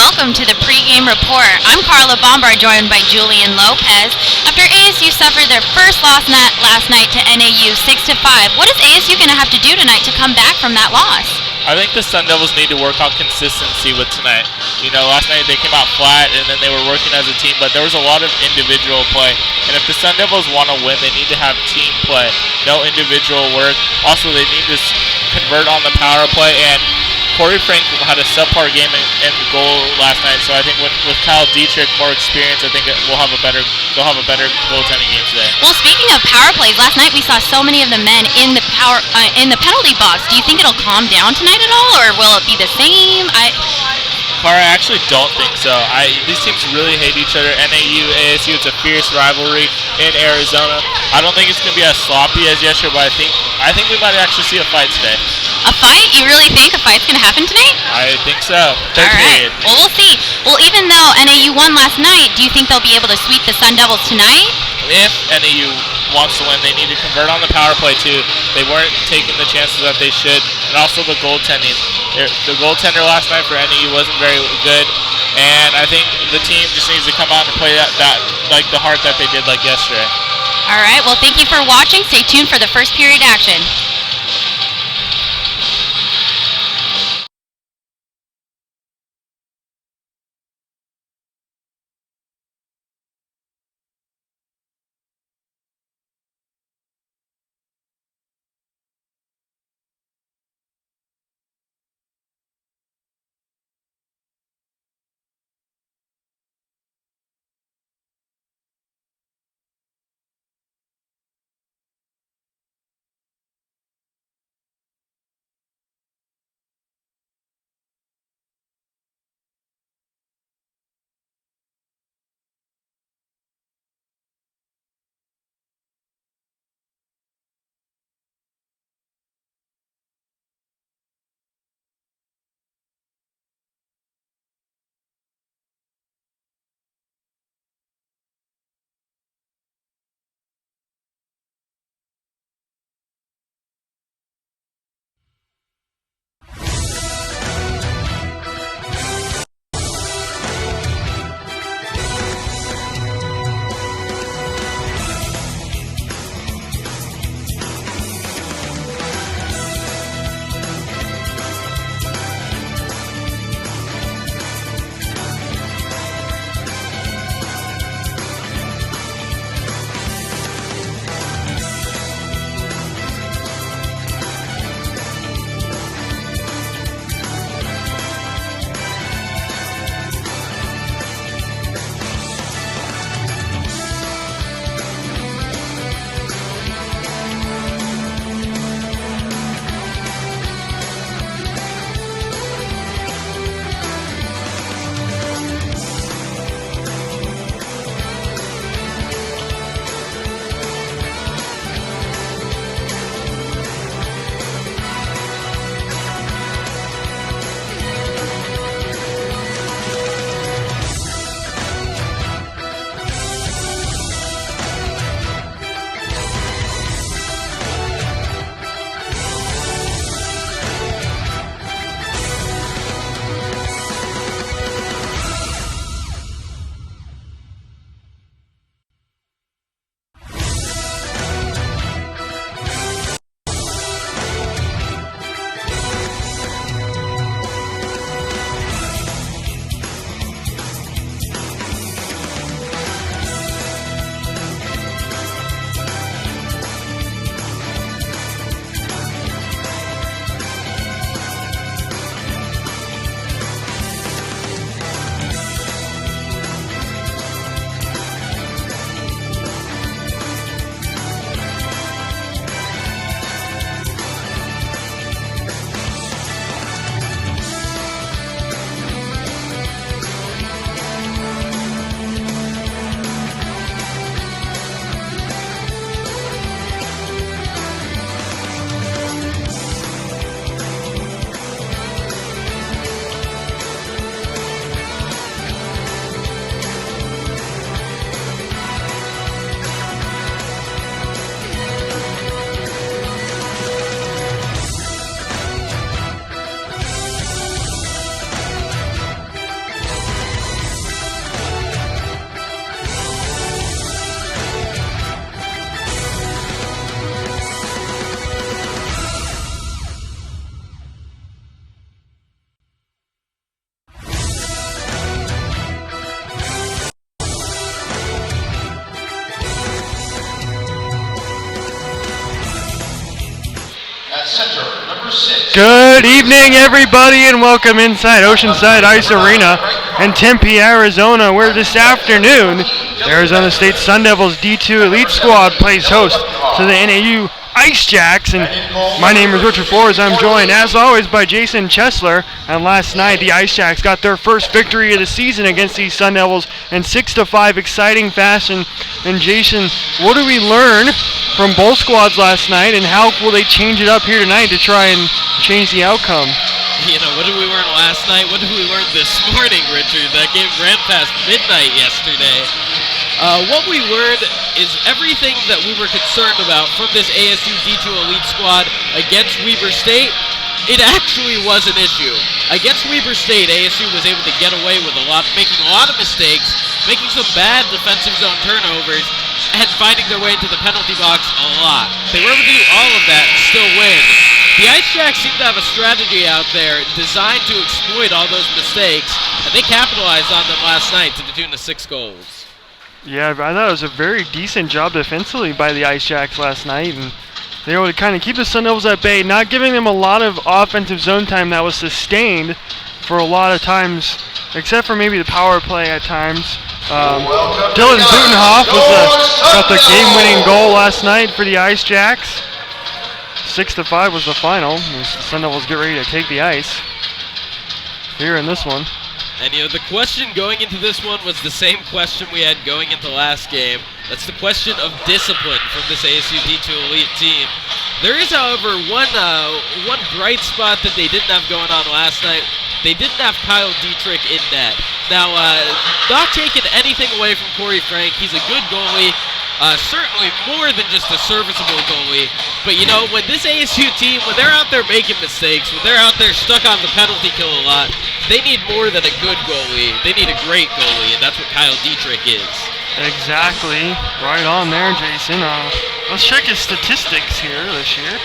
welcome to the pregame report. I'm Carla Bombard, joined by Julian Lopez. After ASU suffered their first loss last night to NAU 6-5, what is ASU going to have to do tonight to come back from that loss? I think the Sun Devils need to work on consistency with tonight. You know, last night they came out flat and then they were working as a team, but there was a lot of individual play. And if the Sun Devils want to win, they need to have team play, no individual work. Also, they need to convert on the power play, and Corey Frank had a subpar game in goal last night, so I think with Kyle Dietrich more experience, I think they'll have a better goaltending game today. Well, speaking of power plays, last night we saw so many of the men in the penalty box. Do you think it'll calm down tonight at all, or will it be the same? Clara, I actually don't think so. These teams really hate each other. NAU, ASU, it's a fierce rivalry in Arizona. I don't think it's going to be as sloppy as yesterday, but I think we might actually see a fight today. A fight? You really think a fight's going to happen tonight? I think so. All right. Well, we'll see. Well, even though NAU won last night, do you think they'll be able to sweep the Sun Devils tonight? If NAU wants to win, they need to convert on the power play too. They weren't taking the chances that they should, and also the goaltending. The goaltender last night for NAU wasn't very good, and I think the team just needs to come out and play that like the heart that they did like yesterday. All right. Well, thank you for watching. Stay tuned for the first period action. Good evening, everybody, and welcome inside Oceanside Ice Arena in Tempe, Arizona, where this afternoon, the Arizona State Sun Devils D2 Elite Squad plays host to the NAU Ice Jacks. And my name is Richard Flores. I'm joined, as always, by Jason Chesler. And last night, the Ice Jacks got their first victory of the season against these Sun Devils in 6-5 exciting fashion. And Jason, what did we learn from both squads last night, and how will they change it up here tonight to try and change the outcome? You know, what did we learn last night? What did we learn this morning, Richard? That game ran past midnight yesterday. What we learned is everything that we were concerned about from this ASU D2 Elite Squad against Weber State. It actually was an issue. Against Weber State, ASU was able to get away with making a lot of mistakes, making some bad defensive zone turnovers, and finding their way into the penalty box a lot. They were able to do all of that and still win. The Ice Jacks seem to have a strategy out there designed to exploit all those mistakes, and they capitalized on them last night to the tune of 6 goals. Yeah, I thought it was a very decent job defensively by the Ice Jacks last night, and they were able to kind of keep the Sun Devils at bay, not giving them a lot of offensive zone time that was sustained for a lot of times, except for maybe the power play at times. Dylan Butenhoff got the game-winning goal last night for the Ice Jacks. 6-5 was the final. The Sun Devils get ready to take the ice here in this one. And you know, the question going into this one was the same question we had going into last game. That's the question of discipline from this ASU D2 Elite team. There is, however, one bright spot that they didn't have going on last night. They didn't have Kyle Dietrich in net. Now, not taking anything away from Corey Frank, he's a good goalie. Certainly more than just a serviceable goalie. But you know, when this ASU team, when they're out there making mistakes, when they're out there stuck on the penalty kill a lot, they need more than a good goalie. They need a great goalie, and that's what Kyle Dietrich is. Exactly. Right on there, Jason. Let's check his statistics here this year.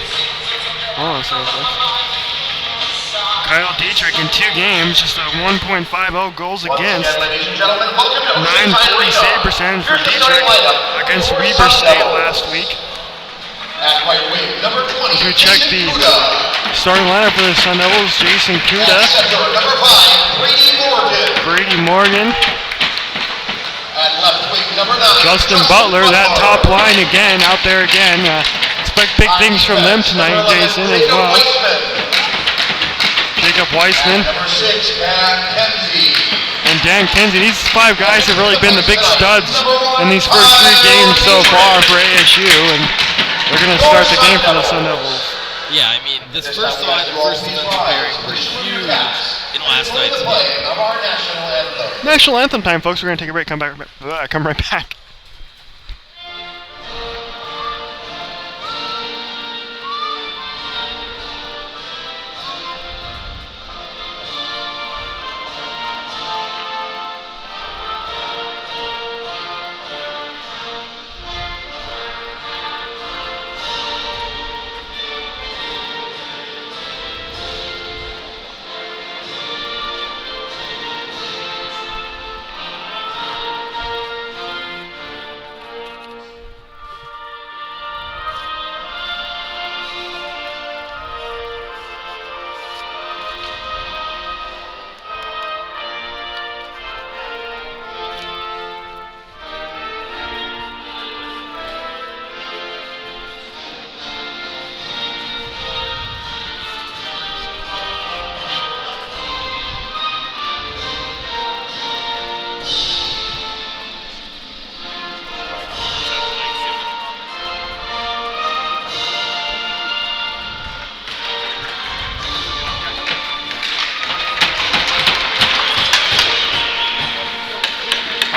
Hold on a second. Kyle Dietrich in 2 games, just a 1.50 goals against. 940 save percentage for Dietrich against Weber State last week. As we check the starting lineup for the Sun Devils, Jason Kuda, Brady Morgan, Justin Butler, that top line again, out there again. Expect big things from them tonight, Jason, as well. Jacob Weissman, and Dan Kenzie. These 5 guys have really been the big studs in these first 3 games so far for ASU, and they're going to start the game for the Sun Devils. Yeah, I mean, this first line, the first defensive pairing were huge in last night's game. National Anthem time, folks. We're going to take a break, come right back.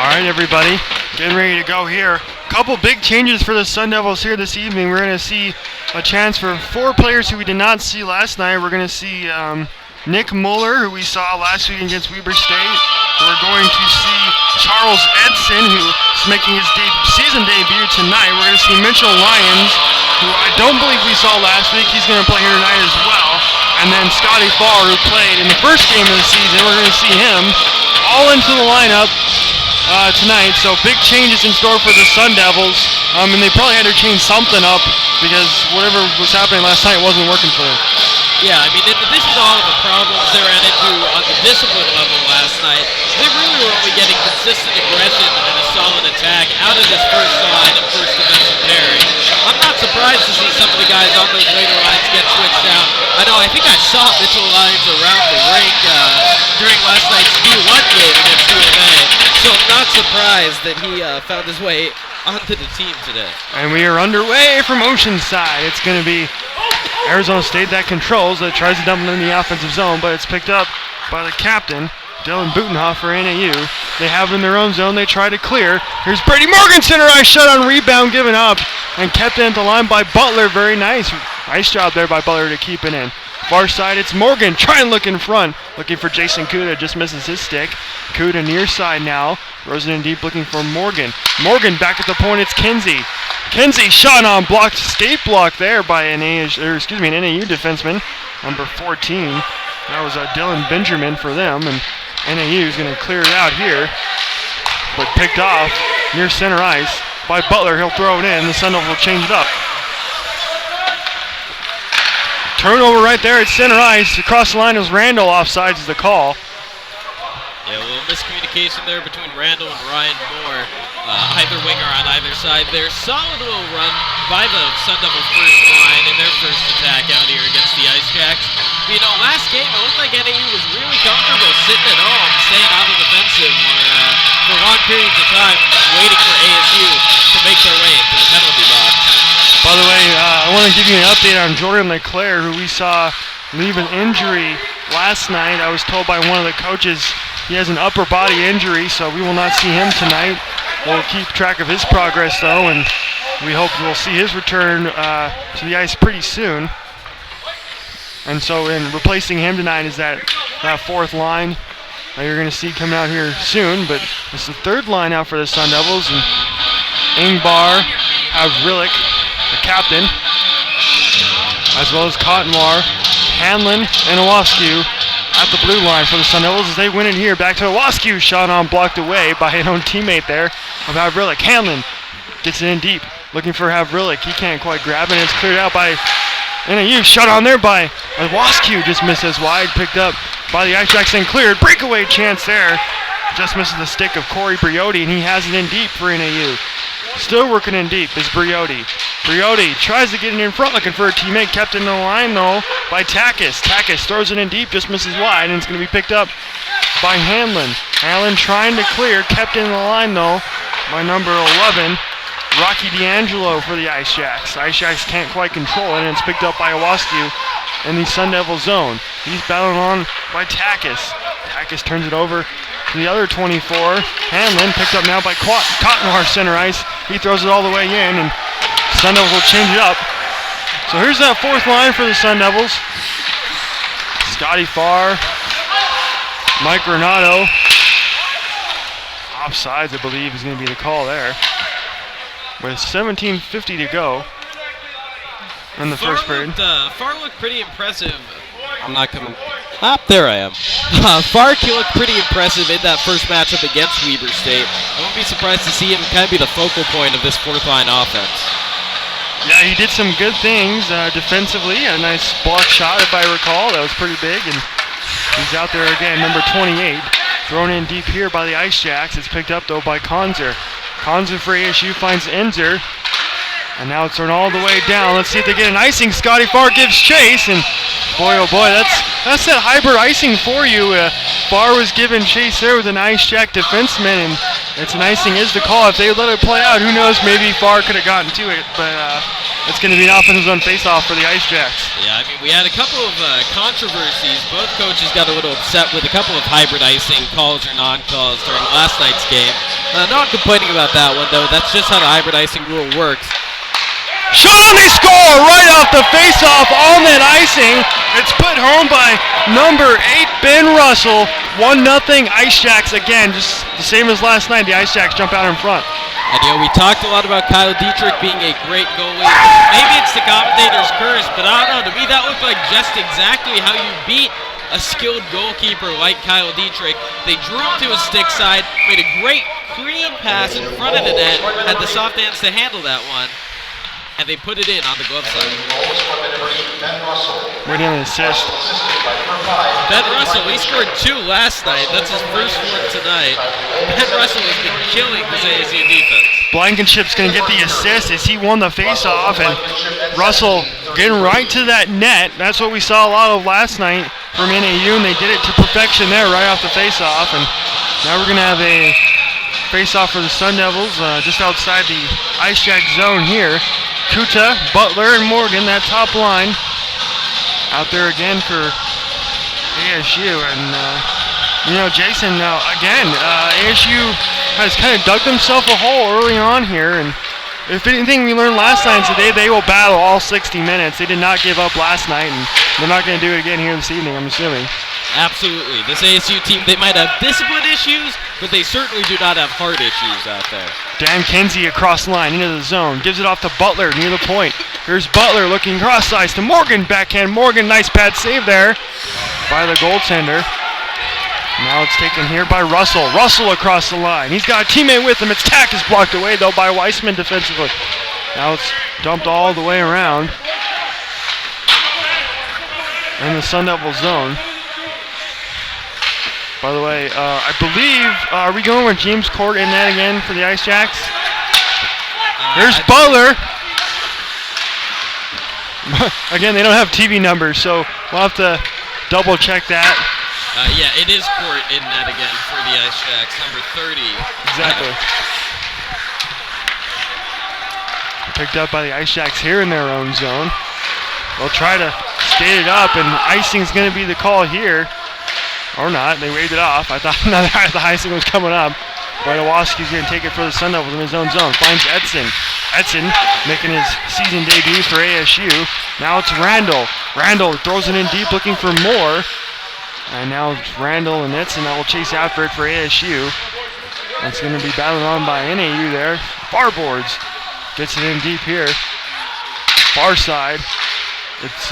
Alright, everybody, getting ready to go here. Couple big changes for the Sun Devils here this evening. We're going to see a chance for 4 players who we did not see last night. We're going to see Nick Muller, who we saw last week against Weber State. We're going to see Charles Edson, who is making his season debut tonight. We're going to see Mitchell Lyons, who I don't believe we saw last week. He's going to play here tonight as well. And then Scotty Farr, who played in the first game of the season. We're going to see him all into the lineup tonight. So big changes in store for the Sun Devils. And they probably had to change something up because whatever was happening last night wasn't working for them. Yeah, I mean, in addition to all of the problems they ran into on the discipline level last night, they really were only getting consistent aggression and a solid attack out of this first line and first defensive pairing. I'm not surprised to see some of the guys on those later lines get switched out. I think I saw Mitchell Lyons around the rink during last night's D1 game against U of A, so I'm not surprised that he found his way onto the team today. And we are underway from Oceanside. It's going to be Arizona State that controls, that tries to dump it in the offensive zone, but it's picked up by the captain, Dylan Butenhoff for NAU. They have it in their own zone. They try to clear. Here's Brady Morgan, center ice shot on rebound, given up, and kept in at the line by Butler. Very nice. Nice job there by Butler to keep it in. Far side, it's Morgan. Try and look in front. Looking for Jason Kuda. Just misses his stick. Kuda near side now. Throws it in deep looking for Morgan. Morgan back at the point. It's Kinsey. Kinsey shot on blocked. Skate block there by an NAU defenseman. Number 14. That was Dylan Benjamin for them. And NAU is going to clear it out here. But picked off near center ice by Butler. He'll throw it in. The Sun Devils will change it up. Turnover right there at center ice. Across the line is Randall. Offsides is the call. Yeah, a little miscommunication there between Randall and Ryan Moore. Either winger on either side there. Solid little run by the Sun Devils first line in their first attack out here against the Ice Jacks. But, last game it looked like NAU was really comfortable sitting at home, staying out of the defensive for long periods of time, waiting for ASU to make their way into the penalty box. By the way, I want to give you an update on Jordan LeClaire, who we saw leave an injury last night. I was told by one of the coaches he has an upper body injury, so we will not see him tonight. We'll keep track of his progress, though, and we hope we'll see his return to the ice pretty soon. And so in replacing him tonight is that fourth line that you're going to see coming out here soon, but it's the third line out for the Sun Devils, and Ingbar, Havrilik, the captain, as well as Cottonwar, Hanlon, and Owascu at the blue line for the Sun Devils as they win it here. Back to Owascu, shot on blocked away by an own teammate there of Havrilik. Hanlon gets it in deep, looking for Havrilik. He can't quite grab it, and it's cleared out by NAU. Shot on there by Owascu, just misses wide, picked up by the Ice Jacks and cleared. Breakaway chance there. Just misses the stick of Corey Briotti, and he has it in deep for NAU. Still working in deep is Briotti. Briotti tries to get it in front, looking for a teammate. Kept in the line, though, by Takis. Takis throws it in deep, just misses wide, and it's going to be picked up by Hanlon. Hanlon trying to clear, kept in the line, though, by number 11, Rocky D'Angelo for the Ice Jacks. Ice Jacks can't quite control it, and it's picked up by Owascu in the Sun Devil zone. He's battling on by Takis. Takis turns it over to the other 24. Hanlon picked up now by Cottonwar center ice. He throws it all the way in, and Sun Devils will change it up. So here's that fourth line for the Sun Devils. Scotty Farr, Mike Renato. Offsides, I believe, is going to be the call there. With 17:50 to go in the first period. Farr looked pretty impressive. I'm not coming. There I am. Farr looked pretty impressive in that first matchup against Weber State. I won't be surprised to see him kind of be the focal point of this fourth line offense. Yeah, he did some good things defensively. A nice block shot, if I recall. That was pretty big, and he's out there again, number 28. Thrown in deep here by the Ice Jacks. It's picked up, though, by Konzer. Konzer for ASU finds Enzer. And now it's thrown all the way down. Let's see if they get an icing. Scotty Farr gives chase, and boy, oh boy, that's that hybrid icing for you. Farr was given chase there with an Ice Jack defenseman, and it's an icing is the call. If they let it play out, who knows, maybe Farr could have gotten to it, but it's going to be an offensive zone face-off for the Ice Jacks. Yeah, I mean, we had a couple of controversies. Both coaches got a little upset with a couple of hybrid icing calls or non-calls during last night's game. Not complaining about that one, though. That's just how the hybrid icing rule works. Shot, and they score right off the face-off on that icing. It's put home by number 8, Ben Russell. 1-0 Ice Jacks again, just the same as last night. The Ice Jacks jump out in front. And we talked a lot about Kyle Dietrich being a great goalie. Maybe it's the commentator's curse, but I don't know. To me, that looked like just exactly how you beat a skilled goalkeeper like Kyle Dietrich. They drew him to a stick side, made a great clean pass in front of the net, had the soft hands to handle that one, and they put it in on the glove side. Waiting on an assist. Ben Russell, he scored 2 last night. That's his first one tonight. Ben Russell has been killing this ASU defense. Blankenship's going to get the assist as he won the face-off, and Russell getting right to that net. That's what we saw a lot of last night from NAU, and they did it to perfection there right off the face-off. And now we're going to have a face-off for the Sun Devils just outside the Ice Jack zone here. Kuta, Butler, and Morgan, that top line, out there again for ASU. And, Jason, again, ASU has kind of dug themselves a hole early on here. And if anything we learned last night today, they will battle all 60 minutes. They did not give up last night, and they're not going to do it again here this evening, I'm assuming. Absolutely. This ASU team, they might have discipline issues, but they certainly do not have heart issues out there. Dan Kinsey across the line into the zone. Gives it off to Butler near the point. Here's Butler looking cross-ice to Morgan. Backhand Morgan. Nice pad save there by the goaltender. Now it's taken here by Russell. Russell across the line. He's got a teammate with him. Its tack is blocked away, though, by Weissman defensively. Now it's dumped all the way around in the Sun Devil zone. By the way, I believe, are we going with James Court in that again for the Ice Jacks? Here's Butler. Again, they don't have TV numbers, so we'll have to double check that. Yeah, it is Court in that again for the Ice Jacks, number 30. Exactly. Picked up by the Ice Jacks here in their own zone. They'll try to skate it up, and icing's going to be the call here. Or not, they waved it off. I thought the icing was coming up. But Owoski's going to take it for the Sun Devils in his own zone. Finds Edson. Edson making his season debut for ASU. Now it's Randall. Randall throws it in deep looking for more. And now it's Randall and Edson that will chase after it for ASU. It's going to be battled on by NAU there. Far boards. Gets it in deep here. Far side. It's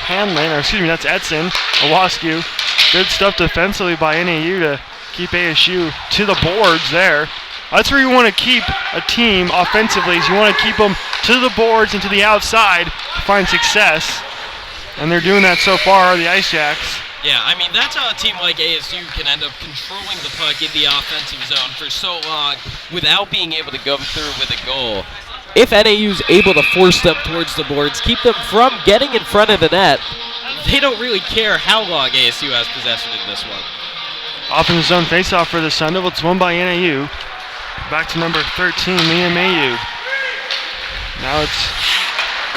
Hanlon, or excuse me, that's Edson. Owoski. Good stuff defensively by NAU to keep ASU to the boards there. That's where you want to keep a team offensively, is you want to keep them to the boards and to the outside to find success. And they're doing that so far, the Ice Jacks. Yeah, I mean, that's how a team like ASU can end up controlling the puck in the offensive zone for so long without being able to go through with a goal. If NAU's able to force them towards the boards, keep them from getting in front of the net, they don't really care how long ASU has possession in this one. Off in the zone faceoff for the Sun Devils. It's won by NAU. Back to number 13, Liam Mayu. Now it's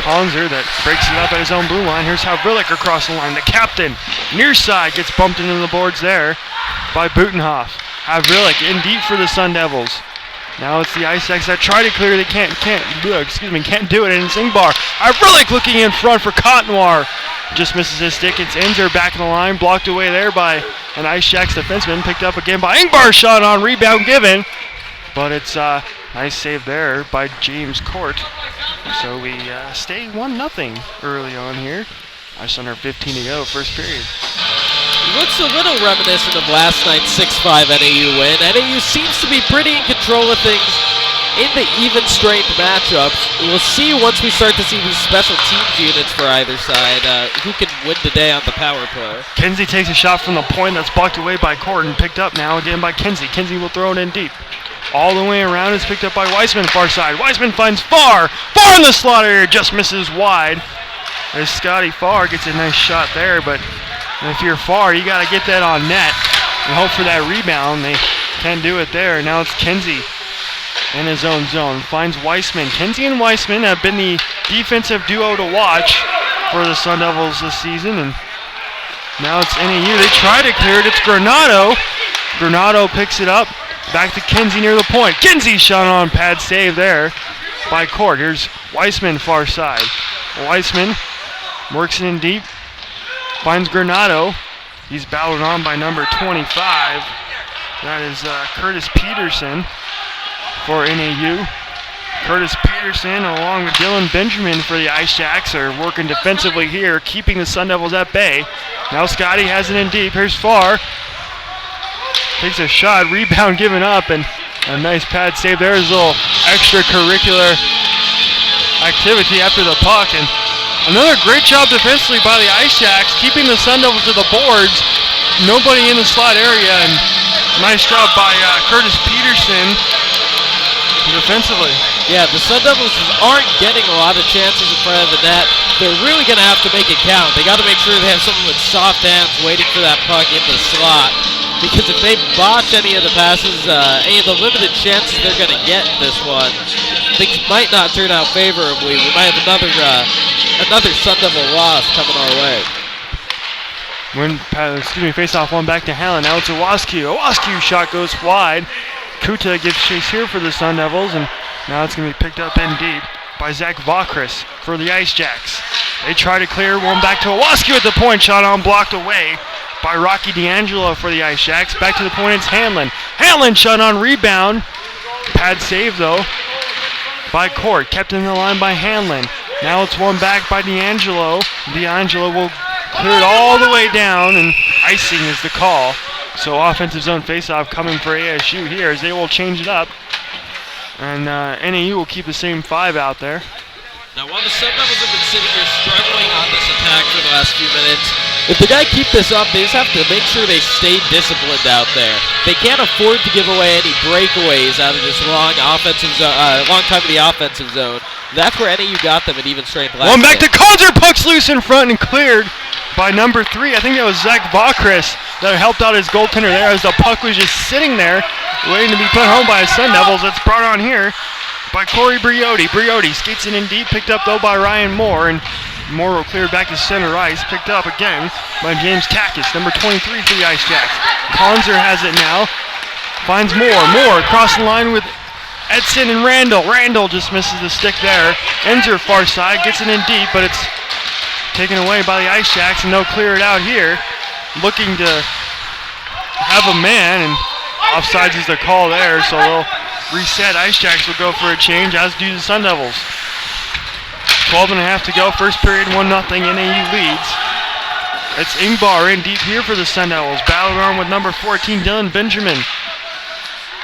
Conzer that breaks it up at his own blue line. Here's Havrilik across the line. The captain, near side, gets bumped into the boards there by Butenhoff. Havrilik in deep for the Sun Devils. Now it's the Ice Jacks that try to clear. They can't do it. And it's Ingbar. Havrilik looking in front for Cotnoir. Just misses his stick. It's Enzer back in the line. Blocked away there by an Ice Jacks defenseman. Picked up again by Ingbar. Shot on rebound given. But it's nice save there by James Court. So we stay 1-0 early on here. Just under 15 to go, first period. Looks a little reminiscent of last night's 6-5 NAU win. NAU seems to be pretty in control of things in the even strength matchups. We'll see once we start to see these special teams units for either side who can win the day on the power play. Kinsey takes a shot from the point that's blocked away by Court and picked up now again by Kinsey. Kinsey will throw it in deep. All the way around is picked up by Weissman, far side. Weissman finds Farr in the slot area, just misses wide. There's Scotty Farr, gets a nice shot there, but if you're Farr, you got to get that on net and hope for that rebound. They can't do it there. Now it's Kinsey in his own zone. Finds Weissman. Kinsey and Weissman have been the defensive duo to watch for the Sun Devils this season. And now it's NAU. They try to clear it. It's Granado. Granado picks it up. Back to Kinsey near the point. Kinsey shot on pad save there by Court. Here's Weissman far side. Weissman works it in deep. Finds Granado. He's battled on by number 25. That is Curtis Peterson for NAU. Curtis Peterson along with Dylan Benjamin for the Ice Jacks are working defensively here, keeping the Sun Devils at bay. Now Scotty has it in deep. Here's Farr. Takes a shot, rebound given up, and A nice pad save there. There's a little extracurricular activity after the puck. And another great job defensively by the Ice Jacks, keeping the Sun Devils to the boards. Nobody in the slot area, and nice job by Curtis Peterson defensively. Yeah, the Sun Devils aren't getting a lot of chances in front of the net. They're really going to have to make it count. They got to make sure they have someone with soft hands waiting for that puck in the slot. Because if they botch any of the passes, any of the limited chances they're going to get in this one, things might not turn out favorably. We might have another Sun Devil loss coming our way. Face-off one back to Hallen. Now it's Owasku. Owasku shot goes wide. Kuta gives chase here for the Sun Devils, and now it's going to be picked up in deep by Zach Vokris for the Ice Jacks. They try to clear one back to Owasku at the point. Shot on blocked away by Rocky D'Angelo for the Ice Jacks. Back to the point, it's Hanlon. Hanlon shot on rebound. Pad save, though, by Court. Kept in the line by Hanlon. Now it's one back by D'Angelo. D'Angelo will clear it all the way down, and icing is the call. So offensive zone faceoff coming for ASU here as they will change it up. And NAU will keep the same 5 out there. Now, while the Sun Devils have been sitting here struggling on this attack for the last few minutes, if the guy keep this up, they just have to make sure they stay disciplined out there. They can't afford to give away any breakaways out of this long time in the offensive zone. That's where NAU got them at even strength last One back game. to Conzer, puck's loose in front and cleared by number 3. I think that was Zach Vokris that helped out his goaltender there as the puck was just sitting there waiting to be put home by his Sun Devils. It's brought on here by Corey Briotti. Briotti skates it in deep, picked up though by Ryan Moore, and Moore will clear back to center ice, picked up again by James Kakis, number 23 for the Ice Jacks. Conzer has it now, finds Moore across the line with Edson and Randall. Randall just misses the stick there. Enzer far side, gets it in deep, but it's taken away by the Ice Jacks, and they'll clear it out here. Looking to have a man, and offsides is the call there, so they'll reset. Ice Jacks will go for a change, as do the Sun Devils. 12.5 to go, first period, 1-0, NAU leads. It's Ingbar in deep here for the Sun Devils. Battle around with number 14, Dylan Benjamin.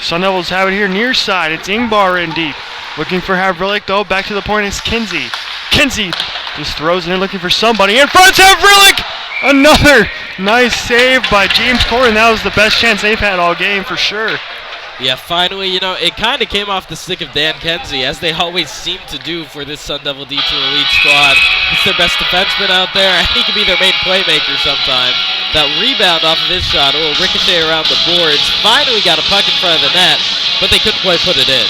Sun Devils have it here near side. It's Ingbar in deep. Looking for Havrilik though. Back to the point is Kinsey. Kinsey just throws it in looking for somebody. In front, Havrilik! Another nice save by James Corden. That was the best chance they've had all game for sure. Yeah, finally, it kind of came off the stick of Dan Kenzie, as they always seem to do for this Sun Devil D2 Elite squad. He's their best defenseman out there, and he can be their main playmaker sometime. That rebound off of his shot, a little ricochet around the boards, finally got a puck in front of the net, but they couldn't quite put it in.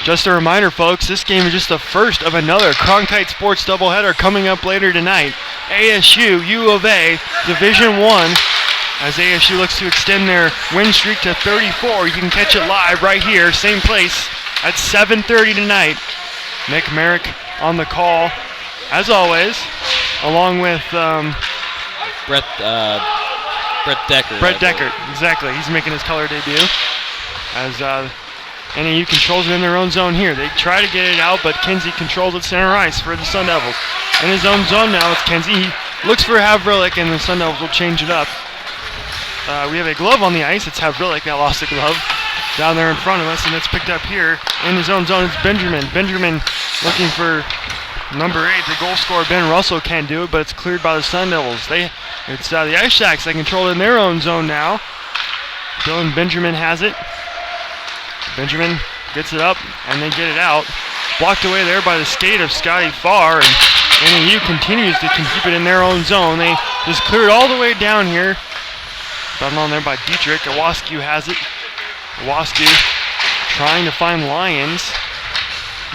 Just a reminder, folks, this game is just the first of another Cronkite Sports doubleheader coming up later tonight. ASU, U of A, Division I. As ASU looks to extend their win streak to 34, you can catch it live right here, same place, at 7:30 tonight. Nick Merrick on the call, as always, along with Brett Decker. Brett Deckert, exactly. He's making his color debut. As NAU controls it in their own zone here. They try to get it out, but Kinsey controls it center ice for the Sun Devils. In his own zone now, it's Kinsey. He looks for Havrilik, and the Sun Devils will change it up. We have a glove on the ice. It's Havrilik that lost the glove down there in front of us, and it's picked up here in his own zone. It's Benjamin. Benjamin looking for number 8, the goal scorer Ben Russell can't do it, but it's cleared by the Sun Devils. It's the Ice Jacks that control it in their own zone now. Dylan Benjamin has it. Benjamin gets it up, and they get it out. Blocked away there by the skate of Scotty Farr, and NAU continues to keep it in their own zone. They just clear it all the way down here. Battled on there by Dietrich. Owasku has it. Owasku trying to find Lyons.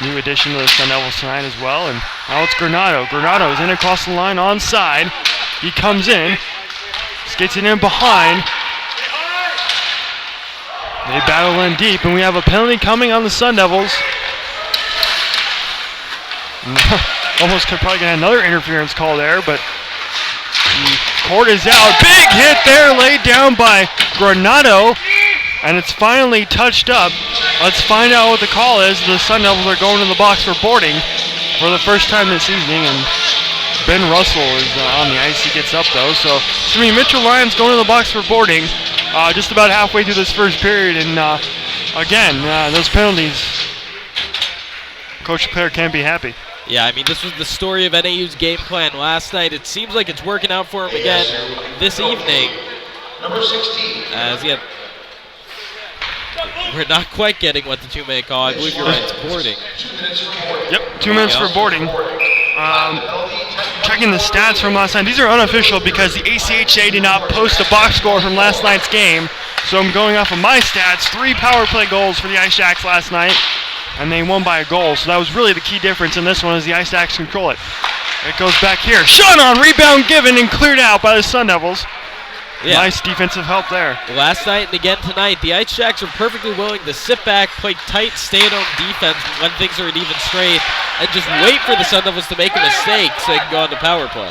New addition to the Sun Devils tonight as well. And now it's Granado. Granado is in across the line onside. He comes in. Skates it in behind. They battle in deep, and we have a penalty coming on the Sun Devils. Almost could probably get another interference call there, but the court is out. Big hit there laid down by Granado, and it's finally touched up. Let's find out what the call is. The Sun Devils are going to the box for boarding for the first time this evening, and Ben Russell is on the ice. He gets up though, so Mitchell Lyons going to the box for boarding just about halfway through this first period, and Again, those penalties. Coach Claire can't be happy. Yeah, I mean, this was the story of NAU's game plan last night. It seems like it's working out for him again this evening. Number 16. As yet, we're not quite getting what the 2 may call. I believe you're right, it's boarding. 2 minutes for boarding. Yep, 2 minutes for boarding. Checking the stats from last night. These are unofficial because the ACHA did not post a box score from last night's game. So I'm going off of my stats. 3 power play goals for the Ice Jacks last night, and they won by a goal. So that was really the key difference in this one, is the Ice Jacks control it. It goes back here. Shot on, rebound given, and cleared out by the Sun Devils. Yeah. Nice defensive help there. Last night and again tonight, the Ice Jacks are perfectly willing to sit back, play tight, stay-at-home defense when things are at even strength, and just wait for the Sun Devils to make a mistake so they can go on to power play.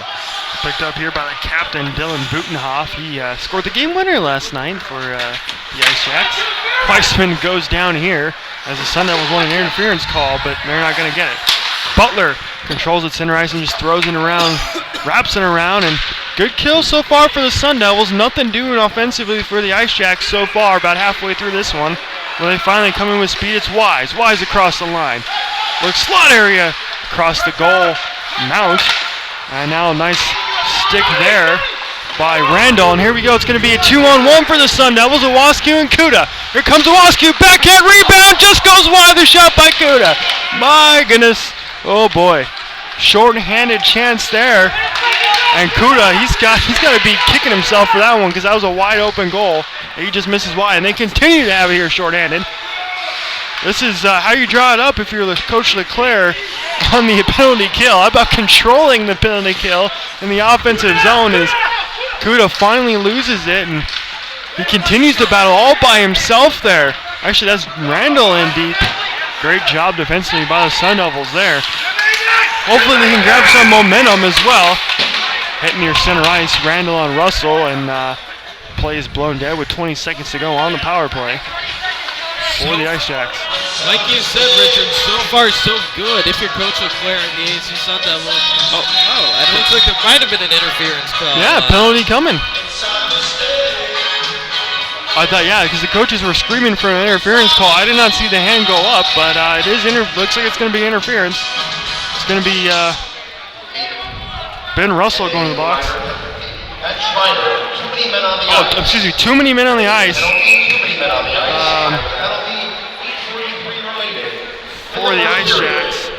Picked up here by the captain, Dylan Butenhoff. He scored the game winner last night for the Ice Jacks. Weissman goes down here as the Sun Devils want an interference call, but they're not going to get it. Butler controls it center ice and just throws it around, wraps it around, and good kill so far for the Sun Devils. Nothing doing offensively for the Ice Jacks so far, about halfway through this one. When they finally come in with speed, it's Wise. Wise across the line. Works slot area across the goal. Mount. And now a nice stick there by Randall. And here we go. It's going to be a 2-on-1 for the Sun Devils. Owasku and Kuda. Here comes Owasku. Backhand rebound. Just goes wide. The shot by Kuda. My goodness. Oh boy. Short-handed chance there. And Kuda, he's got to be kicking himself for that one, because that was a wide open goal. He just misses wide. And they continue to have it here short-handed. This is how you draw it up if you're Coach LeClaire on the penalty kill. How about controlling the penalty kill in the offensive zone? As Kuda finally loses it, and he continues to battle all by himself there. Actually, that's Randall in deep. Great job defensively by the Sun Devils there. Hopefully they can grab some momentum as well. Hitting near center ice, Randall on Russell, and play is blown dead with 20 seconds to go on the power play for the Ice Jacks. Like you said, Richard, so far so good. If you're Coach LeClaire and the ASU Sun Devils. It looks like there might have been an interference call. Yeah, penalty coming. I thought, yeah, because the coaches were screaming for an interference call. I did not see the hand go up, but it is looks like it's going to be interference. It's going to be Ben Russell going to the box. Excuse me, too many men on the ice. For the Ice Jacks.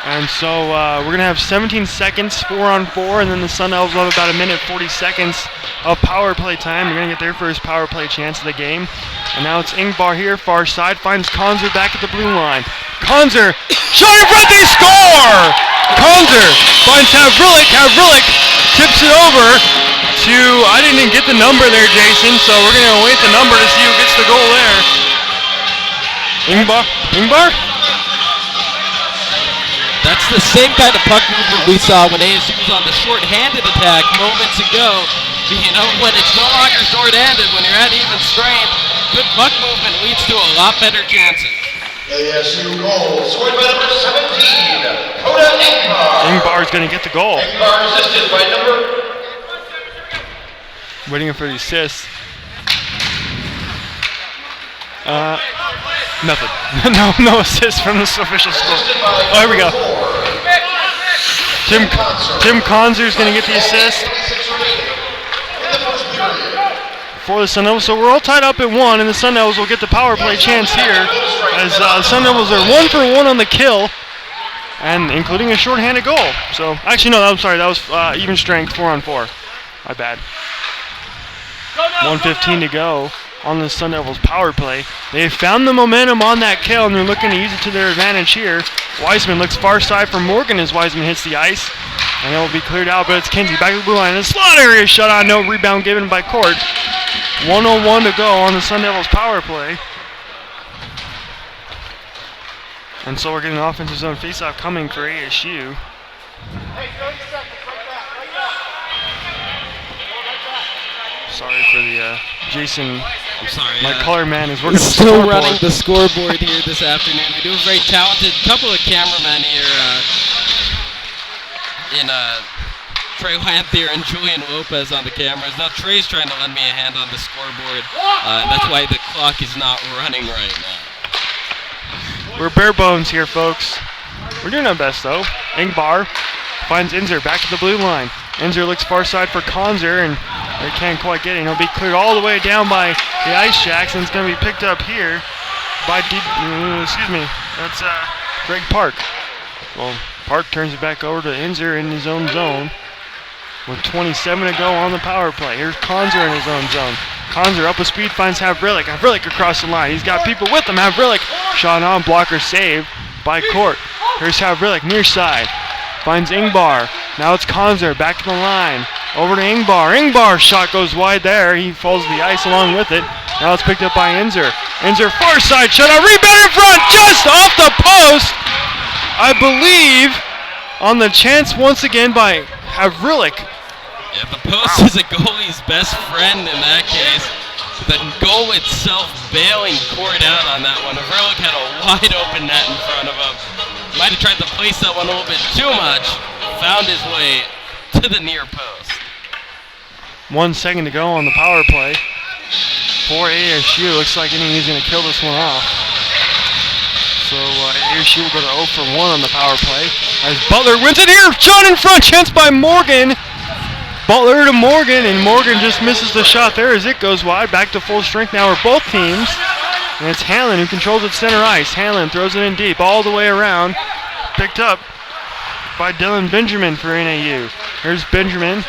And so we're going to have 17 seconds, 4-on-4, and then the Sun Devils will have about 1 minute 40 seconds of power play time. They're going to get their first power play chance of the game. And now it's Ingvar here, far side, finds Konzer back at the blue line. Konzer, shot in front, they score! Konzer finds Havrilik. Havrilik tips it over to, I didn't even get the number there, Jason, so we're going to await the number to see who gets the goal there. Ingvar? That's the same kind of puck movement we saw when ASU was on the short-handed attack moments ago. You know, when it's no longer short-handed, when you're at even strength, good puck movement leads to a lot better chances. ASU goal scored by number 17, Coda Ingvar. Ingvar's going to get the goal. Ingvar assisted by number... Waiting for the assist. Nothing. no assist from this official score. Oh, here we go. Tim Konzer's going to get the assist for the Sun Devils. So we're all tied up at 1, and the Sun Devils will get the power play chance here, as the Sun Devils are 1 for 1 on the kill, and including a shorthanded goal. So actually, no, I'm sorry, that was even strength, 4-on-4. My bad. 1:15 to go on the Sun Devils power play. They found the momentum on that kill, and they're looking to use it to their advantage here. Weissman looks far side for Morgan as Weissman hits the ice, and it will be cleared out, but it's Kinsey back to the blue line. The slot area shut on, no rebound given by Court. 1:01 to go on the Sun Devils power play. And so we're getting an offensive zone faceoff coming for ASU. Sorry for the Jason. I'm sorry. My color man is working the still scoreboard. running the scoreboard here this afternoon. We do have a very talented couple of cameramen here in Trey Lanthier and Julian Lopez on the cameras. Now Trey's trying to lend me a hand on the scoreboard. That's why the clock is not running right now. We're bare bones here, folks. We're doing our best, though. Ingbar finds Inzer back at the blue line. Inzer looks far side for Konzer, and they can't quite get it. He'll be cleared all the way down by the Ice Jacks, and it's going to be picked up here by that's Greg Park. Well, Park turns it back over to Inzer in his own zone with 27 to go on the power play. Here's Konzer in his own zone. Konzer up with speed finds Havrillik. Havrillik across the line. He's got people with him. Havrillik shot on, blocker saved by Court. Here's Havrillik near side. Finds Ingbar. Now it's Konzer back to the line. Over to Ingbar. Ingbar shot goes wide there. He falls to the ice along with it. Now it's picked up by Inzer. Inzer far side shot. A rebound in front just off the post. I believe on the chance once again by Havrillik. Yeah, the post is a goalie's best friend in that case. The goal itself bailing Court out on that one. Havrillik had a wide open net in front of him. Might have tried to place that one a little bit too much. Found his way to the near post. 1 second to go on the power play for ASU. Looks like he's going to kill this one off. So ASU will go to 0 for 1 on the power play. As Butler wins it here. Shot in front. Chance by Morgan. Butler to Morgan, and Morgan just misses the shot there as it goes wide. Back to full strength now for both teams. And it's Hanlon who controls it center ice. Hanlon throws it in deep all the way around. Picked up by Dylan Benjamin for NAU. Here's Benjamin.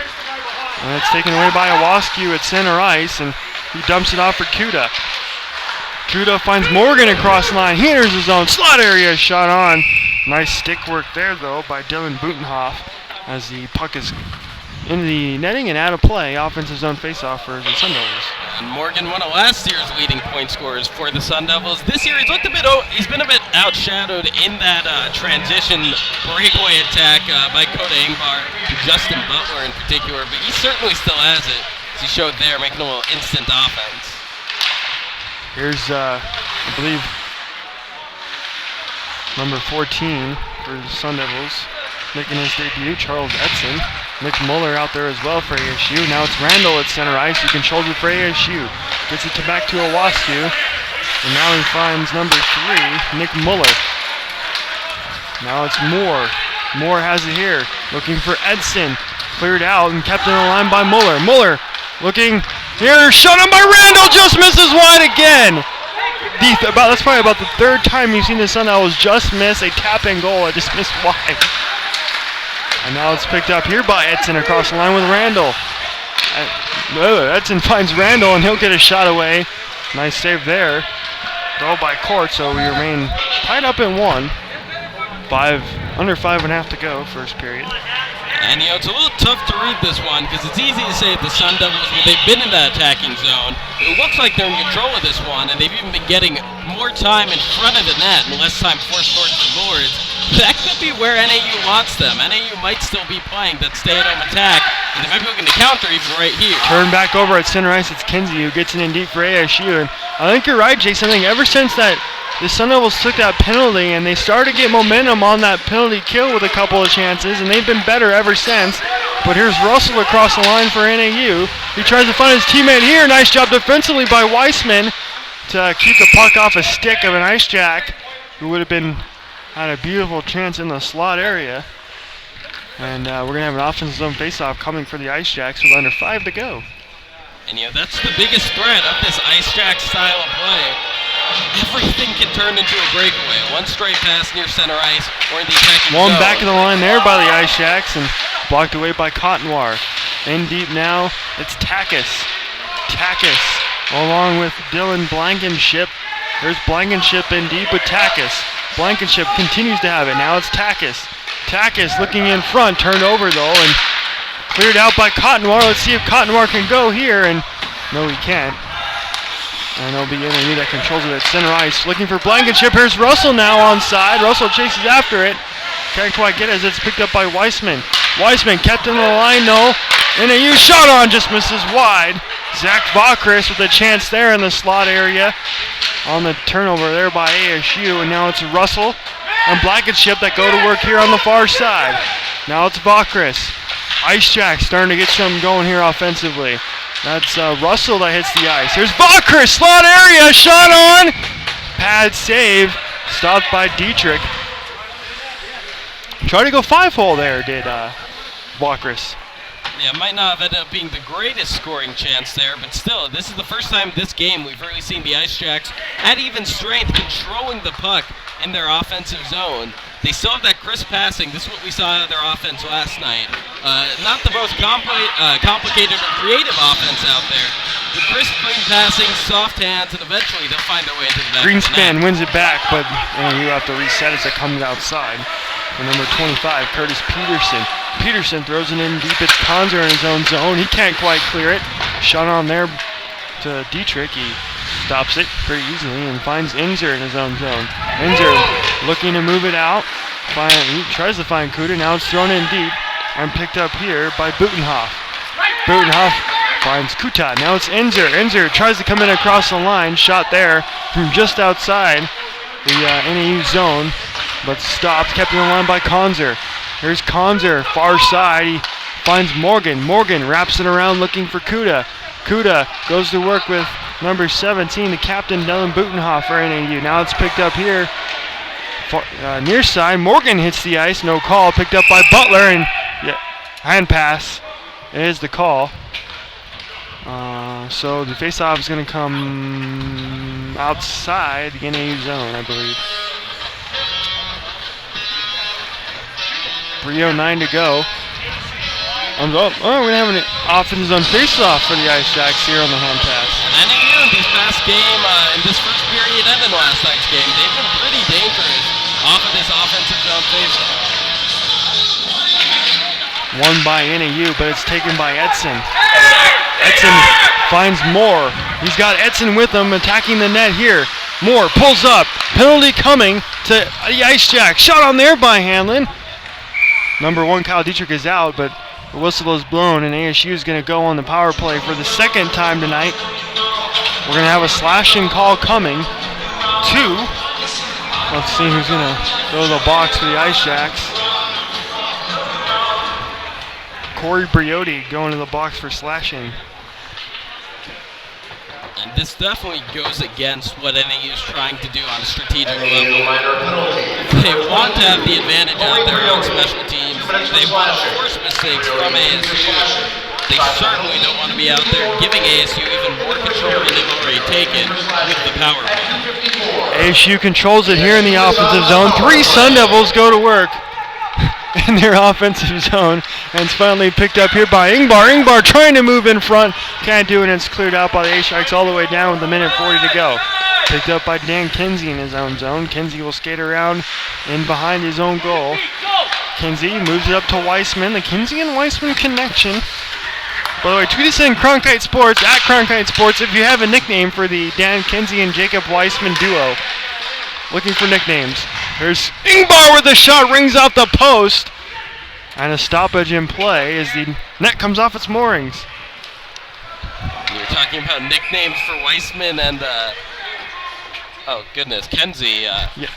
And it's taken away by Owascu at center ice, and he dumps it off for Kuda. Kuda finds Morgan across the line. He enters his own slot area, shot on. Nice stick work there, though, by Dylan Butenhoff as the puck is in the netting and out of play. Offensive zone faceoff for the Sun Devils. Morgan, one of last year's leading point scorers for the Sun Devils. This year he's been a bit outshadowed in that transition breakaway attack by Kota Ingbar and Justin Butler in particular, but he certainly still has it, as he showed there, making a little instant offense. Here's, I believe, number 14 for the Sun Devils, making his debut, Charles Edson. Nick Muller out there as well for ASU. Now it's Randall at center ice. He controls it for ASU. Gets it back to Owascu. And now he finds number 3, Nick Muller. Now it's Moore. Moore has it here. Looking for Edson. Cleared out and kept in the line by Muller. Muller looking here. Shot on by Randall. Just misses wide again. That's probably about the third time you've seen the Sun Devils just miss a tap-in goal. It just missed wide. And now it's picked up here by Edson across the line with Randall. Edson finds Randall and he'll get a shot away. Nice save there. Throw by Court, so we remain tied up in 1. Under 5.5 to go, first period. And it's a little tough to read this one because it's easy to say that the Sun Devils, they've been in that attacking zone. It looks like they're in control of this one, and they've even been getting more time in front of the net and less time forced towards the boards. That could be where NAU wants them. NAU might still be playing that stay-at-home attack, and they might be looking to counter even right here. Turn back over at center ice. It's Kinsey who gets it in deep for ASU. And I think you're right, Jason. I think ever since that the Sun Devils took that penalty and they started to get momentum on that penalty kill with a couple of chances, and they've been better ever since. But here's Russell across the line for NAU. He tries to find his teammate here. Nice job defensively by Weissman to keep the puck off a stick of an Ice Jack, who would have had a beautiful chance in the slot area. And we're going to have an offensive zone faceoff coming for the Ice Jacks with under 5 to go. And that's the biggest threat of this Ice Jack style of play. Everything can turn into a breakaway. One straight pass near center ice or in the attacking One zone. back of the line there by the Ice Jacks and blocked away by Cottonwar. In deep now, it's Takis. Takis along with Dylan Blankenship. There's Blankenship in deep with Takis. Blankenship continues to have it. Now it's Takis. Takis looking in front, turned over though, and cleared out by Cottonwar. Let's see if Cottonwar can go here, and no, he can't. And it'll be NAU that controls it at center ice. Looking for Blankenship. Here's Russell now onside. Russell chases after it. Can't quite get it as it's picked up by Weissman. Weissman kept in the line, no. NAU shot on, just misses wide. Zach Vokris with a chance there in the slot area on the turnover there by ASU. And now it's Russell and Blankenship that go to work here on the far side. Now it's Vokris. Ice Jack starting to get something going here offensively. That's Russell that hits the ice. There's Valkyr, slot area, shot on! Pad save, stopped by Dietrich. Tried to go 5-hole there, did Valkyris. Yeah, might not have ended up being the greatest scoring chance there, but still, this is the first time this game we've really seen the Ice Jacks at even strength controlling the puck in their offensive zone. They still have that crisp passing. This is what we saw out of their offense last night. Not the most complicated or creative offense out there. The crisp, clean passing, soft hands, and eventually they'll find their way into the back. Greenspan wins it back, but you have to reset as it comes outside. For number 25, Curtis Peterson. Peterson throws it in deep. It's Konzer in his own zone. He can't quite clear it. Shot on there to Dietrich. He stops it pretty easily and finds Inzer in his own zone. Inzer looking to move it out. He tries to find Kuda. Now it's thrown in deep and picked up here by Butenhoff. Butenhoff finds Kuta. Now it's Inzer. Inzer tries to come in across the line. Shot there from just outside the NAU zone, but stopped, kept in the line by Konzer. Here's Konzer, far side. He finds Morgan. Morgan wraps it around looking for Kuda. Kuda goes to work with number 17, the captain, Dylan Butenhoff for NAU. Now it's picked up here. Near side, Morgan hits the ice, no call. Picked up by Butler, and hand pass is the call. So the faceoff is going to come outside the NAU zone, I believe. 3:09 to go. We're going to have an offense on faceoff for the Ice Jacks here on the hand pass. NAU in this past game, in this first period and in last night's game, they've been pretty dangerous off of this offensive zone faceoff. Won by NAU, but it's taken by Edson. Edson finds Moore. He's got Edson with him, attacking the net here. Moore pulls up. Penalty coming to the Ice Jacks. Shot on there by Hanlon. Number 1, Kyle Dietrich, is out, but the whistle is blown, and ASU is going to go on the power play for the second time tonight. We're going to have a slashing call coming. 2. Let's see who's going to go to the box for the Ice Jacks. Corey Briotti going to the box for slashing. And this definitely goes against what NAU is trying to do on a strategic level. They want to have the advantage out there on special teams. They want to force mistakes from ASU. They certainly don't want to be out there giving ASU even more control than they've already taken with the power play. ASU controls it here in the offensive zone. 3 Sun Devils go to work in their offensive zone, and it's finally picked up here by Ingbar. Ingbar trying to move in front, can't do it, and it's cleared out by the A-Sharks all the way down with 1:40 to go. Picked up by Dan Kinsey in his own zone. Kinsey will skate around in behind his own goal. Kinsey moves it up to Weissman. The Kinsey and Weissman connection. By the way, tweet us in Cronkite Sports, at Cronkite Sports, if you have a nickname for the Dan Kinsey and Jacob Weissman duo. Looking for nicknames. There's Ingbar with the shot, rings out the post. And a stoppage in play as the net comes off its moorings. You're talking about nicknames for Weissman and, oh goodness, Kenzie. Yeah.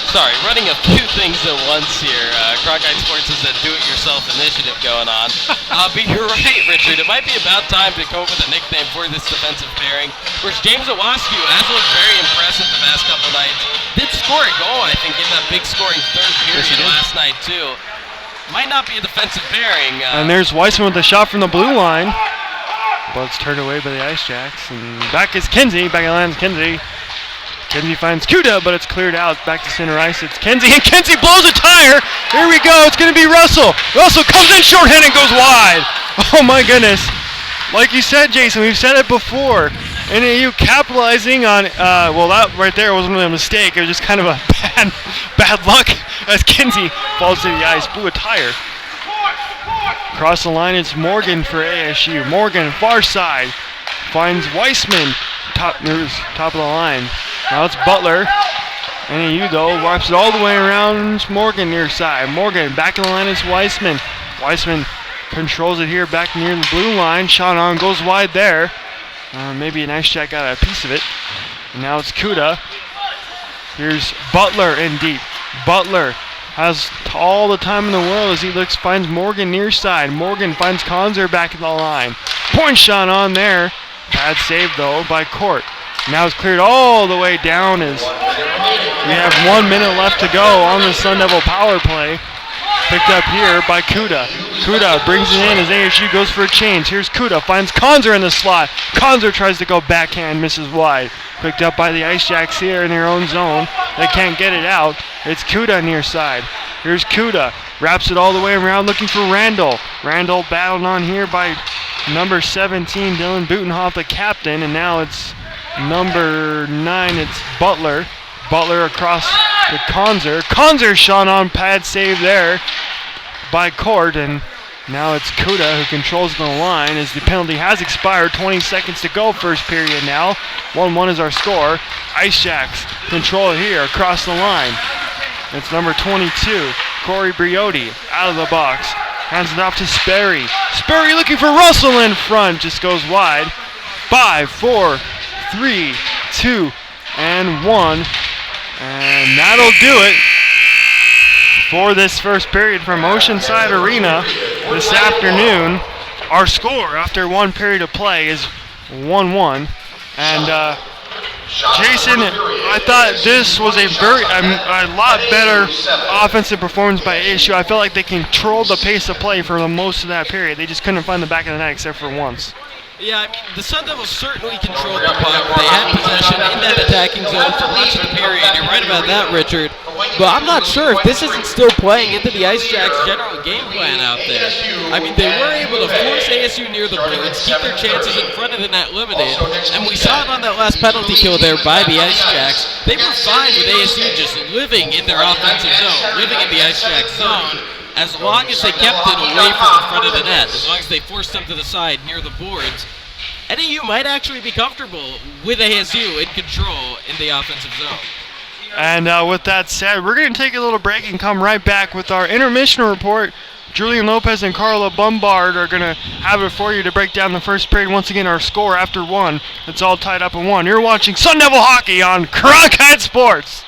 Sorry, running a few things at once here. Cronkite Sports has a do-it-yourself initiative going on. But you're right, Richard. It might be about time to come up with a nickname for this defensive pairing. Of course, James Owasku has looked very impressive the past couple nights. Did score a goal, I think, in that big scoring third period last night, too. Might not be a defensive pairing. And there's Weissman with a shot from the blue line. But it's turned away by the Ice Jacks. And back is Kinsey. Back in the line is Kinsey. Kinsey finds Kuda, but it's cleared out. Back to center ice. It's Kinsey, and Kinsey blows a tire. Here we go. It's going to be Russell. Russell comes in shorthanded and goes wide. Oh, my goodness. Like you said, Jason, we've said it before. NAU capitalizing on, well, that right there wasn't really a mistake. It was just kind of a bad luck as Kinsey falls to the ice. Blew a tire. Across the line, it's Morgan for ASU. Morgan, far side, finds Weissman. Top of the line. Now it's Butler. NAU, though, wraps it all the way around. It's Morgan near side. Morgan, back in the line is Weissman. Weissman controls it here back near the blue line. Shot on, goes wide there. Maybe an Ice Jack got a piece of it. And now it's Kuda. Here's Butler in deep. Butler has all the time in the world as he finds Morgan near side. Morgan finds Conzer back at the line. Point shot on there. Bad save though by Court. Now it's cleared all the way down as we have 1 minute left to go on the Sun Devil power play. Picked up here by Kuda. Kuda brings it in as ASU goes for a change. Here's Kuda, finds Conzer in the slot. Conzer tries to go backhand, misses wide. Picked up by the Ice Jacks here in their own zone. They can't get it out. It's Kuda near side. Here's Kuda, wraps it all the way around looking for Randall. Randall battled on here by number 17, Dylan Butenhoff, the captain, and now it's number 9, it's Butler. Butler across to Conzer. Conzer shot on pad save there by Court, and now it's Kuda who controls the line as the penalty has expired. 20 seconds to go, first period now. 1-1 is our score. Ice Jacks control it here across the line. It's number 22, Corey Briotti, out of the box. Hands it off to Sperry. Sperry looking for Russell in front, just goes wide. 5, 4, 3, 2, and 1. And that'll do it for this first period from Oceanside Arena this afternoon. Our score after 1 period of play is 1-1. And Jason, I thought this was a lot better offensive performance by ASU. I felt like they controlled the pace of play for the most of that period. They just couldn't find the back of the net except for once. Yeah, I mean, the Sun Devils certainly controlled the puck. They had possession in that attacking zone for much of the period. You're right about that, Richard. But I'm not sure if this isn't still playing into the Ice Jacks' general game plan out there. I mean, they were able to force ASU near the boards, keep their chances in front of the net limited, and we saw it on that last penalty kill there by the Ice Jacks. They were fine with ASU just living in their offensive zone, living in the Ice Jacks zone, as long as they kept it away from the front of the net, as long as they forced them to the side near the boards. NAU might actually be comfortable with ASU in control in the offensive zone. And with that said, we're going to take a little break and come right back with our intermission report. Julian Lopez and Carla Bombard are going to have it for you to break down the first period. Once again, our score after 1. It's all tied up in 1. You're watching Sun Devil Hockey on Cronkite Sports.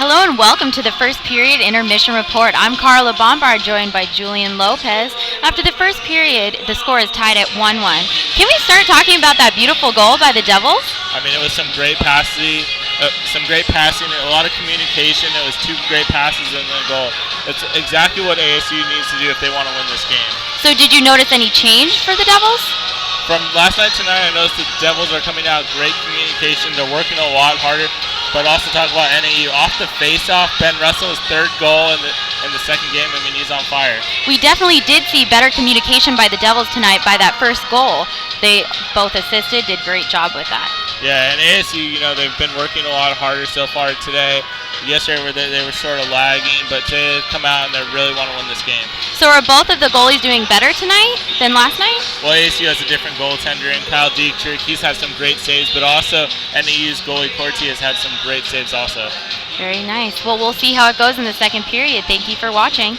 Hello and welcome to the first period intermission report. I'm Carla Bombard, joined by Julian Lopez. After the first period, the score is tied at 1-1. Can we start talking about that beautiful goal by the Devils? I mean, it was some great passing, and a lot of communication. It was 2 great passes and then a goal. It's exactly what ASU needs to do if they want to win this game. So did you notice any change for the Devils? From last night to tonight, I noticed the Devils are coming out great communication. They're working a lot harder. But also talk about NAU. Off the face-off, Ben Russell's 3rd goal in the second game. I mean, he's on fire. We definitely did see better communication by the Devils tonight by that first goal. They both assisted, did a great job with that. Yeah, and ASU, they've been working a lot harder so far today. Yesterday they were sort of lagging, but today they've come out and they really want to win this game. So are both of the goalies doing better tonight than last night? Well, ASU has a different goaltender in Kyle Dietrich. He's had some great saves, but also NAU's goalie Corti has had some great saves also. Very nice. Well, we'll see how it goes in the second period. Thank you for watching.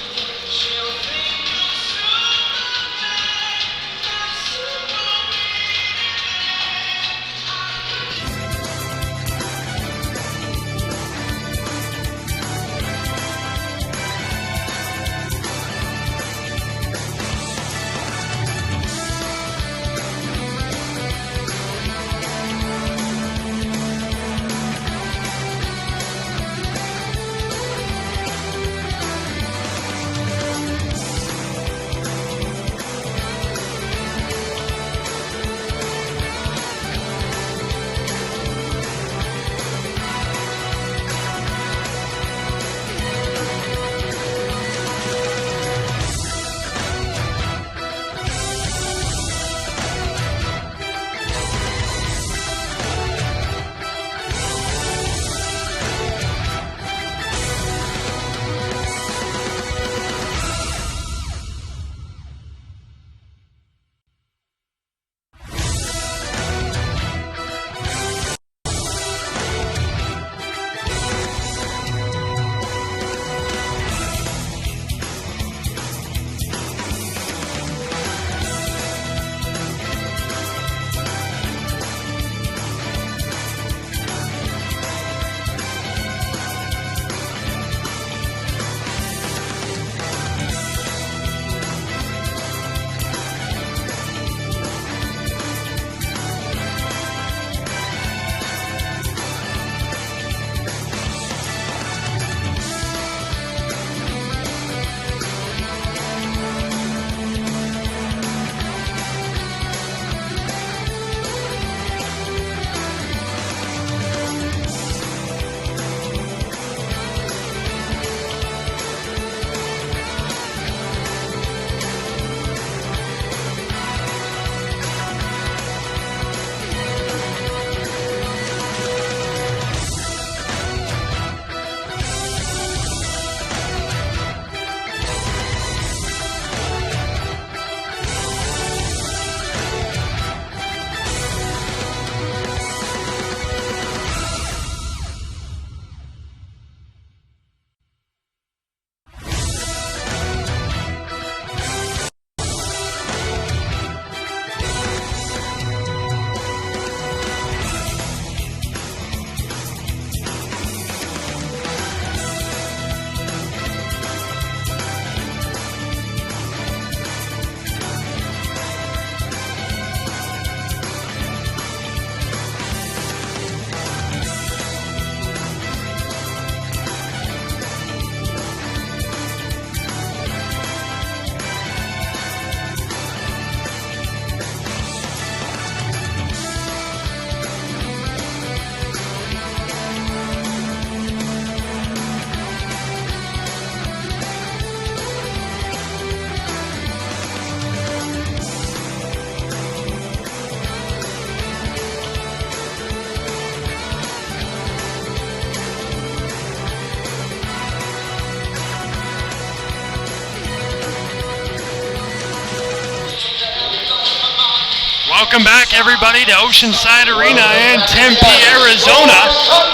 Welcome back, everybody, to Oceanside Arena in Tempe, Arizona.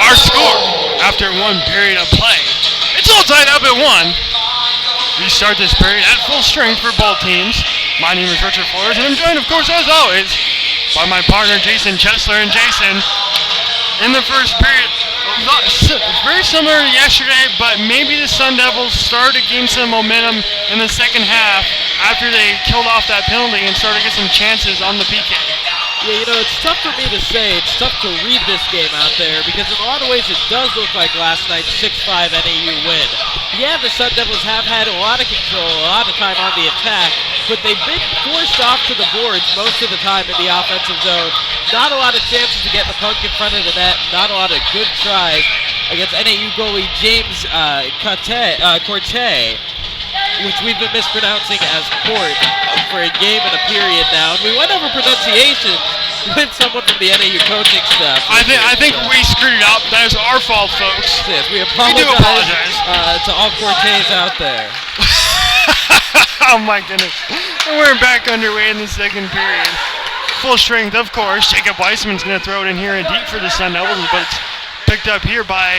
Our score after 1 period of play. It's all tied up at 1. We start this period at full strength for both teams. My name is Richard Flores, and I'm joined, of course, as always, by my partner, Jason Chesler. And Jason, in the first period, Very similar to yesterday, but maybe the Sun Devils started to gain some momentum in the second half after they killed off that penalty and started to get some chances on the PK. Yeah, it's tough for me to say. It's tough to read this game out there because in a lot of ways it does look like last night's 6-5 NAU win. Yeah, the Sun Devils have had a lot of control, a lot of time on the attack, but they've been forced off to the boards most of the time in the offensive zone. Not a lot of chances to get the puck in front of the net, not a lot of good tries against NAU goalie James Corte, which we've been mispronouncing as court for a game and a period now. And we went over pronunciation with someone from the NAU coaching staff. I think we screwed it up. That is our fault, folks. Yes, we do apologize. to all Cortes out there. Oh my goodness. And we're back underway in the second period. Full strength, of course. Jacob Weissman's going to throw it in here and deep for the Sun Devils, but it's picked up here by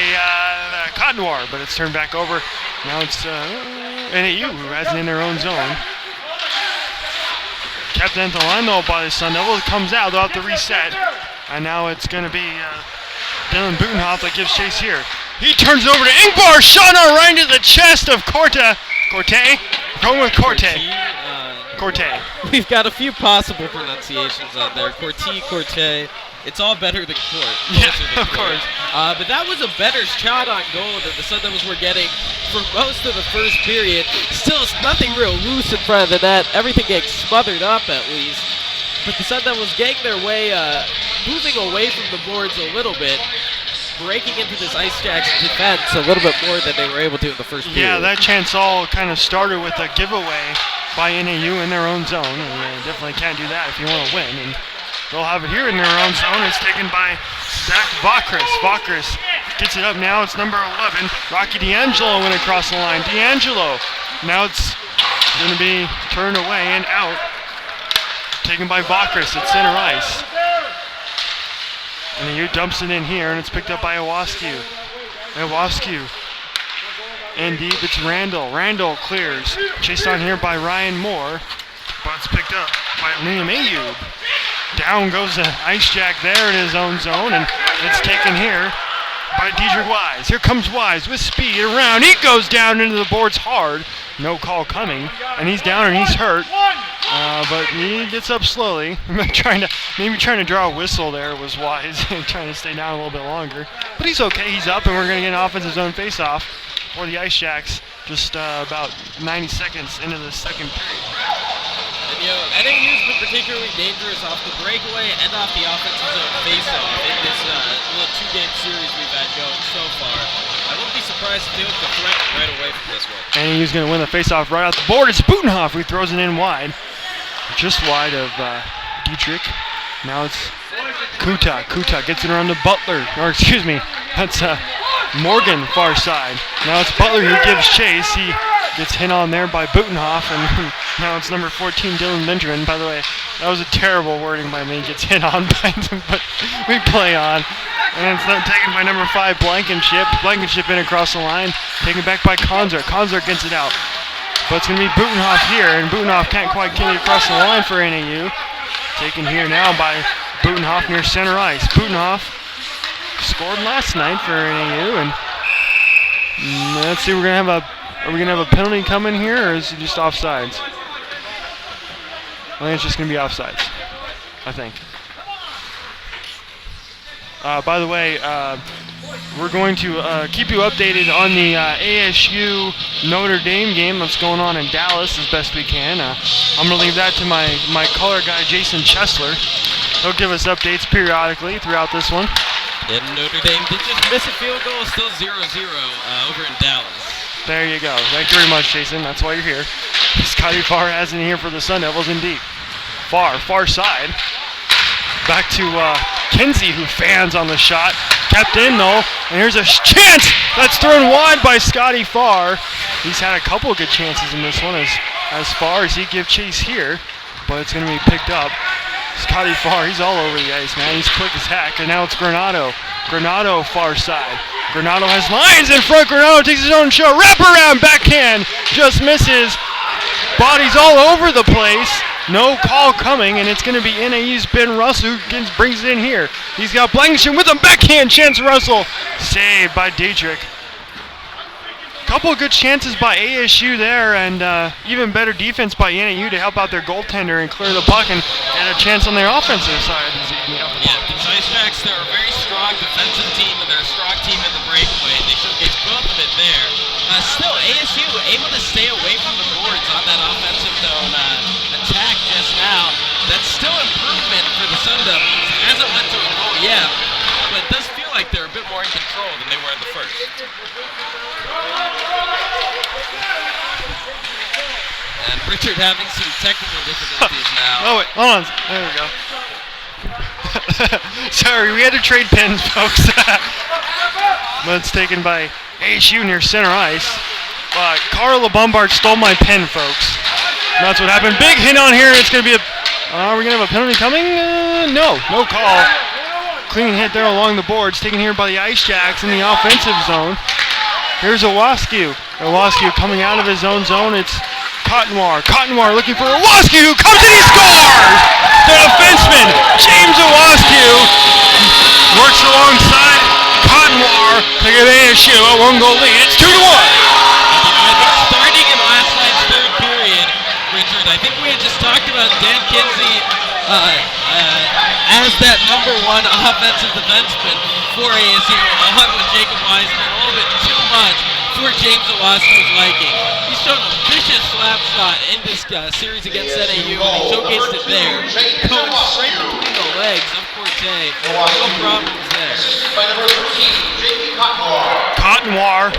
Cottonwar, but it's turned back over. Now it's NAU who has it in their own zone. Kept into the line though by the Sun Devils. It comes out, they'll have to reset. And now it's going to be Dylan Butenhoff that gives chase here. He turns it over to Ingvar. Shot on right into the chest of Corte. We're going with Corte. We've got a few possible pronunciations on there. Corte. It's all better than court. Yeah, of course. But that was a better shot on goal that the Sun Devils were getting for most of the first period. Still, nothing real loose in front of the net. Everything getting smothered up at least. But the Sun Devils getting their way, moving away from the boards a little bit, breaking into this Ice Jacks defense a little bit more than they were able to in the first period. Yeah, that chance all kind of started with a giveaway by NAU in their own zone. And you definitely can't do that if you want to win. And they'll have it here in their own zone. It's taken by Zach Vokris. Vokris gets it up now. It's number 11. Rocky D'Angelo went across the line. D'Angelo. Now it's going to be turned away and out. Taken by Vokris at center ice. And he dumps it in here, and it's picked up by Iwascu. And deep, it's Randall. Randall clears. Chased on here by Ryan Moore. But it's picked up by Liam Ayub. Down goes the Ice Jack there in his own zone, and it's taken here by Dedrick Wise. Here comes Wise with speed around. He goes down into the boards hard. No call coming, and he's down and he's hurt. But he gets up slowly. Maybe trying to draw a whistle there was Wise, trying to stay down a little bit longer. But he's okay. He's up, and we're going to get an offensive zone faceoff for the Ice Jacks just about 90 seconds into the second period. And NAU's been particularly dangerous off the breakaway and off the offensive zone faceoff in this little two-game series we've had going so far. I wouldn't be surprised if they look to threaten right away from this one. And he's going to win the faceoff right off the board. It's Butenhoff who throws it in wide. Just wide of Dietrich. Now it's Kuta. Kuta gets it around to Butler. Or excuse me, that's Morgan far side. Now it's Butler who gives chase. He gets hit on there by Butenhoff, and now it's number 14, Dylan Benjamin. By the way, that was a terrible wording by me. Gets hit on by him, but we play on. And it's taken by number 5, Blankenship. Blankenship in across the line. Taken back by Konzar. Konzar gets it out. But it's going to be Butenhoff here, and Butenhoff can't quite get it across the line for NAU. Taken here now by Butenhoff near center ice. Butenhoff scored last night for NAU, and let's see, are we gonna have a penalty coming here, or is it just offsides? I think it's just gonna be offsides, I think. By the way, we're going to keep you updated on the ASU Notre Dame game that's going on in Dallas as best we can. I'm going to leave that to my color guy, Jason Chesler. He'll give us updates periodically throughout this one. And Notre Dame did just miss a field goal, still 0-0 over in Dallas. There you go. Thank you very much, Jason. That's why you're here. Scotty Farr has it here for the Sun Devils indeed. Far side. Back to Kinsey, who fans on the shot. Kept in, though, and here's a chance that's thrown wide by Scotty Farr. He's had a couple of good chances in this one as far as he gives chase here, but it's going to be picked up. Scotty Farr, he's all over the ice, man. He's quick as heck, and now it's Granado. Granado far side. Granado has lines in front. Granado takes his own shot. Wraparound backhand. Just misses. Bodies all over the place. No call coming, and it's going to be NAU's Ben Russell who brings it in here. He's got Blankenship with him. Backhand, Chance Russell. Saved by Dietrich. Couple of good chances by ASU there, and even better defense by NAU to help out their goaltender and clear the puck and a chance on their offensive side. Yeah, the Ice Jacks, they're a very strong defensive team, and they're a strong team in the breakaway. They showcase both of it there. Still, ASU able to stay away from the boards on that offensive zone attack just now. That's still improvement for the Sun Devils. It hasn't led to a goal yet, but it does feel like they're a bit more in control than they were in the first. And Richard having some technical difficulties now. Oh, wait, hold on. There we go. Sorry, we had to trade pins, folks. But it's taken by ASU near center ice. Carla Bombard stole my pen, folks. And that's what happened. Big hit on here. It's going to be a... Are we going to have a penalty coming? No call. Clean hit there along the boards. Taken here by the Ice Jacks in the offensive zone. Here's Owascu. Owascu coming out of his own zone. It's Cottonwar. Cottonwar looking for Owascu, who comes and he scores! The defenseman, James Owascu, works alongside Cottonwar to give ASU a 1-goal lead. It's 2-1. I think starting in last night's third period, Richard, I think we had just talked about Dan Kinsey as that number one offensive defenseman for ASU, along with Jacob Wiseman, a little bit too much for James Owascu's liking. He's shown a vicious slap shot in this series against NAU, and he showcased it there, going straight between the legs of Corte. No problems there. Cottonwar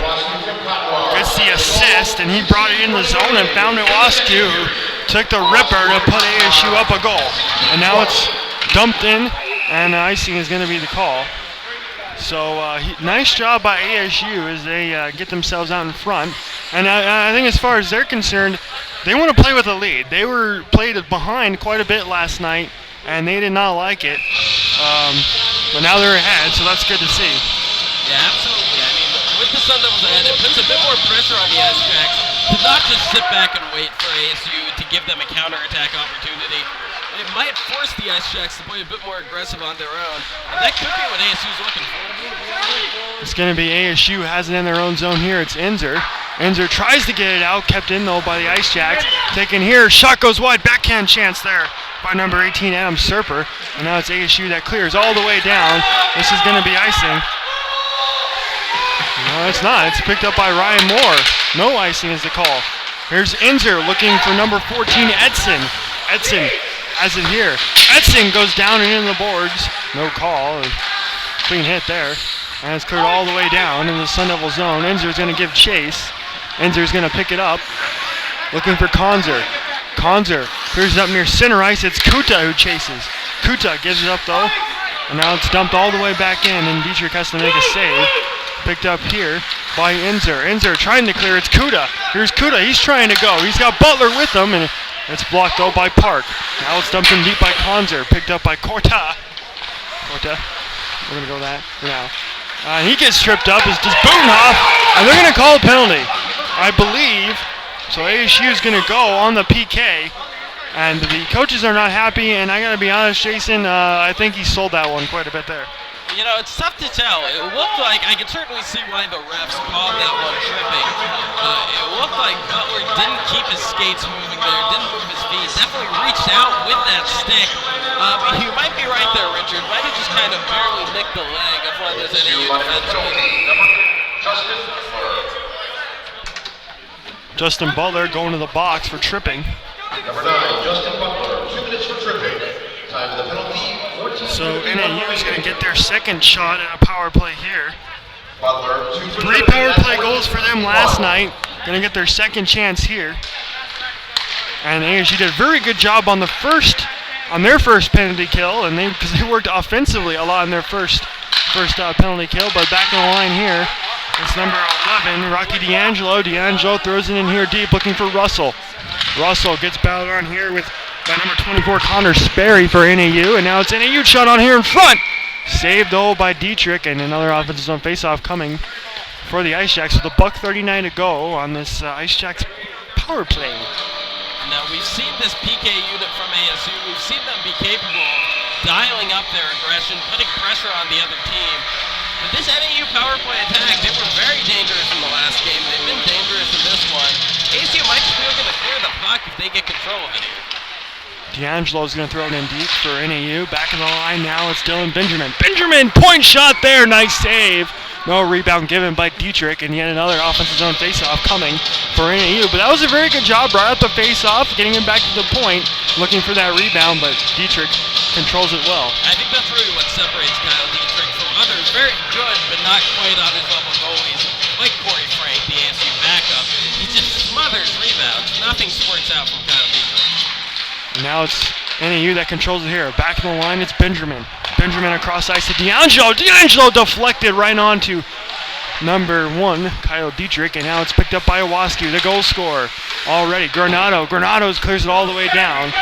gets the assist, and he brought it in the zone and found Owascu, who took the ripper to put ASU up a goal. And now it's dumped in, and icing is going to be the call. So nice job by ASU as they get themselves out in front. And I think as far as they're concerned, they want to play with a lead. They were played behind quite a bit last night, and they did not like it. But now they're ahead, so that's good to see. Yeah, absolutely. I mean, with the Sun Devils ahead, it puts a bit more pressure on the Ice Jacks to not just sit back and wait for ASU to give them a counterattack opportunity. It might force the Ice Jacks to play a bit more aggressive on their own, and that could be what ASU's looking for. It's going to be ASU has it in their own zone here. It's Enzer. Enzer tries to get it out, kept in though by the Ice Jacks. Taken here, shot goes wide, backhand chance there by number 18, Adam Serper. And now it's ASU that clears all the way down. This is going to be icing. No, it's not. It's picked up by Ryan Moore. No icing is the call. Here's Enzer looking for number 14, Edson. Edson has it here. Edson goes down and in the boards. No call. Clean hit there. And it's cleared all the way down in the Sun Devil zone. Enzer's going to give chase. Enzer's going to pick it up. Looking for Konzer. Konzer clears it up near center ice. It's Kuta who chases. Kuta gives it up though. And now it's dumped all the way back in, and Dietrich has to make a save. Picked up here by Enzer. Enzer trying to clear. It's Kuta. Here's Kuta. He's trying to go. He's got Butler with him, and it's blocked though by Park. Now it's dumped in deep by Konzer. Picked up by Korta. Korta. We're going to go that for now. He gets tripped up. It's just Butenhoff, and they're going to call a penalty, I believe. So ASU is going to go on the PK, and the coaches are not happy. And I got to be honest, Jason, I think he sold that one quite a bit there. You know, it's tough to tell. It looked like, I can certainly see why the refs called that one tripping. It looked like Butler didn't keep his skates moving there, didn't move his feet, definitely reached out with that stick. But you might be right there, Richard. Might have just kind of barely nicked the leg of one of those NAU defensemen. Justin Butler going to the box for tripping. Number 9, Justin Butler, 2 minutes for tripping. Time of the penalty. So NAU is going to get their second shot at a power play here. Butler, 3 power play goals for them last night. Going to get their second chance here. And ASU did a very good job on their first penalty kill, and because they worked offensively a lot in their first penalty kill. But back in the line here, it's number 11, Rocky D'Angelo. D'Angelo throws it in here deep, looking for Russell. Russell gets battled on here by number 24, Connor Sperry for NAU, and now it's NAU shot on here in front. Saved though by Dietrich, and another offensive zone faceoff coming for the Ice Jacks with $1:39 to go on this Ice Jacks power play. Now, we've seen this PK unit from ASU. We've seen them be capable of dialing up their aggression, putting pressure on the other team. But this NAU power play attack, they were very dangerous in the last game. They've been dangerous in this one. ASU might just be able to clear the puck if they get control of it here. D'Angelo's going to throw it in deep for NAU. Back in the line now, it's Dylan Benjamin. Benjamin, point shot there. Nice save. No rebound given by Dietrich, and yet another offensive zone faceoff coming for NAU. But that was a very good job. Brought up the faceoff, getting him back to the point, looking for that rebound, but Dietrich controls it well. I think that's really what separates Kyle Dietrich from others. Very good, but not quite on his level goalies, like Corey Frank, the ASU backup. He just smothers rebounds. Nothing squirts out from Kyle Dietrich. And now it's NAU that controls it here. Back in the line, it's Benjamin. Benjamin across ice to D'Angelo. D'Angelo deflected right onto number 1, Kyle Dietrich, and now it's picked up by Iwaski, the goal scorer. Already, Granado clears it all the way down.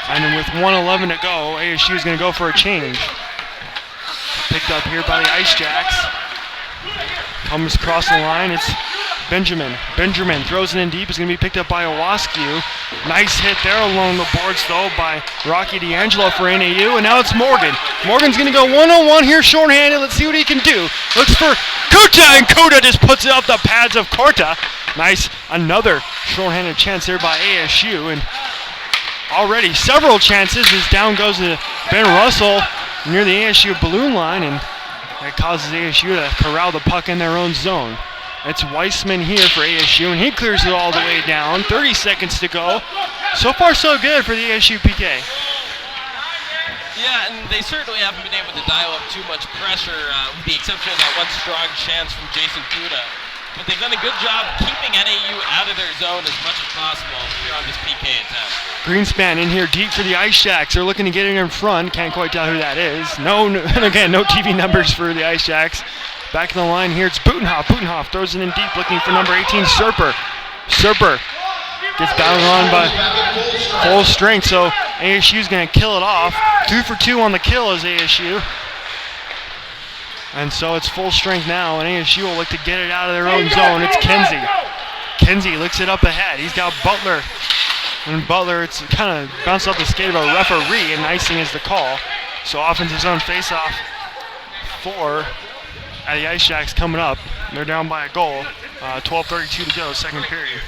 And with 1:11 to go, ASU is going to go for a change. Picked up here by the Ice Jacks. Comes across the line, it's Benjamin. Benjamin throws it in deep. It's going to be picked up by Iwaski. Nice hit there along the boards, though, by Rocky D'Angelo for NAU. And now it's Morgan. Morgan's going to go one-on-one here, shorthanded. Let's see what he can do. Looks for Kuta, and Kuta just puts it off the pads of Korta. Nice. Another shorthanded chance there by ASU. And already several chances as down goes to Ben Russell near the ASU balloon line. And that causes ASU to corral the puck in their own zone. It's Weissman here for ASU, and he clears it all the way down. 30 seconds to go. So far, so good for the ASU PK. Yeah, and they certainly haven't been able to dial up too much pressure, with the exception of that one strong chance from Jason Kuda. But they've done a good job keeping NAU out of their zone as much as possible here on this PK attempt. Greenspan in here deep for the Ice Jacks. They're looking to get it in front. Can't quite tell who that is. Again, no TV numbers for the Ice Jacks. Back in the line here, it's Butenhoff. Butenhoff throws it in deep, looking for number 18, Serper. Serper gets battled on by full strength, so ASU's going to kill it off. 2 for 2 on the kill is ASU. And so it's full strength now, and ASU will look to get it out of their own zone. It's Kenzie. Kenzie licks it up ahead. He's got Butler. And Butler, it's kind of bounced off the skate of a referee, and icing is the call. So offensive zone faceoff for the Ice Jacks coming up. They're down by a goal. 12:32 to go, second period.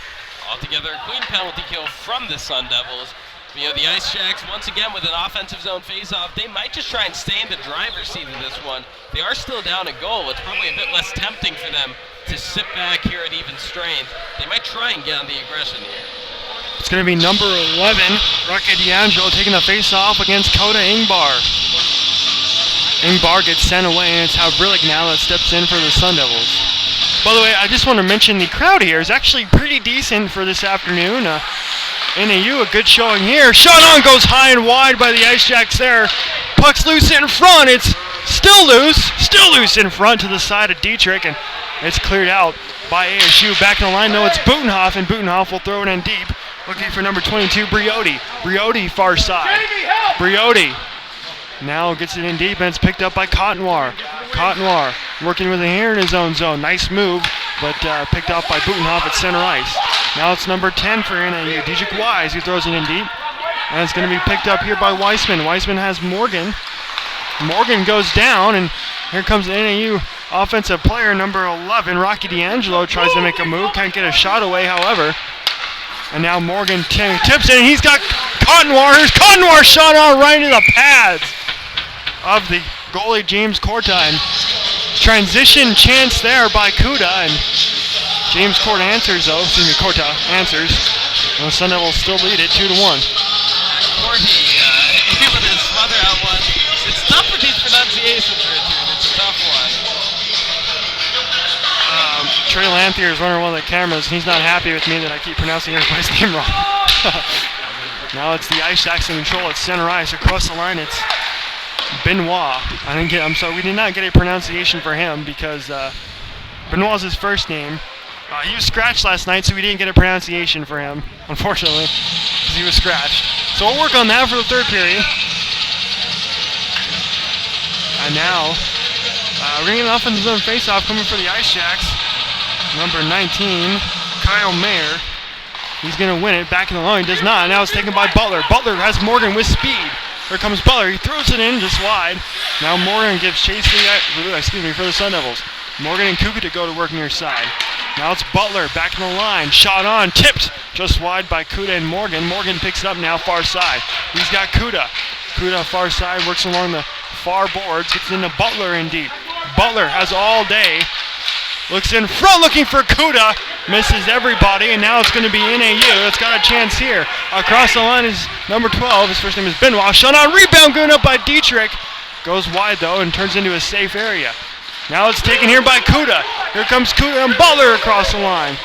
Altogether, a clean penalty kill from the Sun Devils. You know, the Ice Jacks, once again with an offensive zone faceoff, they might just try and stay in the driver's seat of this one. They are still down a goal. It's probably a bit less tempting for them to sit back here at even strength. They might try and get on the aggression here. It's going to be number 11, Rocky D'Angelo, taking the face-off against Kota Ingbar. Ingbar gets sent away, and it's Havrillik now that steps in for the Sun Devils. By the way, I just want to mention the crowd here is actually pretty decent for this afternoon. NAU, a good showing here. Shot on, goes high and wide by the Ice Jacks there. Puck's loose in front. It's still loose in front to the side of Dietrich, and it's cleared out by ASU. Back in the line, though, it's Butenhoff, and Butenhoff will throw it in deep. Looking for number 22, Briotti. Briotti, far side. Briotti now gets it in deep, and it's picked up by Cotnoir. Cotnoir working with it here in his own zone. Nice move, but picked up by Butenhoff at center ice. Now it's number 10 for NAU, Dietrich Wise, who throws it in deep. And it's going to be picked up here by Weissman. Weissman has Morgan. Morgan goes down, and here comes the NAU offensive player, number 11, Rocky D'Angelo, tries to make a move. Can't get a shot away, however. And now Morgan tips it, and he's got Cotnoir. Here's Cotnoir, shot out right into the pads of the goalie, James Korta. And transition chance there by Kuda, and James Korta answers, though. Excuse me, Korta answers. And the Sun Devils still lead it 2-1. Corky, able to smother out one. It's tough with these pronunciations, Richard. It's a tough one. Trey Lanthier is running one of the cameras, and he's not happy with me that I keep pronouncing everybody's name wrong. Now it's the Ice Jacks in control at center ice. Across the line, it's Benoit. I'm sorry, we did not get a pronunciation for him because Benoit's his first name. He was scratched last night, so we didn't get a pronunciation for him, unfortunately, because he was scratched. So we'll work on that for the third period. And now, we're going to get an offensive zone face-off coming for the Ice Jacks. Number 19, Kyle Mayer. He's going to win it. Back in the line. Does not. Now it's taken by Butler. Butler has Morgan with speed. Here comes Butler. He throws it in just wide. Now Morgan gives chase for the Sun Devils. Morgan and Kuka to go to work near side. Now it's Butler back in the line. Shot on. Tipped just wide by Kuda and Morgan. Morgan picks it up now far side. He's got Kuda. Kuda far side works along the far boards. Gets into Butler in deep. Butler has all day. Looks in front looking for Kuda. Misses everybody, and now it's going to be NAU. It's got a chance here. Across the line is number 12. His first name is Benoit. Shot on. Rebound going up by Dietrich. Goes wide, though, and turns into a safe area. Now it's taken here by Kuda. Here comes Kuda and Butler across the line.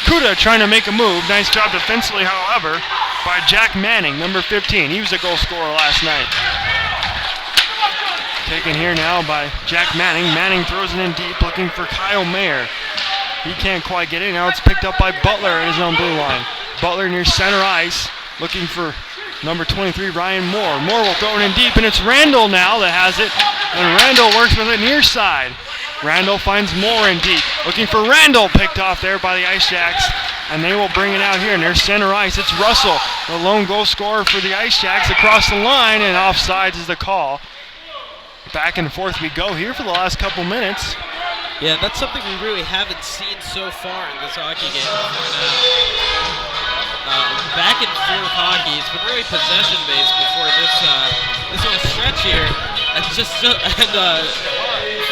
Kuda trying to make a move. Nice job defensively, however, by Jack Manning, number 15. He was a goal scorer last night. Taken here now by Jack Manning. Manning throws it in deep, looking for Kyle Mayer. He can't quite get it. Now it's picked up by Butler in his own blue line. Butler near center ice, looking for number 23, Ryan Moore. Moore will throw it in deep, and it's Randall now that has it. And Randall works with it near side. Randall finds Moore in deep. Looking for Randall, picked off there by the Ice Jacks. And they will bring it out here near center ice. It's Russell, the lone goal scorer for the Ice Jacks, across the line, and offsides is the call. Back and forth we go here for the last couple minutes. Yeah, that's something we really haven't seen so far in this hockey game before now. Back and forth hockey. It's been really possession based before this little stretch here. And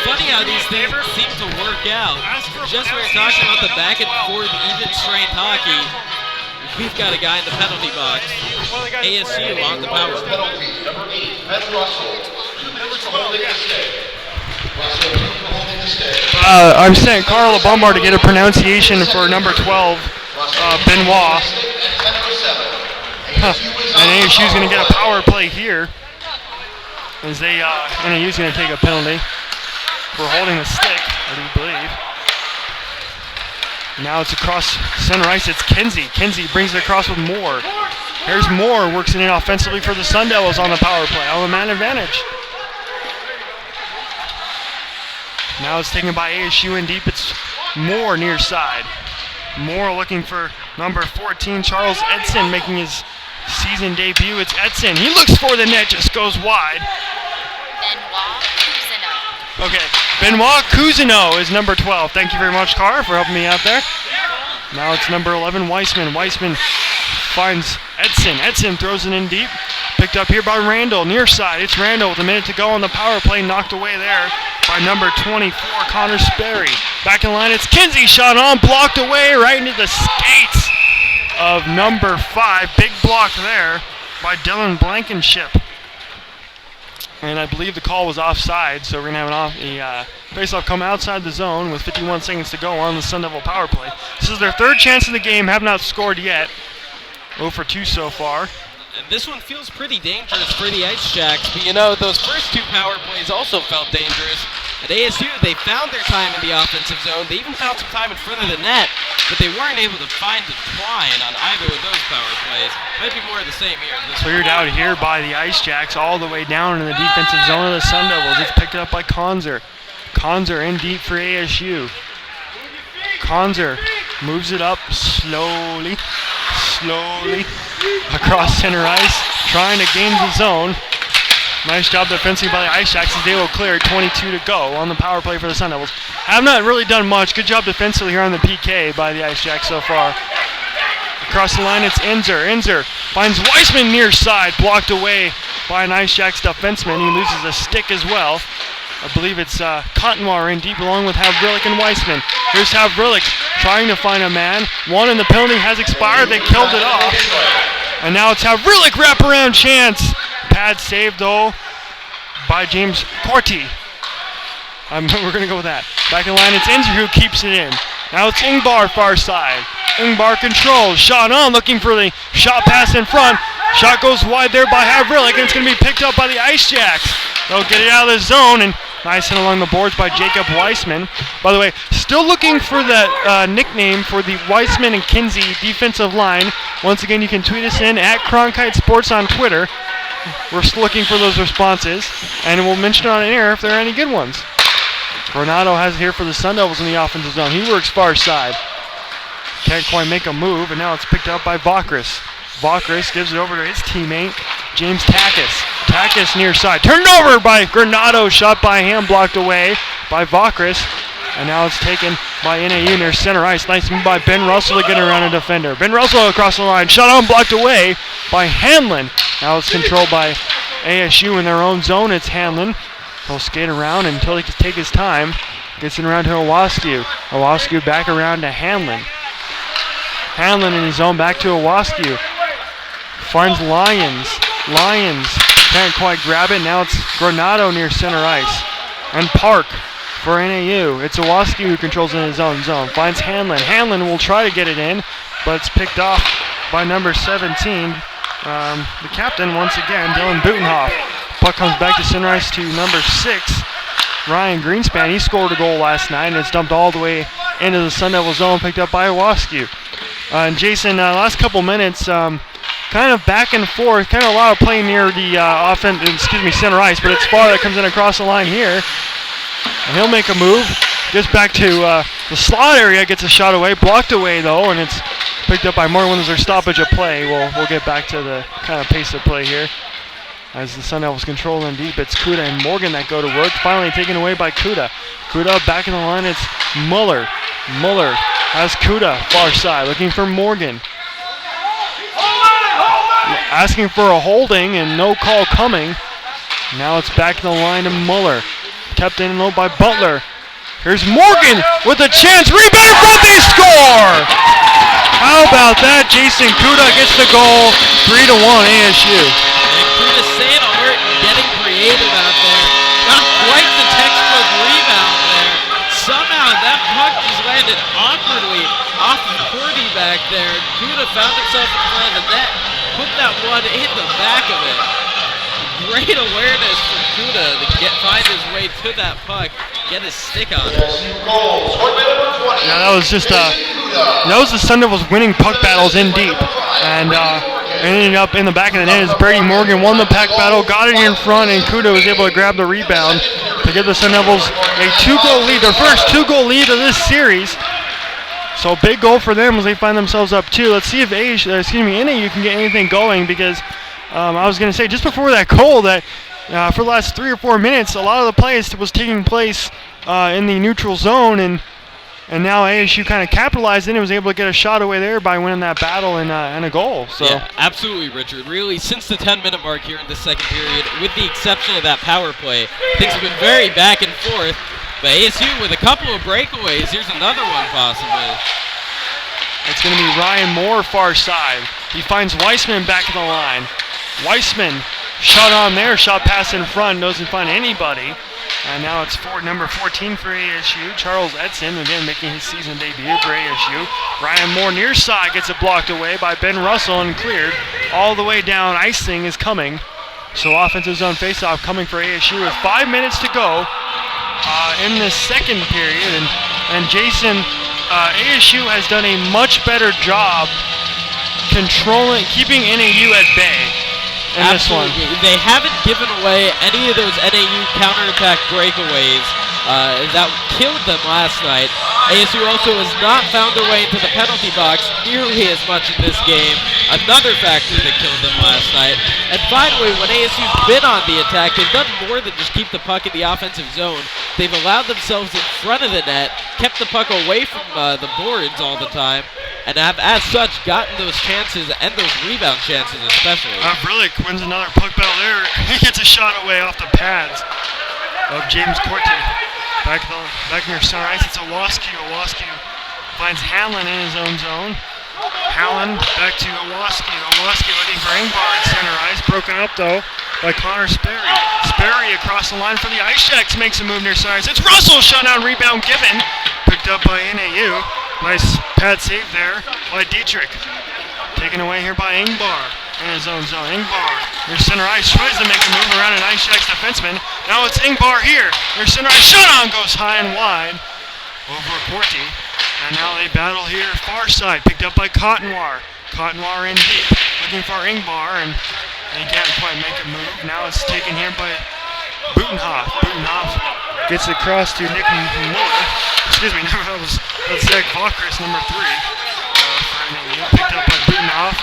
funny how these things seem to work out. Just when we're talking about the back and forth even strength hockey, we've got a guy in the penalty box. ASU on the power play. Penalty, number 8, Ben Russell. 2 minutes for holding the stick. Russell, holding the stick. I'm sent Carla Bombard to get a pronunciation for number 12, Benoit. And ASU's going to get a power play here. As NAU's going to take a penalty for holding the stick, I do believe. Now it's across center ice. It's Kinsey. Kinsey brings it across with Moore. Here's Moore, works it in offensively for the Sun Devils on the power play. On the man advantage. Now it's taken by ASU in deep. It's Moore near side. Moore looking for number 14, Charles Edson, making his season debut. It's Edson. He looks for the net, just goes wide. Benoit Cousineau. Okay, Benoit Cousineau is number 12. Thank you very much, Carr, for helping me out there. Now it's number 11, Weissman. Weissman finds Edson. Edson throws it in deep. Picked up here by Randall, near side. It's Randall with a minute to go on the power play. Knocked away there by number 24, Connor Sperry. Back in line, it's Kinsey. Shot on, blocked away right into the skates of number 5. Big block there by Dylan Blankenship. And I believe the call was offside, so we're going to have a face-off come outside the zone with 51 seconds to go on the Sun Devil power play. This is their third chance of the game, have not scored yet. 0 for 2 so far. And this one feels pretty dangerous for the Ice Jacks, but you know, those first 2 power plays also felt dangerous. At ASU, they found their time in the offensive zone. They even found some time in front of the net, but they weren't able to find the twine on either of those power plays. Might be more of the same here. Cleared out here by the Ice Jacks all the way down in the defensive zone of the Sun Devils. It's picked up by Konzer. Konzer in deep for ASU. Konzer moves it up slowly across center ice, trying to gain the zone. Nice job defensively by the Ice Jacks as they will clear. 22 to go on the power play for the Sun Devils. Have not really done much. Good job defensively here on the PK by the Ice Jacks so far. Across the line, it's Inzer. Inzer finds Weissman near side, blocked away by an Ice Jacks defenseman. He loses a stick as well. I believe it's Cottonwar in deep along with Havrilik and Weissman. Here's Havrilik trying to find a man. One in the penalty has expired. They killed it off. And now it's Havrilik wraparound chance. Pad saved though by James Corti. We're going to go with that. Back in line, it's Inzer who keeps it in. Now it's Ingbar far side. Ingbar controls. Shot on, looking for the shot pass in front. Shot goes wide there by Havrilik, and it's going to be picked up by the Ice Jacks. They'll get it out of the zone, and nice hit along the boards by Jacob Weissman. By the way, still looking for that nickname for the Weissman and Kinsey defensive line. Once again, you can tweet us in at Cronkite Sports on Twitter. We're still looking for those responses, and we'll mention it on air if there are any good ones. Renato has it here for the Sun Devils in the offensive zone. He works far side. Can't quite make a move, and now it's picked up by Vokris. Vokris gives it over to his teammate, James Takis. Takis near side. Turned over by Granado. Shot by him, blocked away by Vokris. And now it's taken by NAU near center ice. Nice move by Ben Russell to get around a defender. Ben Russell across the line. Shot on, blocked away by Hanlon. Now it's controlled by ASU in their own zone. It's Hanlon. He'll skate around until he can take his time. Gets it around to Owasku. Owasku back around to Hanlon. Hanlon in his zone, back to Owasku. Finds Lyons. Lyons can't quite grab it. Now it's Granado near center ice. And Park for NAU. It's Owasku who controls in his own zone. Finds Hanlon. Hanlon will try to get it in, but it's picked off by number 17. The captain once again, Dylan Butenhoff. Puck comes back to center ice to number 6, Ryan Greenspan. He scored a goal last night, and it's dumped all the way into the Sun Devil zone, picked up by Owasku. And Jason, last couple minutes, kind of back and forth, kind of a lot of play near the center ice, but it's Farr that comes in across the line here. And he'll make a move, gets back to the slot area, gets a shot away, blocked away though, and it's picked up by Morgan. When there's a stoppage of play, we'll get back to the kind of pace of play here. As the Sun Devils control them deep, it's Kuda and Morgan that go to work. Finally taken away by Kuda. Kuda back in the line, it's Muller. Muller has Kuda far side, looking for Morgan. Asking for a holding and no call coming. Now it's back in the line to Muller. Kept in low by Butler. Here's Morgan with a chance. Rebound in front, they score! How about that? Jason Kuda gets the goal. 3-1 ASU. Kuda staying alert and getting creative out there. Not quite the textbook rebound there. Somehow that puck just landed awkwardly off of Cordy back there. Kuda found himself in front of the net, put that one in the back of it. Great awareness from Kuda to find his way to that puck, get his stick on it. Yeah, that was just that was the Sun Devils winning puck battles in deep, and ended up in the back of the net as Brady Morgan won the puck battle, got it in front, and Kuda was able to grab the rebound to give the Sun Devils a 2-goal lead, their first 2-goal lead of this series. So big goal for them as they find themselves up 2. Let's see if NAU can get anything going, because I was going to say just before that goal that for the last 3 or 4 minutes, a lot of the play was taking place in the neutral zone, and now ASU kind of capitalized and was able to get a shot away there by winning that battle and a goal. So. Yeah, absolutely, Richard. Really, since the 10-minute mark here in the second period, with the exception of that power play, things have been very back and forth. But ASU with a couple of breakaways. Here's another one possibly. It's going to be Ryan Moore far side. He finds Weissman back in the line. Weissman shot on there, shot pass in front, doesn't find anybody. And now it's number 14 for ASU, Charles Edson, again making his season debut for ASU. Ryan Moore near side gets it blocked away by Ben Russell and cleared. All the way down, icing is coming. So offensive zone faceoff coming for ASU with 5 minutes to go in the second period. And Jason, ASU has done a much better job keeping NAU at bay. Absolutely. They haven't given away any of those NAU counterattack breakaways that killed them last night. ASU also has not found their way into the penalty box nearly as much in this game. Another factor that killed them last night. And finally, when ASU's been on the attack, they've done more than just keep the puck in the offensive zone. They've allowed themselves in front of the net, kept the puck away from the boards all the time, and have, as such, gotten those chances and those rebound chances especially. Brillick wins another puck battle there. He gets a shot away off the pads of James Corti. Back near center ice, it's Owasku. Owasku finds Hanlon in his own zone. Hanlon back to Owasku. Owasku looking for Ingvar at center ice. Broken up, though, by Connor Sperry. Sperry across the line for the Ice Jacks makes a move near center ice. It's Russell, shot down, rebound given. Picked up by NAU. Nice pad save there by Dietrich. Taken away here by Ingvar in his own zone. Ingvar, their center ice, tries to make a move around an Ice Jacks defenseman. Now it's Ingvar here. Their center ice shot on goes high and wide over Corti. And now they battle here far side, picked up by Cottonwar. Cottonwar in deep, looking for Ingvar, and they can't quite make a move. Now it's taken here by Butenhoff. Butenhoff gets across to Nick Muller. Excuse me, that's Zach Vokris, number 3. picked up by Butenhoff.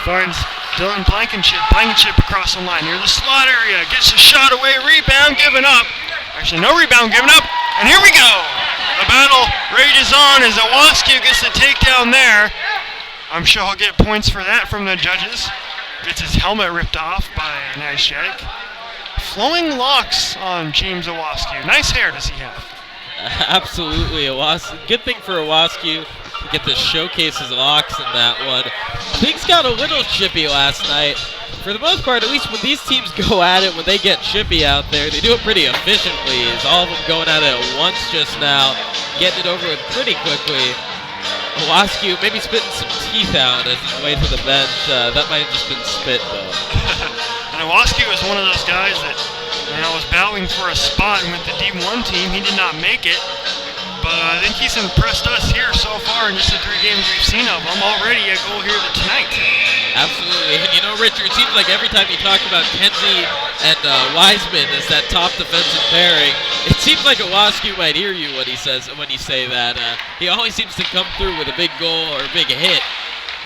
Finds Dylan Blankenship. Blankenship across the line near the slot area. Gets a shot away. Rebound given up. Actually, no rebound given up. And here we go. The battle rages on as Owascu gets the takedown there. I'm sure he'll get points for that from the judges. Gets his helmet ripped off by an ice check. Flowing locks on James Owascu. Nice hair does he have. Absolutely, good thing for Owascu to get to showcase his locks in that one. Things got a little chippy last night. For the most part, at least when these teams go at it, when they get chippy out there, they do it pretty efficiently. Is all of them going at it at once just now, getting it over with pretty quickly. Owascu maybe spitting some teeth out as his way to the bench. That might have just been spit, though. And Owascu is one of those guys that was battling for a spot with the D1 team. He did not make it. But I think he's impressed us here so far in just the 3 games we've seen of him. Already a goal here tonight. Absolutely. And you know, Richard, it seems like every time you talk about Kenzie and Wiseman as that top defensive pairing, it seems like Owascu might hear you when he says when you say that. He always seems to come through with a big goal or a big hit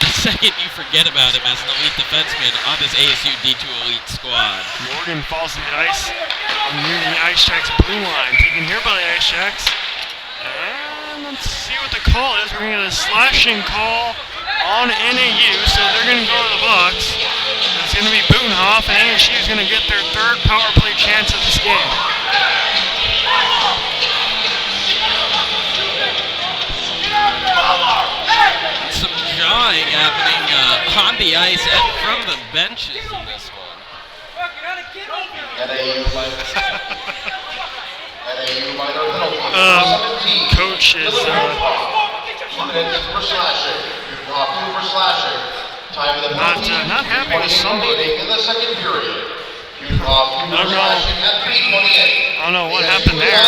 the second you forget about him as an elite defenseman on this ASU D2 elite squad. Morgan falls to the ice near the Ice Jacks blue line. Taken here by the Ice Jacks. And let's see what the call is. We're going to get a slashing call on NAU, so they're going to go to the box. It's going to be Butenhoff, and ASU is going to get their 3rd power play chance of this game. Some jawing happening on the ice and from the benches in this one. Coach is not happy with somebody. In the second period. I don't know what happened there.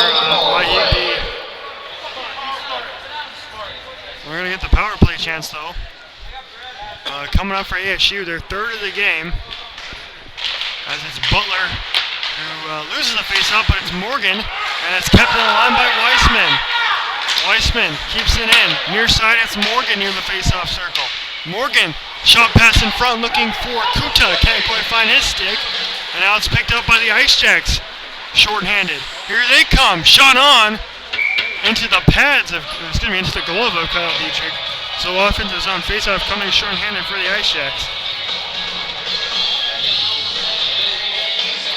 We're going to get the power play chance, though. Coming up for ASU, their 3rd of the game. As it's Butler who loses the face-off, but it's Morgan, and it's kept in the line by Weissman. Weissman keeps it in. Near side, it's Morgan near the face-off circle. Morgan, shot pass in front, looking for Kuta. Can't quite find his stick. And now it's picked up by the Ice Jacks. Short-handed. Here they come. Shot on into the pads of, into the glove of Kyle Dietrich. So offensive zone face-off coming short-handed for the Ice Jacks.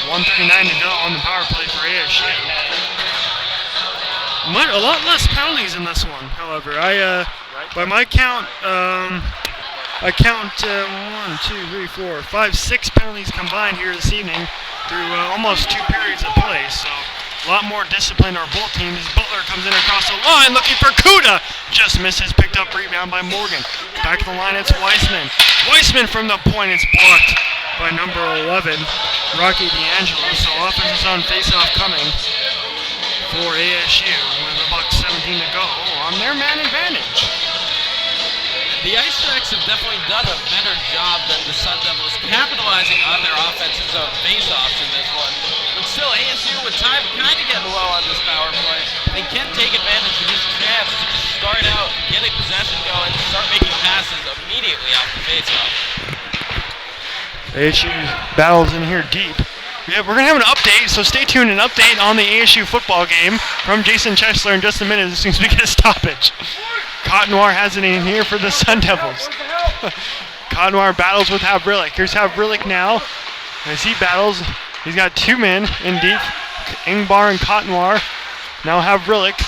1:39 to go on the power play for ASU. A lot less penalties in this one, however. By my count, I count 6 penalties combined here this evening through almost 2 periods of play. So a lot more discipline on both teams. Butler comes in across the line looking for Kuta. Just misses, picked up rebound by Morgan. Back to the line, it's Weissman. Weissman from the point, it's blocked by number 11, Rocky D'Angelo. So offensive zone face-off coming for ASU with about 17 to go on their man advantage. The Ice Jacks have definitely done a better job than the Sun Devils capitalizing on their offensive zone face-offs in this one. But still, ASU with time kind of getting low on this power play. They can take advantage of this chance to just start out, get a possession going, start making passes immediately off the face-off. ASU battles in here deep. Yeah, we're going to have an update, so stay tuned. An update on the ASU football game from Jason Chesler in just a minute as soon as we get a stoppage. Cotnoir has it in here for the Sun Devils. Cotnoir battles with Havrillik. Here's Havrillik now. As he battles, he's got 2 men in deep, Ingbar and Cotnoir. Now Havrillik.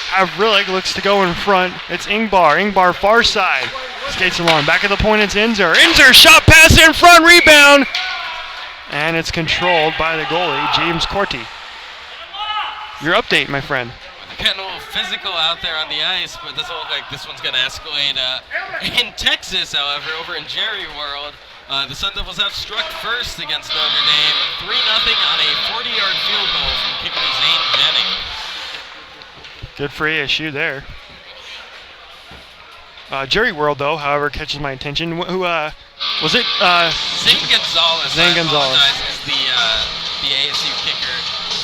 Havrillik looks to go in front. It's Ingbar. Ingbar far side. Skates along. Back at the point, it's Inzer. Inzer, shot pass in front, rebound. And it's controlled by the goalie, James Corti. Your update, my friend. Getting a little physical out there on the ice, but it doesn't look like this one's going to escalate. In Texas, however, over in Jerry World, the Sun Devils have struck first against Notre Dame, 3-0 on a 40-yard field goal from kicker Zane Jennings. Good for ASU there. Jerry World, though, however, catches my attention. Who was it? Zane Gonzalez. Zane Gonzalez is the ASU kicker.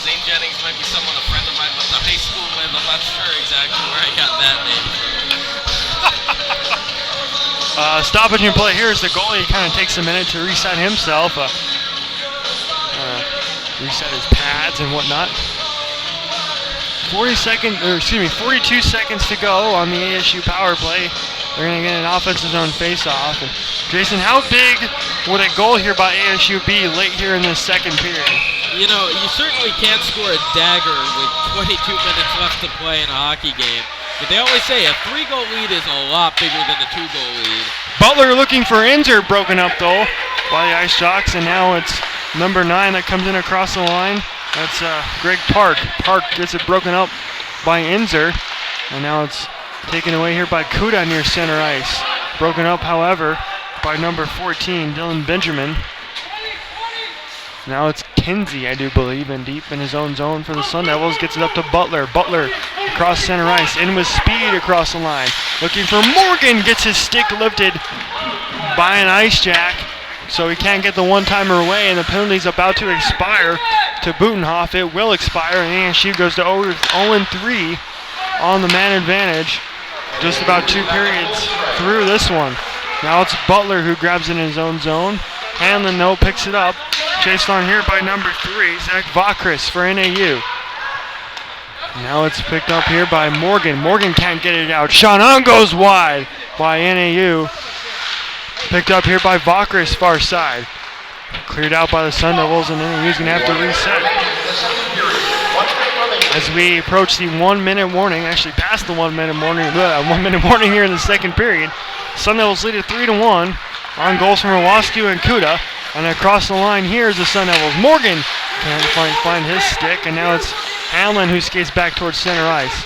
Zane Jennings might be someone a friend of mine went to high school with. I'm not sure exactly where I got that name. Stoppage in play here is the goalie. He kind of takes a minute to reset himself, reset his pads and whatnot. 42 seconds to go on the ASU power play. They're going to get an offensive zone face-off. And Jason, how big would a goal here by ASU be late here in this second period? You know, you certainly can't score a dagger with 22 minutes left to play in a hockey game. But they always say a 3-goal lead is a lot bigger than a 2-goal lead. Butler looking for Inzer, broken up though by the Ice Jocks, and now it's number 9 that comes in across the line. That's Greg Park. Park gets it broken up by Inzer, and now it's taken away here by Kuda near center ice. Broken up, however, by number 14, Dylan Benjamin. Now it's Kinsey, I do believe, and deep in his own zone for the Sun Devils. Gets it up to Butler. Butler across center ice, in with speed across the line. Looking for Morgan, gets his stick lifted by an Ice Jack, so he can't get the one-timer away, and the penalty's about to expire to Butenhoff. It will expire, and ASU goes to 0-3 on the man advantage. Just about 2 periods through this one. Now it's Butler who grabs it in his own zone. Hanlon, though, picks it up. Chased on here by number 3, Zach Vakris for NAU. Now it's picked up here by Morgan. Morgan can't get it out. Shannon goes wide by NAU. Picked up here by Vakris, far side. Cleared out by the Sun Devils, and NAU's going to have to reset. As we approach the 1-minute warning, actually past the 1-minute warning here in the second period. Sun Devils lead it 3-1 on goals from Rawasku and Kuda. And across the line here is the Sun Devils. Morgan can't find his stick, and now it's Hanlon who skates back towards center ice.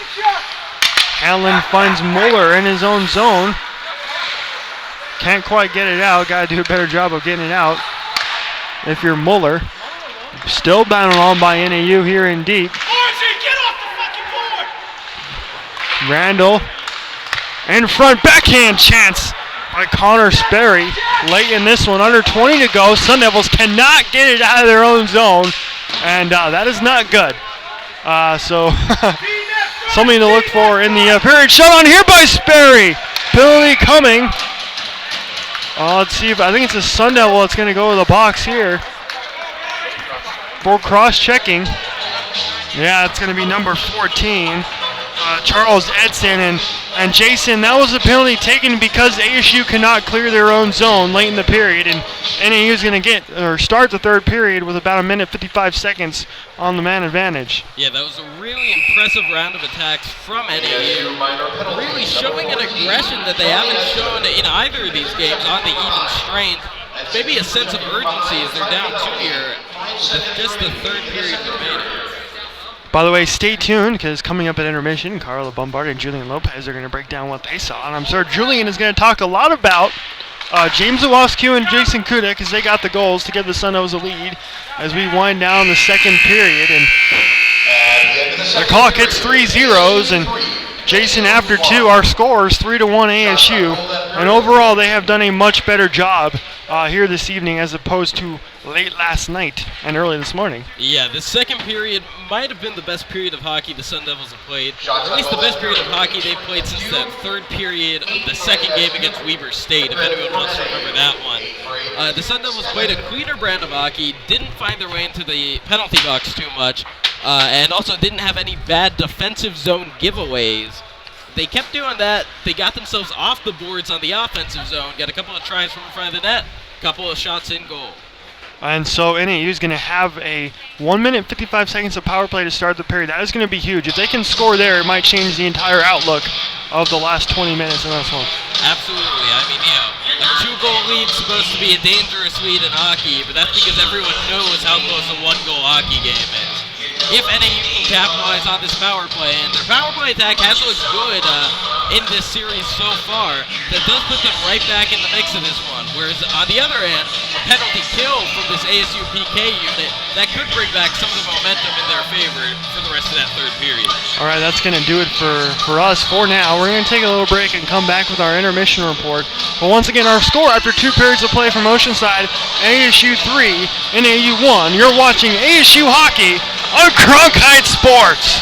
Hanlon finds Muller in his own zone. Can't quite get it out. Got to do a better job of getting it out if you're Muller. Still battled on by NAU here in deep. Randall in front, backhand chance by Connor Sperry. Late in this one, under 20 to go. Sun Devils cannot get it out of their own zone, and that is not good. So something to look for in the period. Shot on here by Sperry. Penalty coming. Let's see if I think it's a Sun Devil that's going to go to the box here for cross-checking. Yeah, it's going to be number 14. Charles Edson, and Jason, that was a penalty taken because ASU cannot clear their own zone late in the period, and NAU is going to start the third period with about 1:55 seconds on the man advantage. Yeah, that was a really impressive round of attacks from NAU, really showing an aggression that they haven't shown in either of these games on the even strength. Maybe a sense of urgency as they're down 2 here with just the third period remaining. By the way, stay tuned, because coming up at intermission, Carla Bombard and Julian Lopez are going to break down what they saw. And I'm sure Julian is going to talk a lot about James Owasku and Jason Kuda, because they got the goals to give the Sun Devils a lead as we wind down the second period. And the clock hits 3 zeros, and Jason, after 2, our score is 3-1 ASU. And overall, they have done a much better job here this evening as opposed to late last night and early this morning. Yeah, the second period might have been the best period of hockey the Sun Devils have played. Or at least the best period of hockey they've played since that third period of the second game against Weber State, if anyone wants to remember that one. The Sun Devils played a cleaner brand of hockey, didn't find their way into the penalty box too much, and also didn't have any bad defensive zone giveaways. They kept doing that. They got themselves off the boards on the offensive zone, got a couple of tries from in front of the net, a couple of shots in goal. And so NAU is going to have a 1:55 seconds of power play to start the period. That is going to be huge. If they can score there, it might change the entire outlook of the last 20 minutes in this one. Absolutely. I mean, a 2-goal lead is supposed to be a dangerous lead in hockey, but that's because everyone knows how close a 1-goal hockey game is. If NAU can capitalize on this power play, and their power play attack has looked good in this series so far, that does put them right back in the mix of this one. Whereas on the other end, a penalty kill from this ASU PK unit, that could bring back some of the momentum in their favor for the rest of that third period. All right, that's going to do it for us for now. We're going to take a little break and come back with our intermission report. But once again, our score after 2 periods of play from Oceanside, ASU 3, NAU 1. You're watching ASU Hockey on Cronkite Sports.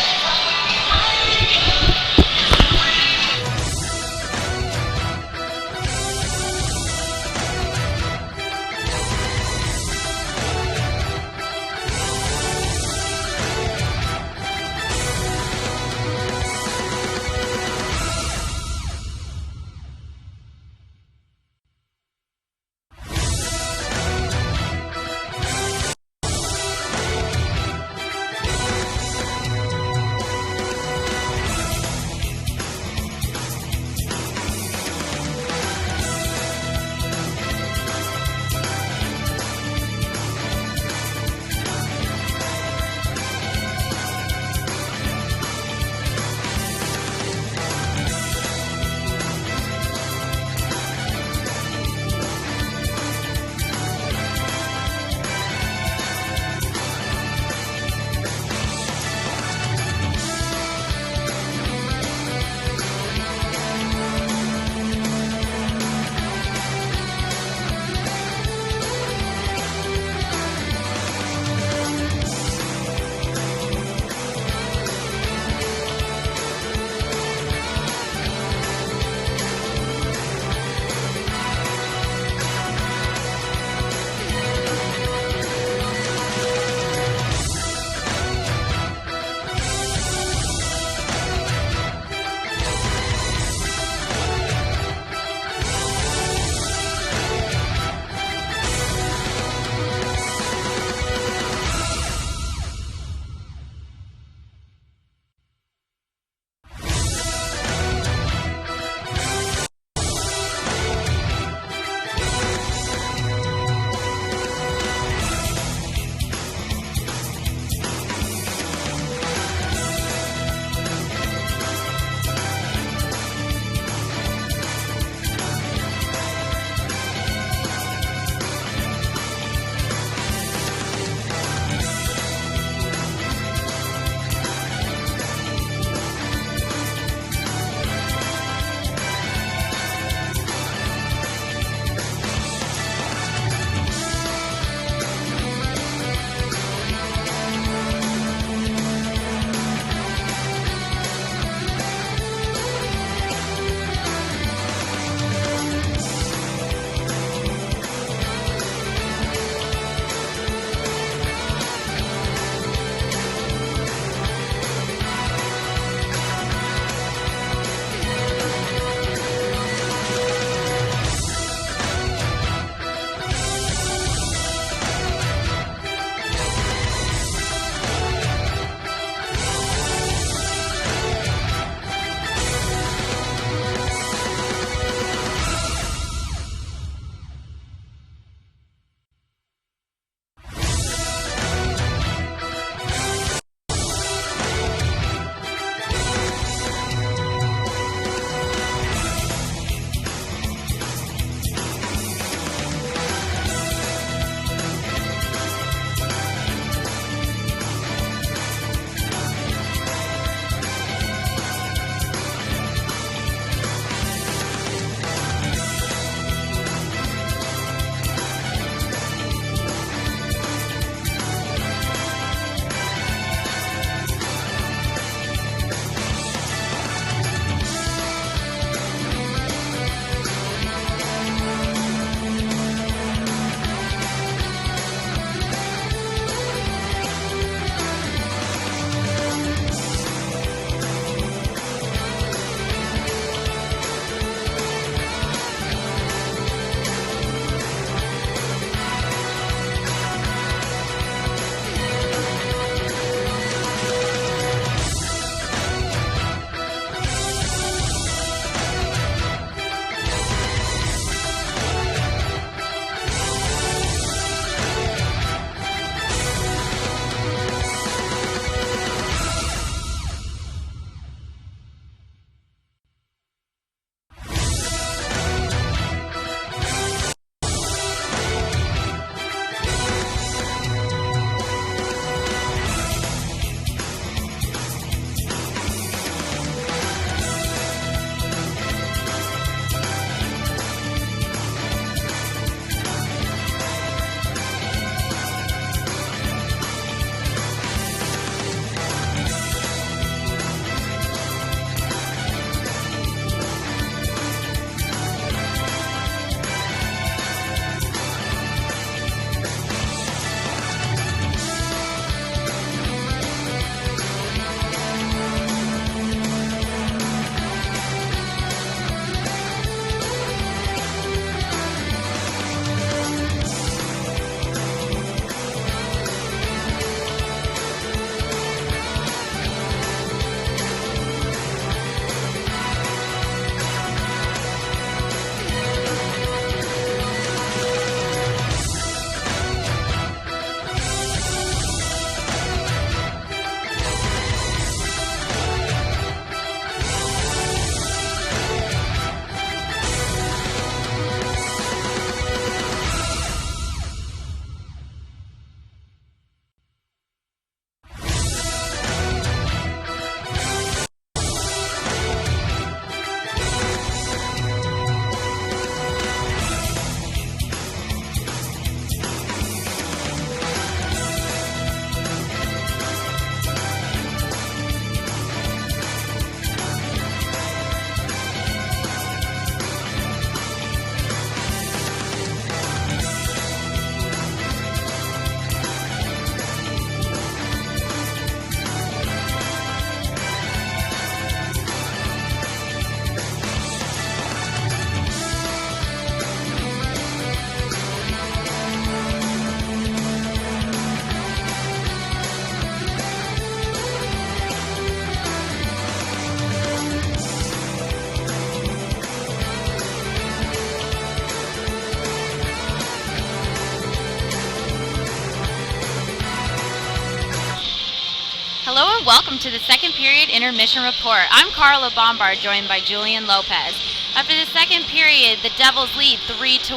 and welcome to the second period intermission report. I'm Carla Bombard, joined by Julian Lopez. After the second period, the Devils lead 3-1.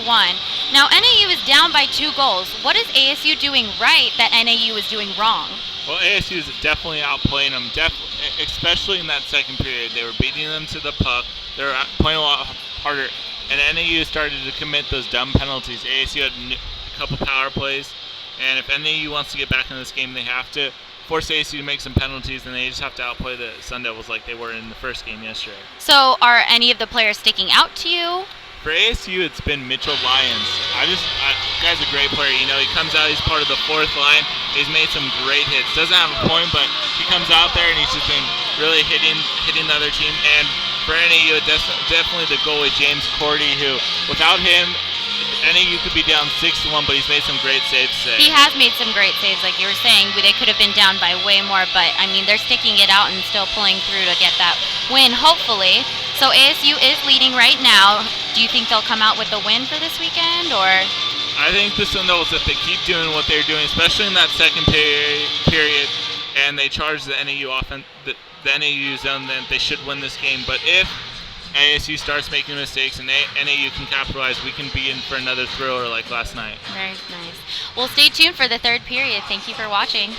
Now, NAU is down by 2 goals. What is ASU doing right that NAU is doing wrong? Well, ASU is definitely outplaying them, especially in that second period. They were beating them to the puck. They were playing a lot harder, and NAU started to commit those dumb penalties. ASU had a couple power plays, and if NAU wants to get back in this game, they have to force ASU to make some penalties, and they just have to outplay the Sun Devils like they were in the first game yesterday. So, are any of the players sticking out to you? For ASU, it's been Mitchell Lyons. Guy's a great player. You know, he comes out, he's part of the fourth line. He's made some great hits. Doesn't have a point, but he comes out there and he's just been really hitting the other team. And for NAU, definitely the goalie, James Cordy, who, without him, NAU could be down 6-1, but he's made some great saves today. He has made some great saves, like you were saying. They could have been down by way more, but, I mean, they're sticking it out and still pulling through to get that win, hopefully. So ASU is leading right now. Do you think they'll come out with a win for this weekend, or? I think the Sun Devils, if they keep doing what they're doing, especially in that second period, and they charge the NAU offense, the NAU zone, then they should win this game. But if ASU starts making mistakes and NAU can capitalize, we can be in for another thriller like last night. Very nice. Well, stay tuned for the third period. Thank you for watching.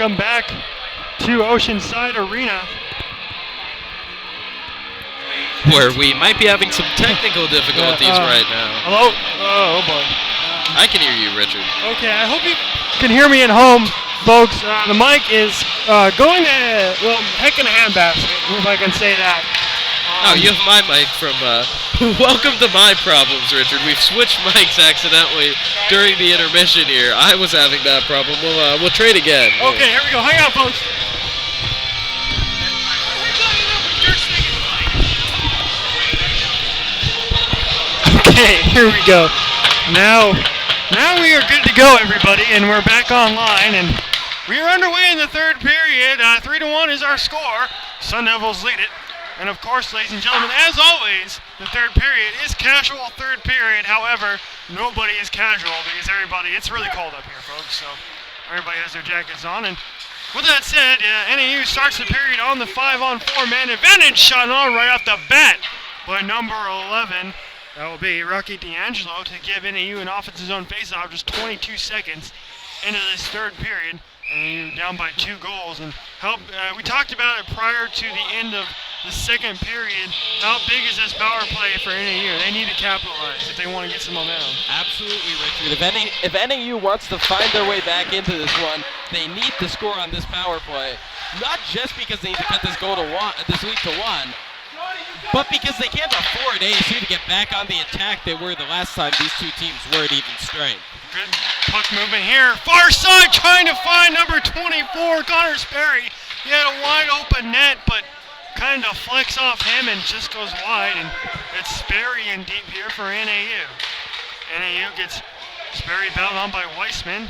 welcome back to Oceanside Arena. Where we might be having some technical difficulties right now. Hello? Oh boy. I can hear you, Richard. Okay, I hope you can hear me at home, folks. The mic is going to, well, heck in a handbasket, if I can say that. Oh, you have my mic from, welcome to my problems, Richard. We've switched mics accidentally during the intermission here. I was having that problem. We'll trade again. Okay, here we go. Hang on, folks. Okay, here we go. Now we are good to go, everybody, and we're back online, and we are underway in the third period. 3-1 is our score. Sun Devils lead it. And of course, ladies and gentlemen, as always, the third period is casual third period. However, nobody is casual because it's really cold up here, folks, so everybody has their jackets on. And with that said, NAU starts the period on the 5-on-4 man advantage, shot on right off the bat by number 11. That will be Rocky D'Angelo to give NAU an offensive zone faceoff just 22 seconds into this third period. NAU down by 2 goals. And we talked about it prior to the end of the second period. How big is this power play for NAU? They need to capitalize if they want to get some momentum. Absolutely, Richard. If NAU wants to find their way back into this one, they need to score on this power play. Not just because they need to cut this lead to 1, but because they can't afford ASU to get back on the attack they were the last time these two teams were at even strength. Good puck movement here. Far side trying to find number 24, Connor Sperry. He had a wide open net, but kind of flicks off him and just goes wide. And it's Sperry in deep here for NAU. NAU gets Sperry battled on by Weissman.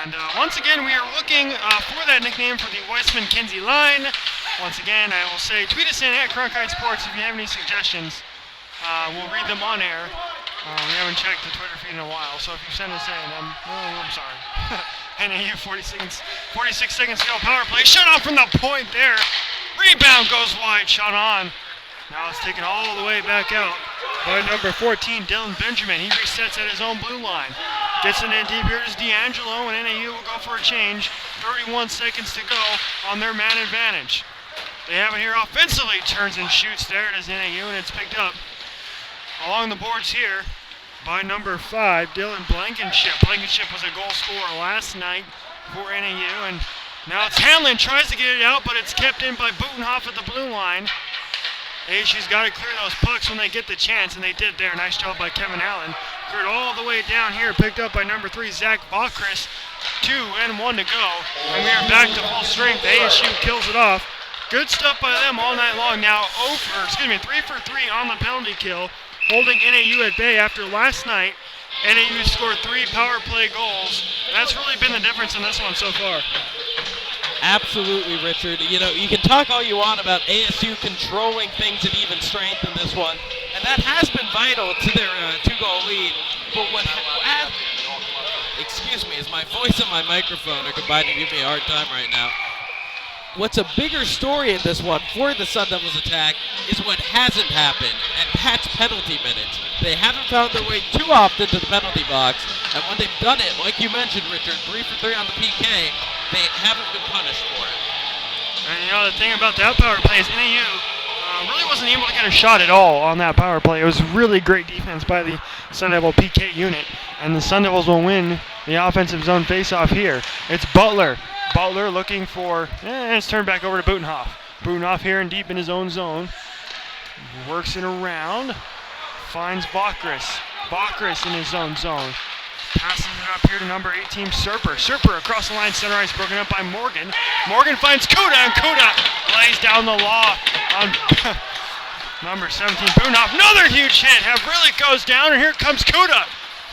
And once again, we are looking for that nickname for the Weissman-Kinsey line. Once again, I will say, tweet us in at Cronkite Sports if you have any suggestions. We'll read them on air. We haven't checked the Twitter feed in a while, so if you send us in, I'm sorry. NAU 46 seconds to go, power play. Shut off from the point there. Rebound goes wide, shot on. Now it's taken all the way back out by number 14, Dylan Benjamin. He resets at his own blue line. Gets it in deep. Here's D'Angelo, and NAU will go for a change. 31 seconds to go on their man advantage. They have it here offensively. Turns and shoots. There it is, NAU, and it's picked up along the boards here by number 5, Dylan Blankenship. Blankenship was a goal scorer last night for NAU, and now it's Hanlon. Tries to get it out, but it's kept in by Butenhoff at the blue line. ASU's got to clear those pucks when they get the chance, and they did there. Nice job by Kevin Allen. Cleared all the way down here, picked up by number 3, Zach Bachris. 2 and 1 to go, and we are back to full strength. ASU kills it off. Good stuff by them all night long. Now 3 for 3 on the penalty kill, holding NAU at bay after last night. NAU scored 3 power play goals. That's really been the difference in this one so far. Absolutely, Richard. You know, you can talk all you want about ASU controlling things at even strength in this one, and that has been vital to their 2-goal lead. But excuse me, as my voice and my microphone are combining to give me a hard time right now. What's a bigger story in this one for the Sun Devils attack is what hasn't happened, and that's penalty minutes. They haven't found their way too often to the penalty box, and when they've done it, like you mentioned, Richard, 3 for 3 on the PK, they haven't been punished for it. And you know, the thing about that power play is NAU really wasn't able to get a shot at all on that power play. It was really great defense by the Sun Devil PK unit, and the Sun Devils will win the offensive zone faceoff here. It's Butler. Butler looking for, and it's turned back over to Butenhoff. Butenhoff here and deep in his own zone. Works it around. Finds Bachris. Bachris in his own zone. Passes it up here to number 18, Serper. Serper across the line, center ice, broken up by Morgan. Morgan finds Kuda, and Kuda lays down the law on number 17, Butenhoff. Another huge hit. Really goes down, and here comes Kuda.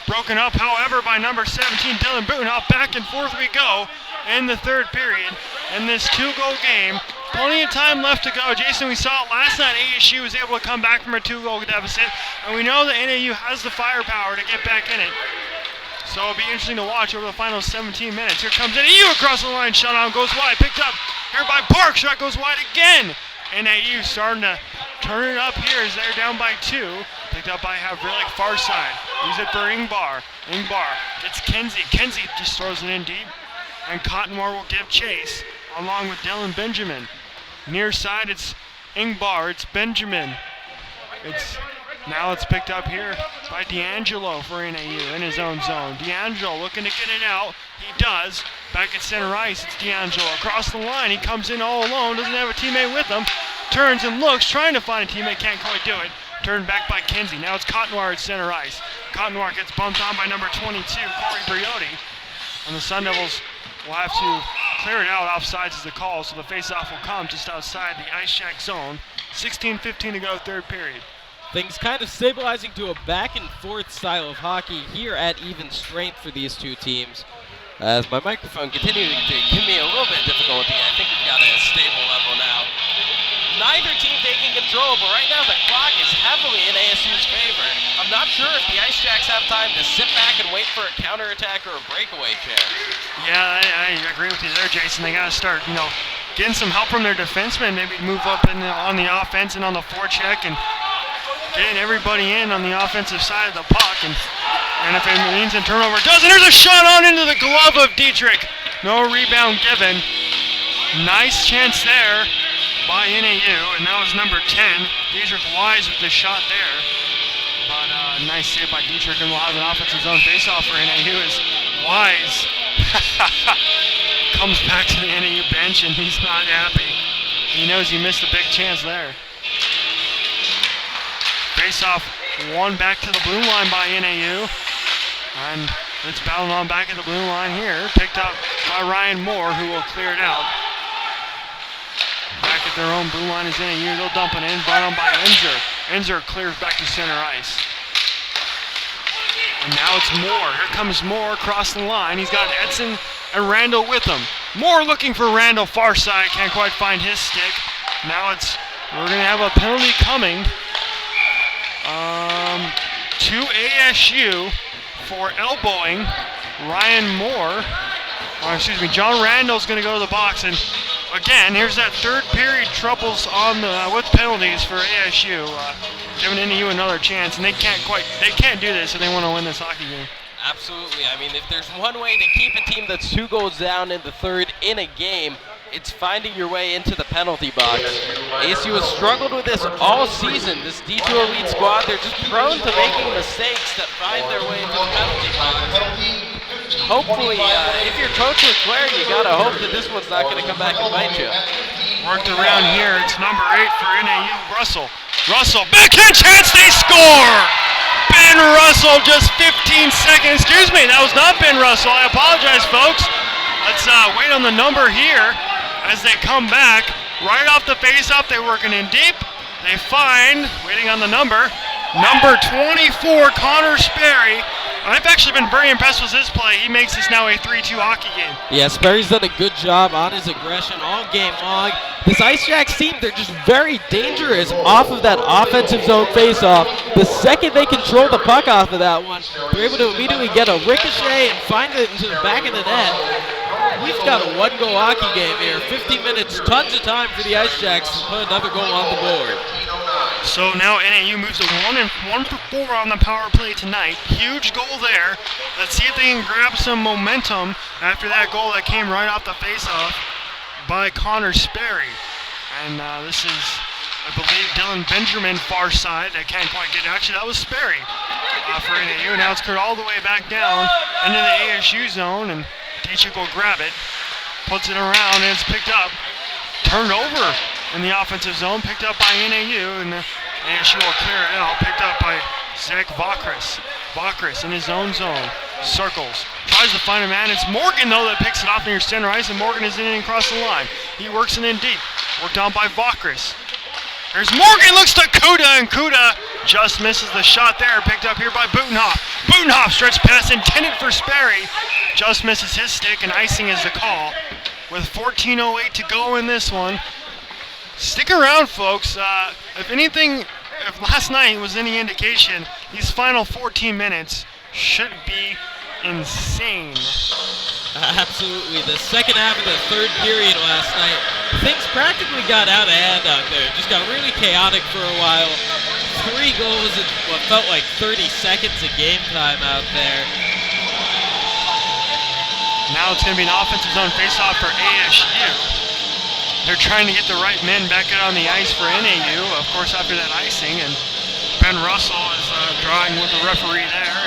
Broken up, however, by number 17, Dylan Butenhoff. Back and forth we go in the third period in this 2-goal game. Plenty of time left to go. Jason, we saw it last night. ASU was able to come back from a 2-goal deficit, and we know that NAU has the firepower to get back in it. So it'll be interesting to watch over the final 17 minutes. Here comes NAU across the line. Shut on, goes wide. Picked up here by Park. Shot goes wide again. NAU starting to turn it up here as they're down by 2. Picked up by Havrilik far side. Use it for Ingbar. Ingbar gets Kenzie. Kenzie just throws it in deep. and Cottonmore will give chase along with Dylan Benjamin. Near side, it's Ingbar, it's Benjamin. Now it's picked up here by D'Angelo for NAU in his own zone. D'Angelo looking to get it out. He does. Back at center ice, it's D'Angelo. Across the line, he comes in all alone, doesn't have a teammate with him. Turns and looks, trying to find a teammate, can't quite do it. Turned back by Kinsey. Now it's Cottonmore at center ice. Cottonmore gets bumped on by number 22, Corey Briotti. And the Sun Devils will have to clear it out. Offsides is the call, so the faceoff will come just outside the Ice Shack zone. 16:15 to go, third period. Things kind of stabilizing to a back and forth style of hockey here at even strength for these two teams. As my microphone continuing to give me a little bit of difficulty, I think we've got a stable level now. Neither team taking control, but right now the clock is heavily in ASU's favor. I'm not sure if the Ice Jacks have time to sit back and wait for a counterattack or a breakaway chance. Yeah, I agree with you there, Jason. They got to start, getting some help from their defensemen, maybe move up on the offense and on the forecheck and getting everybody in on the offensive side of the puck. And if it means a turnover, it does. And there's a shot on into the glove of Dietrich. No rebound given. Nice chance there by NAU, and that was number 10. Dietrich Wise with the shot there. But nice save by Dietrich, and we'll have an offensive zone faceoff for NAU as Wise comes back to the NAU bench, and he's not happy. He knows he missed a big chance there. Faceoff won back to the blue line by NAU, and it's battling on back at the blue line here. Picked up by Ryan Moore, who will clear it out. Back at their own blue line is NAU. They'll dump it in. Brought on by Enzer. Enzer clears back to center ice. And now it's Moore. Here comes Moore across the line. He's got Edson and Randall with him. Moore looking for Randall far side. Can't quite find his stick. Now we're going to have a penalty coming to ASU for elbowing Ryan Moore. John Randall's going to go to the box, and again, here's that third period troubles on with penalties for ASU, giving NAU another chance, and they can't do this if they want to win this hockey game. Absolutely. I mean, if there's one way to keep a team that's 2 goals down in the third in a game, it's finding your way into the penalty box. ASU has struggled with this all season. This D2 elite squad, they're just prone to making mistakes that find their way into the penalty box. Hopefully, if you're Coach LeClaire, you gotta hope that this one's not gonna come back and bite you. Worked around here. It's number 8 for NAU, Russell. Russell, backhand chance, they score! Ben Russell, just 15 seconds. Excuse me, that was not Ben Russell. I apologize, folks. Let's wait on the number here as they come back. Right off the face-off, they're working in deep. They find, waiting on the number 24, Connor Sperry. I've actually been very impressed with his play. He makes this now a 3-2 hockey game. Yeah, Sperry's done a good job on his aggression all game long. This Ice Jacks team, they're just very dangerous off of that offensive zone faceoff. The second they control the puck off of that one, they're able to immediately get a ricochet and find it into the back of the net. We've got a 1-goal hockey game here. 15 minutes, tons of time for the Ice Jacks to put another goal on the board. So now NAU moves to 1 for 4 on the power play tonight. Huge goal there. Let's see if they can grab some momentum after that goal that came right off the faceoff by Connor Sperry. And this is, I believe, Dylan Benjamin far side. That can't quite get it. Actually, that was Sperry for NAU. Now it's cleared all the way back down into the ASU zone, and Dietrich will grab it, puts it around, and it's picked up. Turned over in the offensive zone, picked up by NAU, and the ASU will clear it out. Picked up by Zach Vakris. Vakris in his own zone, circles, tries to find a man. It's Morgan, though, that picks it off near center ice, and Morgan is in and across the line. He works it in deep, worked on by Vakris. There's Morgan, looks to Kuda, and Kuda just misses the shot there, picked up here by Butenhoff. Butenhoff stretch pass intended for Sperry, just misses his stick, and icing is the call. With 14:08 to go in this one. Stick around, folks. If last night was any indication, these final 14 minutes should be insane. Absolutely. The second half of the third period last night, things practically got out of hand out there. Just got really chaotic for a while. 3 goals in what felt like 30 seconds of game time out there. Now it's going to be an offensive zone face-off for ASU. They're trying to get the right men back out on the ice for NAU, of course, after that icing. And Ben Russell is drawing with the referee there.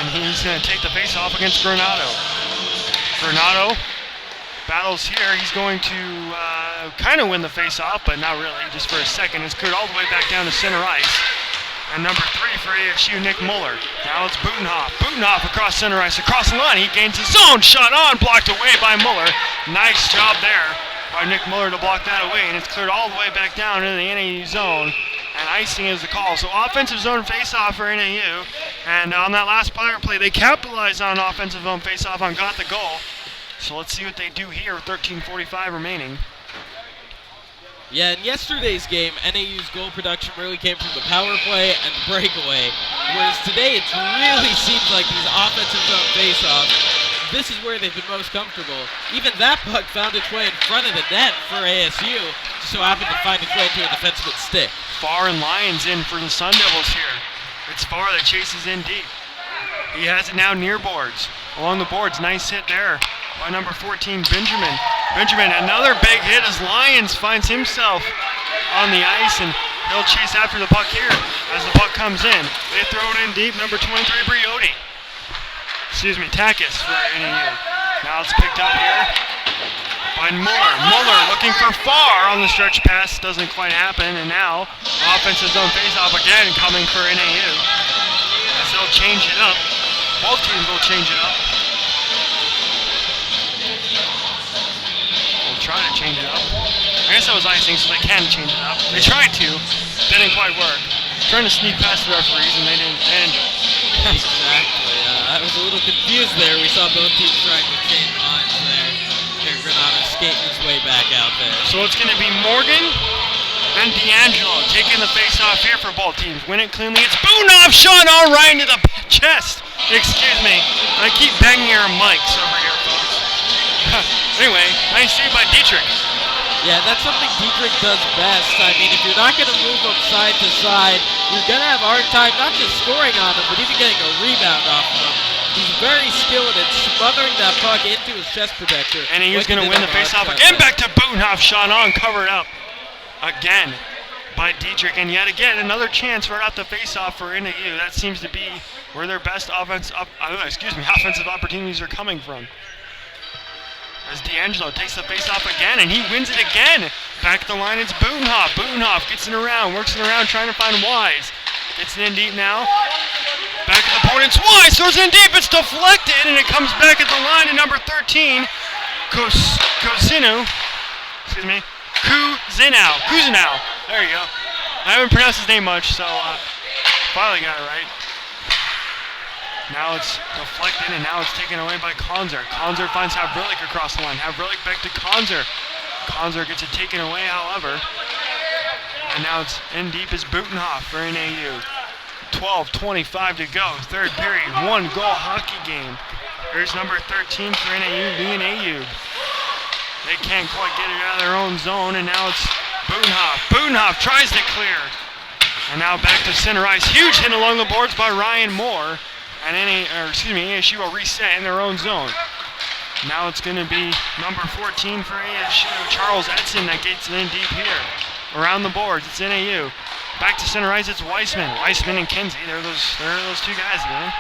And he's going to take the face-off against Granado. Granado battles here. He's going to kind of win the face-off, but not really, just for a second. It's cleared all the way back down to center ice. And number 3 for ASU, Nick Muller. Now it's Butenhoff. Butenhoff across center ice, across the line. He gains his zone. Shot on, blocked away by Muller. Nice job there by Nick Muller to block that away. And it's cleared all the way back down into the NAU zone. And icing is the call. So offensive zone face-off for NAU. And on that last power play, they capitalized on offensive zone face-off and got the goal. So let's see what they do here with 13:45 remaining. Yeah, in yesterday's game, NAU's goal production really came from the power play and the breakaway, whereas today it really seems like these offensive zone face-offs, this is where they've been most comfortable. Even that puck found its way in front of the net for ASU, just so happened to find its way into a defenseman's stick. Farr and Lyons in for the Sun Devils here. It's Farr that chases in deep. He has it now near boards. Along the boards, nice hit there by number 14, Benjamin. Benjamin, another big hit as Lyons finds himself on the ice, and he'll chase after the puck here as the puck comes in. They throw it in deep, number 23, Briotti. Takis for NAU. Now it's picked up here by Muller. Muller looking for Farr on the stretch pass, doesn't quite happen, and now offensive zone face-off again coming for NAU. As they'll change it up. Both teams will change it up. Trying to change it up. I guess that was icing, so they can change it up. They tried to, didn't quite work. Trying to sneak past the referees, and they didn't do it. Exactly. I was a little confused there. We saw both teams trying to change lines there. Here, Granado skating his way back out there. So it's going to be Morgan and D'Angelo taking the face-off here for both teams. Win it cleanly. It's Butenhoff, shot on right into the chest. Excuse me. I keep banging our mics over here, folks. Anyway, nice save by Dietrich. Yeah, that's something Dietrich does best. I mean, if you're not going to move them side to side, you're going to have a hard time not just scoring on them, but even getting a rebound off of them. He's very skilled at smothering that puck into his chest protector. And he's going to win the faceoff again. Back to Butenhoff, shot on, covered up again by Dietrich. And yet again, another chance right off the faceoff for NAU. That seems to be where their best offensive opportunities are coming from. As D'Angelo takes the face-off again, and he wins it again. Back at the line, it's Butenhoff. Butenhoff gets it around, works it around, trying to find Wise. Gets it in deep now. Back at the point, it's Wise, throws it in deep, it's deflected, and it comes back at the line to number 13, Kuzinow. There you go. I haven't pronounced his name much, so finally got it right. Now it's deflected, and now it's taken away by Konzer. Konzer finds Havrilik across the line. Havrilik back to Konzer. Konzer gets it taken away, however. And now it's in deep is Butenhoff for NAU. 12:25 to go. Third period, 1-goal hockey game. Here's number 13 for NAU, Leon Ayub. They can't quite get it out of their own zone, and now it's Butenhoff. Butenhoff tries to clear. And now back to center ice. Huge hit along the boards by Ryan Moore. And ASU will reset in their own zone. Now it's going to be number 14 for ASU, Charles Edson, that gets it in deep here. Around the boards, it's NAU. Back to center ice, it's Weissman. Weissman and Kinsey, they're those two guys again.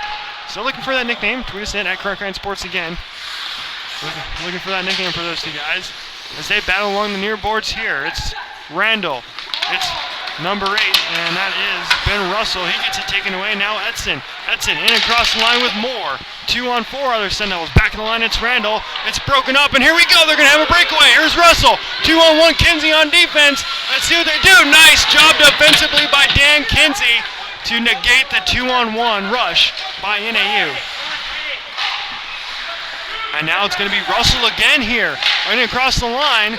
Still looking for that nickname. Tweet us in at Cronkite Sports again. Looking for that nickname for those two guys. As they battle along the near boards here, it's Randall. It's number 8, and that is Ben Russell. He gets it taken away. Now Edson. Edson in across the line with Moore. 2-on-4 other Sun Devils. Back in the line, it's Randall. It's broken up, and here we go. They're going to have a breakaway. Here's Russell. 2-on-1, Kinsey on defense. Let's see what they do. Nice job defensively by Dan Kinsey to negate the 2-on-1 rush by NAU. And now it's going to be Russell again here. Right across the line.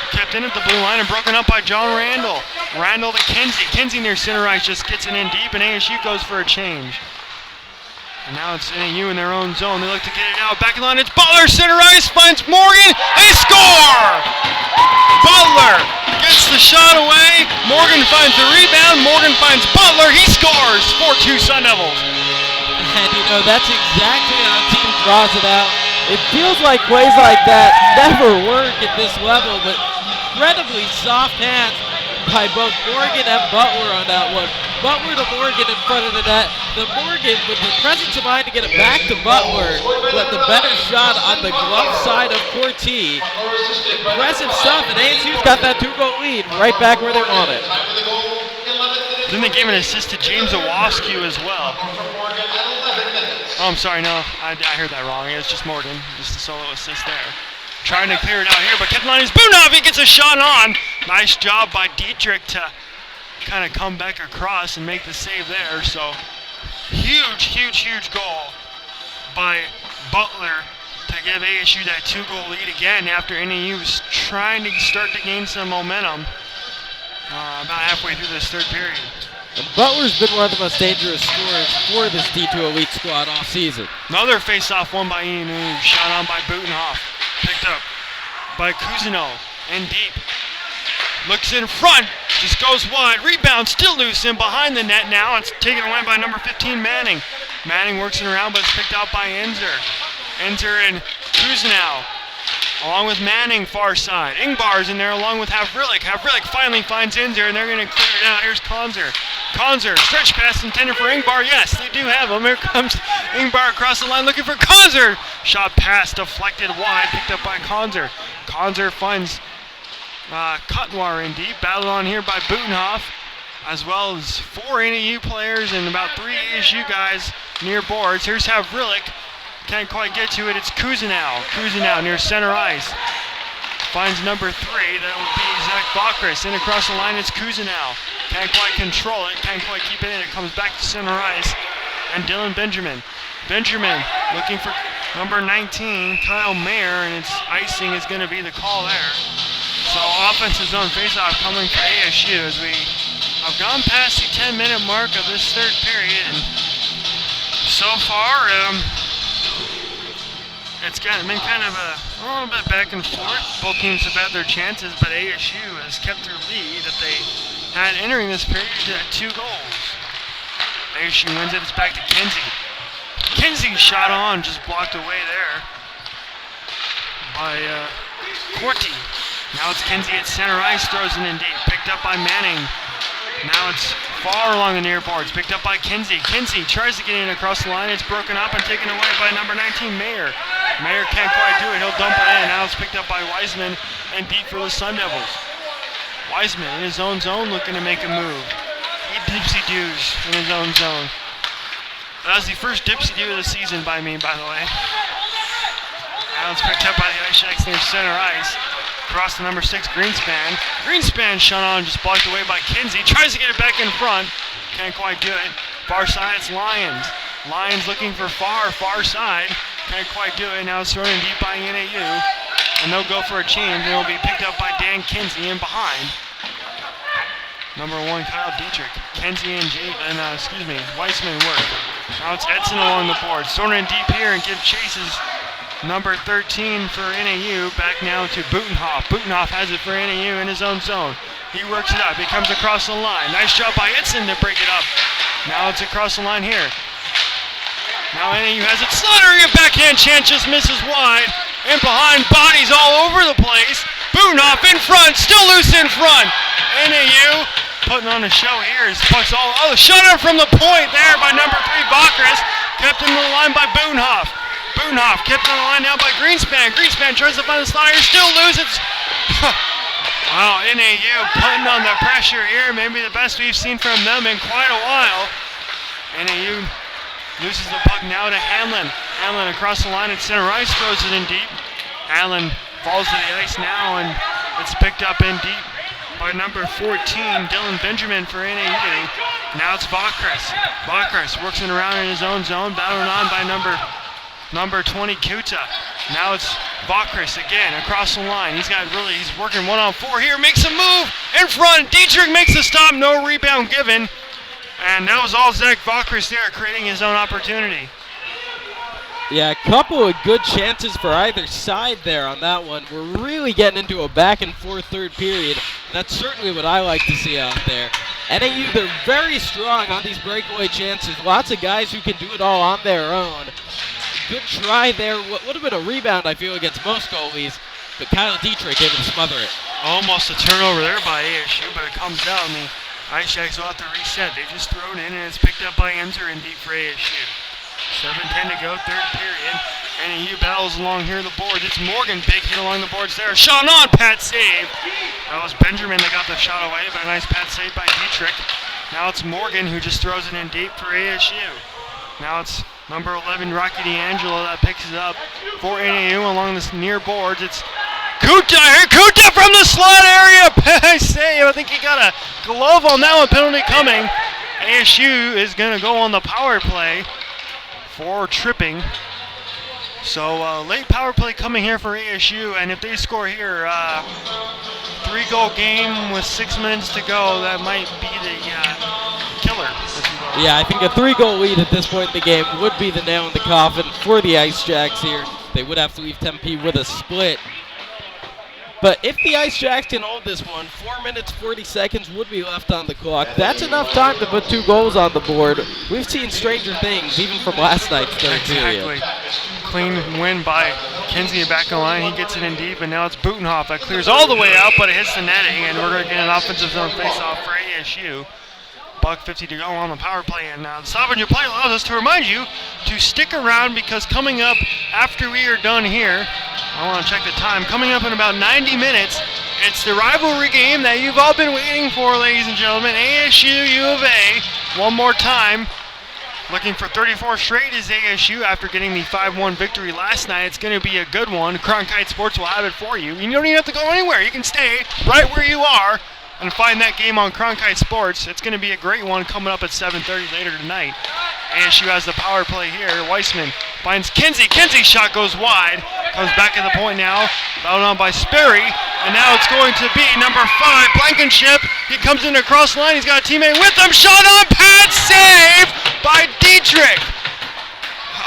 Kept in at the blue line and broken up by John Randall. Randall to Kinsey. Kinsey near center ice just gets it in deep, and ASU goes for a change. And now it's NAU in their own zone. They look to get it out. Back in line, it's Butler. Center ice finds Morgan. They score! Butler gets the shot away. Morgan finds the rebound. Morgan finds Butler. He scores. 4-2 Sun Devils. And that's exactly on team draws it out. It feels like plays like that never work at this level, but incredibly soft hands by both Morgan and Butler on that one. Butler to Morgan in front of the net. The Morgan, with the presence of mind to get it back to Butler, but the better shot on the glove side of Corti. Impressive stuff, and ASU's got that 2-goal lead right back where they want it. Then they gave an assist to James Owasku as well. Oh, I'm sorry, no, I heard that wrong. It's just Morgan, just a solo assist there. Trying to clear it out here, but kept the line is Bunov. He gets a shot on. Nice job by Dietrich to kind of come back across and make the save there. So huge goal by Butler to give ASU that 2-goal lead again after NAU was trying to start to gain some momentum about halfway through this third period. And Butler's been one of the most dangerous scorers for this D2 Elite squad all season. Another face-off won by NAU, shot on by Butenhoff. Picked up by Cousineau and deep. Looks in front, just goes wide. Rebound still loose in behind the net now. It's taken away by number 15, Manning. Manning works it around, but it's picked out by Enzer. Enzer and Cousineau, along with Manning far side. Ingbar's in there along with Havrilik. Havrilik finally finds Enzer, and they're going to clear it out. Here's Konzer. Konzer, stretch pass intended for Ingbar. Yes, they do have him. Here comes Ingbar across the line looking for Konzer. Shot pass deflected wide, picked up by Konzer. Konzer finds Cutnoir in deep. Battled on here by Butenhoff, as well as 4 NAU players and about 3 ASU guys near boards. Here's Havrilik. Can't quite get to it. It's Cousineau. Cousineau near center ice. Finds number 3. That would be Zach Bokris. In across the line, it's Cousineau. Can't quite control it. Can't quite keep it in. It comes back to center ice. And Dylan Benjamin. Benjamin looking for number 19, Kyle Mayer, and it's icing is going to be the call there. So offensive zone faceoff coming for ASU as we have gone past the 10-minute mark of this third period. And so far, it's been kind of a little bit back and forth. Both teams have had their chances, but ASU has kept their lead that they had entering this period at 2 goals. ASU wins it. It's back to Kinsey. Kinsey shot on, just blocked away there by Corti. Now it's Kinsey at center ice, throws it in deep. Picked up by Manning. Now it's far along the near boards. Picked up by Kinsey. Kinsey tries to get in across the line. It's broken up and taken away by number 19, Mayer. Mayer can't quite do it. He'll dump it in. Now it's picked up by Wiseman and deep for the Sun Devils. Wiseman in his own zone looking to make a move. He dipsy-doos in his own zone. That was the first dipsy-do of the season by me, by the way. Now it's picked up by the Ice Shacks near center ice. Across the number 6, Greenspan. Greenspan shot on, just blocked away by Kinsey. Tries to get it back in front. Can't quite do it. Far side, it's Lyons. Lyons looking for far side. Can't quite do it. Now it's thrown in deep by NAU. And they'll go for a change, and it'll be picked up by Dan Kinsey in behind. Number 1, Kyle Dietrich. Kinsey and Weissman work. Now it's Edson along the board. Thrown in deep here and give chases. Number 13 for NAU, back now to Butenhoff. Butenhoff has it for NAU in his own zone. He works it up, he comes across the line. Nice job by Edson to break it up. Now it's across the line here. Now NAU has it, slaughtering a backhand chance, just misses wide. And behind, bodies all over the place. Butenhoff in front, still loose in front. NAU putting on a show here. His puck's all, shut up from the point there by number 3, Bokris. Kept into the line by Butenhoff. Butenhoff kept on the line now by Greenspan. Greenspan tries to find the slider, still loses. Wow, NAU putting on the pressure here. Maybe the best we've seen from them in quite a while. NAU loses the puck now to Hanlon. Hanlon across the line at center ice, throws it in deep. Hanlon falls to the ice now, and it's picked up in deep by number 14, Dylan Benjamin for NAU. Now it's Bokris. Bokris works it around in his own zone, battling on by number 20, Kuta. Now it's Bokris again across the line. He's working 1-on-4 here, makes a move in front. Dietrich makes the stop, no rebound given. And that was all Zach Bokris there, creating his own opportunity. Yeah, a couple of good chances for either side there on that one. We're really getting into a back and forth third period. That's certainly what I like to see out there. NAU, they're very strong on these breakaway chances. Lots of guys who can do it all on their own. good try there. What would have been a rebound, I feel, against most goalies, but Kyle Dietrich able to smother it. Almost a turnover there by ASU, but it comes out and the Ice Jacks will have to reset. They just throw it in and it's picked up by Enzer in deep for ASU. 7:10 to go, third period. NAU battles along here the boards. It's Morgan, big hit along the boards there. Shot on, pat save. That was Benjamin that got the shot away, but a nice pat save by Dietrich. Now it's Morgan who just throws it in deep for ASU. Now it's number 11, Rocky D'Angelo, that picks it up for NAU along the near boards. It's Kuta here, Kuta from the slot area. Pat save. I think he got a glove on that one, penalty coming. ASU is going to go on the power play for tripping. So late power play coming here for ASU, and if they score here, 3-goal game with 6 minutes to go, that might be the killer. Yeah, I think a 3-goal lead at this point in the game would be the nail in the coffin for the Ice Jacks here. They would have to leave Tempe with a split. But if the Ice Jacks can hold this one, 4 minutes, 40 seconds would be left on the clock. That's enough time to put 2 goals on the board. We've seen stranger things, even from last night's third period. Clean win by Kinsey back in the line. He gets it in deep, and now it's Butenhoff that clears all the way out, but it hits the netting, and we're going to get an offensive zone face-off for ASU. $1:50 to go on the power play, and the Sovereign play allows us to remind you to stick around because coming up after we are done here, I want to check the time, coming up in about 90 minutes, it's the rivalry game that you've all been waiting for, ladies and gentlemen. ASU U of A, one more time. Looking for 34 straight is ASU after getting the 5-1 victory last night. It's going to be a good one. Cronkite Sports will have it for you. You don't even have to go anywhere. You can stay right where you are and find that game on Cronkite Sports. It's going to be a great one coming up at 7:30 later tonight. ASU has the power play here. Weissman finds Kinsey. Kinsey's shot goes wide. Comes back at the point now. Fouled on by Sperry. And now it's going to be number 5, Blankenship. He comes in across the line. He's got a teammate with him. Shot on, pad save by Dietrich.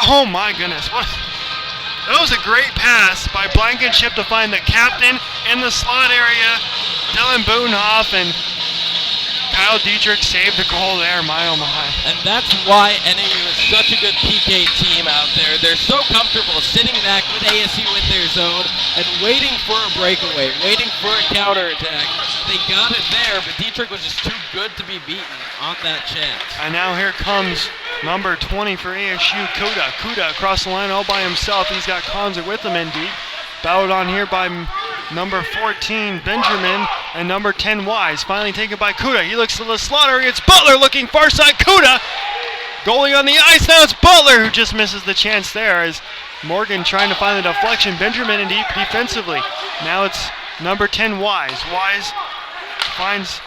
Oh my goodness. That was a great pass by Blankenship to find the captain in the slot area. Dylan Butenhoff and Kyle Dietrich saved the goal there, my oh my. And that's why NAU is such a good PK team out there. They're so comfortable sitting back with ASU in their zone and waiting for a breakaway, waiting for a counterattack. They got it there, but Dietrich was just too good to be beaten on that chance. And now here comes number 20 for ASU, Kuta. Kuta across the line all by himself. He's got Konzer with him in deep. Battled on here by number 14, Benjamin, and number 10, Wise. Finally taken by Kuta. He looks to the slot area. It's Butler looking far side. Kuta goalie on the ice. Now it's Butler who just misses the chance there as Morgan trying to find the deflection. Benjamin in deep defensively. Now it's number 10, Wise. Wise finds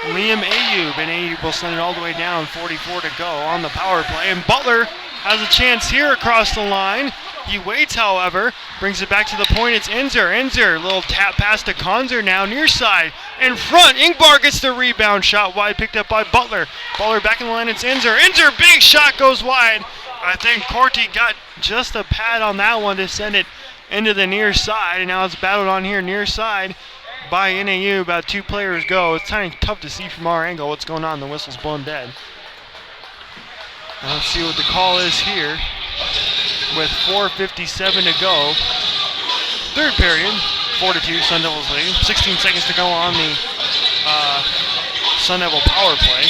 Liam Ayub, and Ayub will send it all the way down. 44 to go on the power play. And Butler has a chance here across the line. He waits, however, brings it back to the point. It's Enzer. Enzer, little tap pass to Konzer now, near side. In front, Ingbar gets the rebound, shot wide, picked up by Butler. Butler back in the line, it's Enzer. Enzer, big shot goes wide. I think Corti got just a pad on that one to send it into the near side, and now it's battled on here near side by NAU. About 2 players go. It's kind of tough to see from our angle what's going on. The whistle's blown dead. Let's see what the call is here with 4:57 to go. Third period, 4-2, Sun Devils lead. 16 seconds to go on the Sun Devil power play.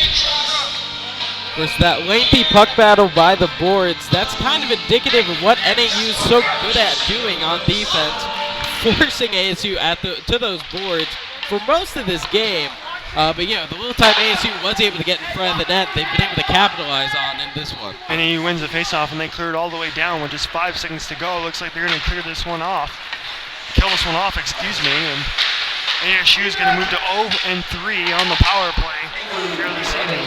There's that lengthy puck battle by the boards. That's kind of indicative of what NAU is so good at doing on defense, forcing ASU to those boards for most of this game. But you know, the little time ASU was able to get in front of the net, they've been able to capitalize on in this one. And he wins the faceoff, and they clear it all the way down with just 5 seconds to go. Looks like they're going to clear this one off. Kill this one off, excuse me. And ASU is going to move to 0-3 on the power play here this evening.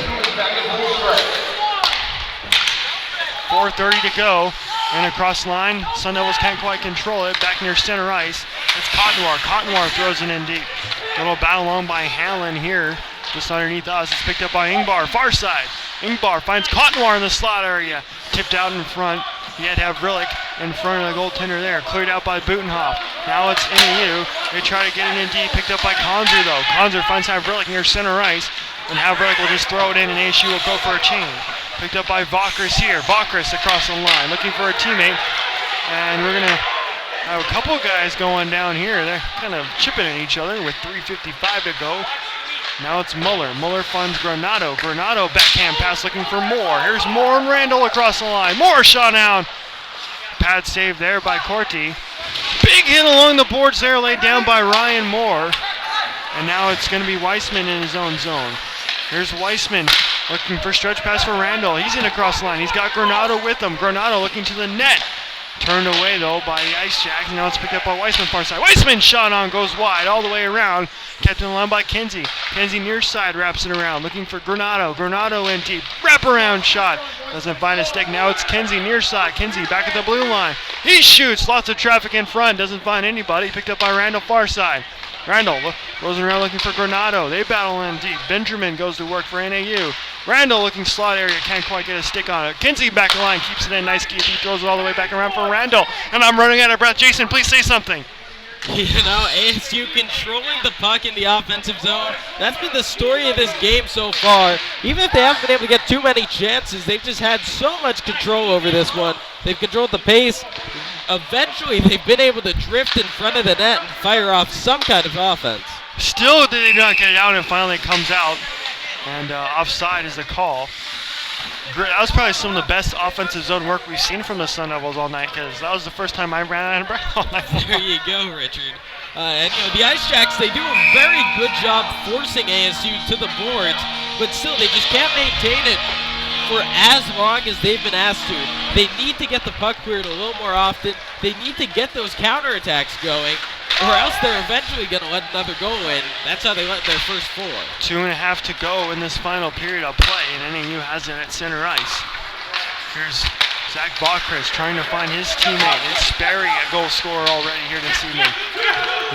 4:30 to go. And across the line, Sun Devils can't quite control it. Back near center ice, it's Cottonwar. Cottonwar throws it in deep. Little battle on by Hanlon here, just underneath us. It's picked up by Ingbar, far side. Ingbar finds Cottonwar in the slot area. Tipped out in front. He had to have Rillick in front of the goaltender there. Cleared out by Butenhoff. Now it's NAU. They try to get it in deep. Picked up by Konzer though. Konzer finds Havrillick near center ice. And Havrillick will just throw it in, and ASU will go for a change. Picked up by Vokris here. Vokris across the line, looking for a teammate. And we're going to have a couple guys going down here. They're kind of chipping at each other with 3:55 to go. Now it's Muller. Muller finds Granado. Granado backhand pass looking for Moore. Here's Moore and Randall across the line. Moore shot down. Pad save there by Corti. Big hit along the boards there laid down by Ryan Moore. And now it's going to be Weissman in his own zone. Here's Weissman looking for stretch pass for Randall. He's in across the line. He's got Granado with him. Granado looking to the net. Turned away, though, by the Ice Jacks. Now it's picked up by Weissman far side. Weissman shot on, goes wide all the way around. Kept in the line by Kinsey. Kinsey near side wraps it around, looking for Granado. Granado in deep. Wraparound shot. Doesn't find a stick. Now it's Kinsey near side. Kinsey back at the blue line. He shoots. Lots of traffic in front. Doesn't find anybody. Picked up by Randall far side. Randall goes around looking for Granado. They battle in deep. Benjamin goes to work for NAU. Randall looking slot area. Can't quite get a stick on it. Kinsey back in line. Keeps it in. Nice keep. He throws it all the way back around for Randall. And I'm running out of breath. Jason, please say something. You know, ASU controlling the puck in the offensive zone. That's been the story of this game so far. Even if they haven't been able to get too many chances, they've just had so much control over this one. They've controlled the pace. Eventually, they've been able to drift in front of the net and fire off some kind of offense. Still did not get it out, and finally it comes out. And offside is the call. That was probably some of the best offensive zone work we've seen from the Sun Devils all night, because that was the first time I ran out of breath all night. There you go, Richard. And you know, the Ice Jacks, they do a very good job forcing ASU to the boards, but still they just can't maintain it for as long as they've been asked to. They need to get the puck cleared a little more often. They need to get those counterattacks going, or else they're eventually going to let another goal in. That's how they let their first 4. 2.5 to go in this final period of play, and NAU has it at center ice. Here's Zach Vokris trying to find his teammate. It's Sperry, a goal scorer already here this evening.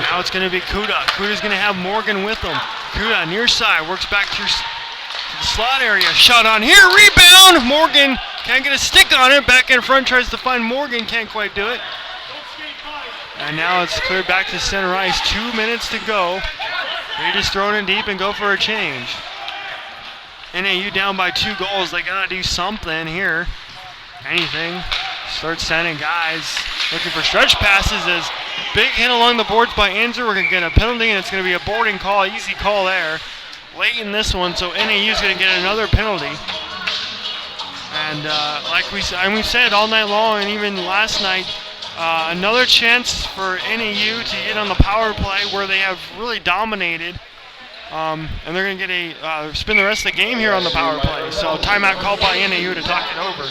Now it's going to be Kuda. Kuda's going to have Morgan with him. Kuda near side, works back to the slot area. Shot on here, rebound! Morgan can't get a stick on it. Back in front, tries to find Morgan, can't quite do it. And now it's cleared back to center ice. 2 minutes to go. They just throw it in deep and go for a change. NAU down by 2 goals. They gotta do something here. Anything. Start sending guys looking for stretch passes. As big hit along the boards by Anzer. We're gonna get a penalty, and it's gonna be a boarding call. Easy call there. Late in this one, so NAU is gonna get another penalty. And like we've said all night long, and even last night, another chance for NAU to get on the power play where they have really dominated. And they're going to get spend the rest of the game here on the power play. So timeout called by NAU to talk it over.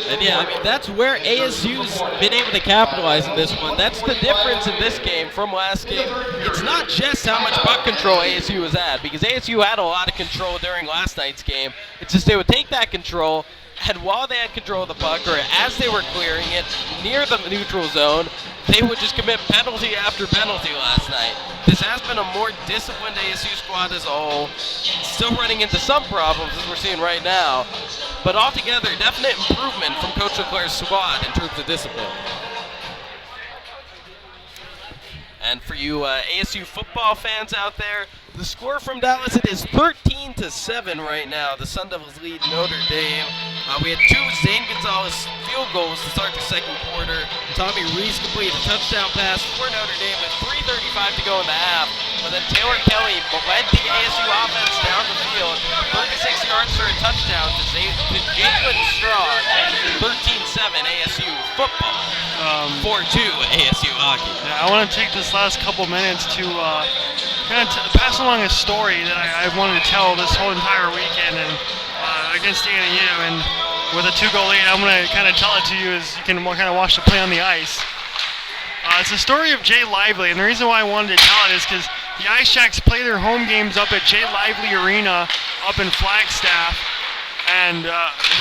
And yeah, I mean, that's where ASU's been able to capitalize in this one. That's the difference in this game from last game. It's not just how much puck control ASU has had, because ASU had a lot of control during last night's game. It's just they would take that control, and while they had control of the puck, or as they were clearing it near the neutral zone, they would just commit penalty after penalty last night. This has been a more disciplined ASU squad as a whole. Still running into some problems, as we're seeing right now. But altogether, definite improvement from Coach Leclerc's squad in terms of discipline. And for you ASU football fans out there, the score from Dallas, it is 13-7 right now. The Sun Devils lead Notre Dame. We had 2 Zane Gonzalez field goals to start the second quarter. Tommy Reese completed a touchdown pass for Notre Dame with 3:35 to go in the half. But then Taylor Kelly led the ASU offense down the field, 36 yards for a touchdown to Jalen Strong. 13-7 ASU football. 4-2 ASU hockey. Yeah, I want to take this last couple minutes to kind of pass along a story that I wanted to tell this whole entire weekend and against NAU. And with a 2-goal lead, I'm going to kind of tell it to you as you can kind of watch the play on the ice. It's a story of Jay Lively, and the reason why I wanted to tell it is because the Ice Jacks play their home games up at Jay Lively Arena up in Flagstaff. And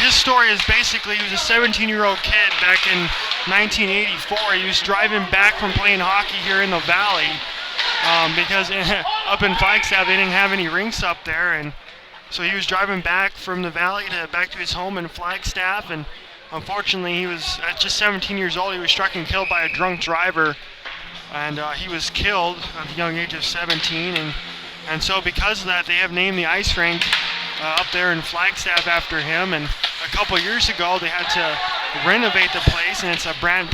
his story is basically he was a 17-year-old kid back in 1984. He was driving back from playing hockey here in the Valley because up in Flagstaff they didn't have any rinks up there, and so he was driving back from the Valley back to his home in Flagstaff, and unfortunately he was at just 17 years old. He was struck and killed by a drunk driver, and he was killed at the young age of 17, and so because of that they have named the ice rink up there in Flagstaff after him. And a couple years ago, they had to renovate the place, and it's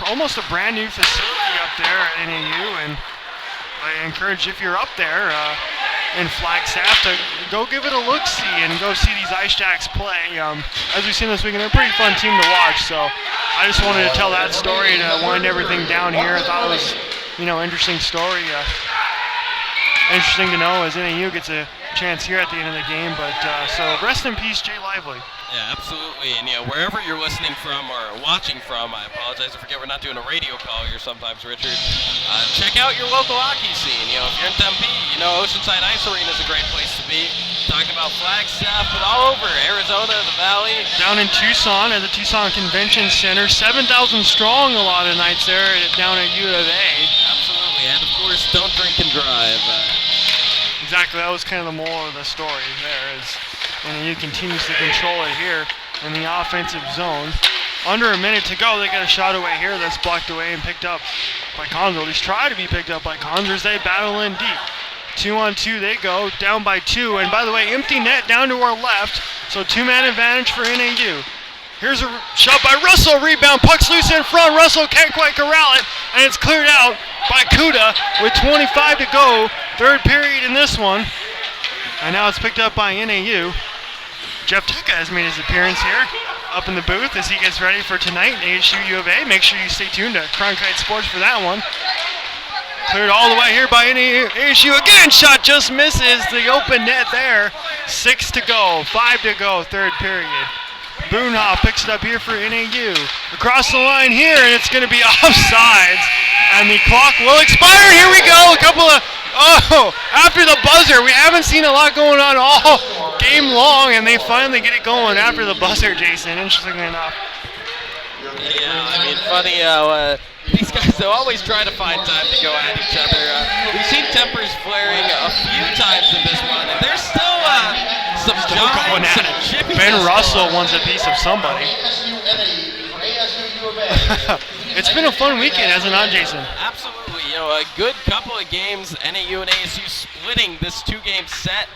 almost a brand new facility up there at NAU. And I encourage, if you're up there in Flagstaff, to go give it a look-see and go see these Ice Jacks play. As we've seen this weekend, they're a pretty fun team to watch. So I just wanted to tell that story and wind everything down here. I thought it was, interesting story. Interesting to know as NAU gets a chance here at the end of the game. But so rest in peace, Jay Lively. Yeah, absolutely. And, wherever you're listening from or watching from, I apologize. I forget we're not doing a radio call here sometimes, Richard. Check out your local hockey scene. If you're in Tempe, Oceanside Ice Arena is a great place to be. Talking about Flagstaff, but all over Arizona, the Valley. Down in Tucson at the Tucson Convention Center, 7,000 strong a lot of nights there down at U of A. Absolutely. And, of course, don't drink and drive. Exactly. That was kind of the moral of the story there is. And NAU continues to control it here in the offensive zone. Under a minute to go, they got a shot away here that's blocked away and picked up by Conzo. At least try to be picked up by Conzo as they battle in deep. 2-on-2 they go, down by 2. And by the way, empty net down to our left, so 2-man advantage for NAU. Here's a shot by Russell, rebound, puck's loose in front. Russell can't quite corral it, and it's cleared out by Kuda with 25 to go. Third period in this one. And now it's picked up by NAU. Jeff Tuca has made his appearance here up in the booth as he gets ready for tonight in ASU U of A. Make sure you stay tuned to Cronkite Sports for that one. Cleared all the way here by ASU again. Shot just misses the open net there. 6 to go, 5 to go, third period. Boonhoff picks it up here for NAU. Across the line here, and it's going to be offsides. And the clock will expire. Here we go. A couple of, after the buzzer. We haven't seen a lot going on all game long, and they finally get it going after the buzzer, Jason, interestingly enough. Yeah, funny how these guys, they'll always try to find time to go at each other. We've seen tempers flaring a few times in this one, and there's still some going at it. chippy. Ben Russell wants a piece of somebody. It's been a fun weekend, hasn't it, Jason? Absolutely. A good couple of games, NAU and ASU splitting this two-game set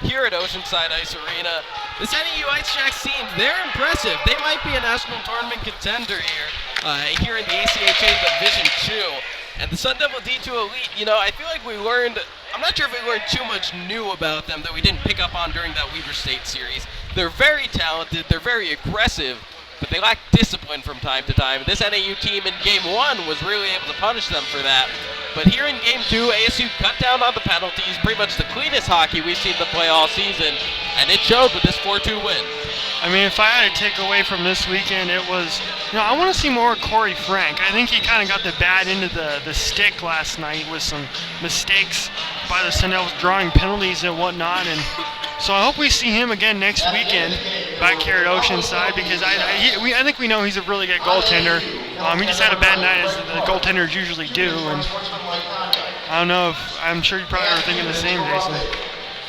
here at Oceanside Ice Arena. This NAU Ice Jacks team, they're impressive. They might be a national tournament contender here in the ACHA Division 2. And the Sun Devil D2 Elite, I feel like I'm not sure if we learned too much new about them that we didn't pick up on during that Weber State series. They're very talented, they're very aggressive, but they lack discipline from time to time. This NAU team in Game 1 was really able to punish them for that. But here in Game 2, ASU cut down on the penalties, pretty much the cleanest hockey we've seen them play all season, and it showed with this 4-2 win. If I had to take away from this weekend, it was, I want to see more Corey Frank. I think he kind of got the bad end of the stick last night with some mistakes by the Sun Devils drawing penalties and whatnot. And so I hope we see him again next weekend back here at Oceanside, because I think we know he's a really good goaltender. He just had a bad night, as the goaltenders usually do. And I don't know I'm sure you probably are thinking the same, Jason.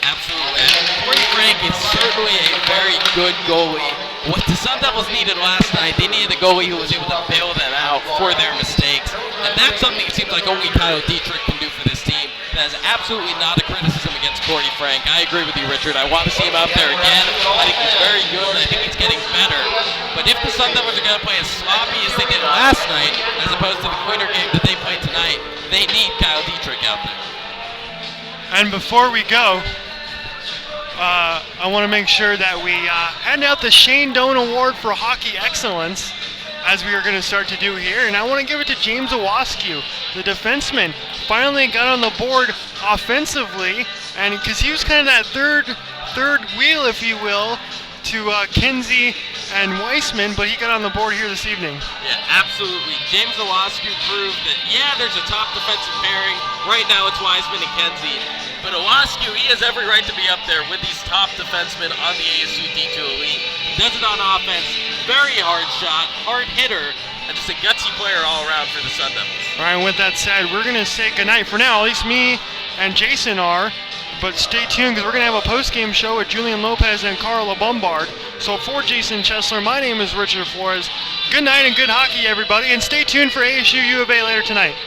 Absolutely. Corey Frank is certainly a very good goalie. What the Sun Devils needed last night, they needed a goalie who was able to bail them out for their mistakes. And that's something it seems like only Kyle Dietrich can do for this team. That is absolutely not a criticism against Corey Frank. I agree with you, Richard. I want to see him out there again. I think he's very good. I think he's getting better. But if the Sun Devils are going to play as sloppy as they did last night, as opposed to the cleaner game that they played tonight, they need Kyle Dietrich out there. And before we go, I want to make sure that we hand out the Shane Doan Award for Hockey Excellence, as we are going to start to do here. And I want to give it to James Owascu, the defenseman. Finally got on the board offensively, and because he was kind of that third wheel, if you will, to Kinsey and Weissman, but he got on the board here this evening. Yeah, absolutely. James Owascu proved that, there's a top defensive pairing. Right now it's Weissman and Kinsey. But Owascu, he has every right to be up there with these top defensemen on the ASU D2 Elite. Does it on offense, very hard shot, hard hitter, and just a gutsy player all around for the Sun Devils. All right, with that said, we're going to say goodnight for now. At least me and Jason are. But stay tuned, because we're going to have a post-game show with Julian Lopez and Carla Bombard. So for Jason Chesler, my name is Richard Flores. Good night and good hockey, everybody. And stay tuned for ASU U of A later tonight.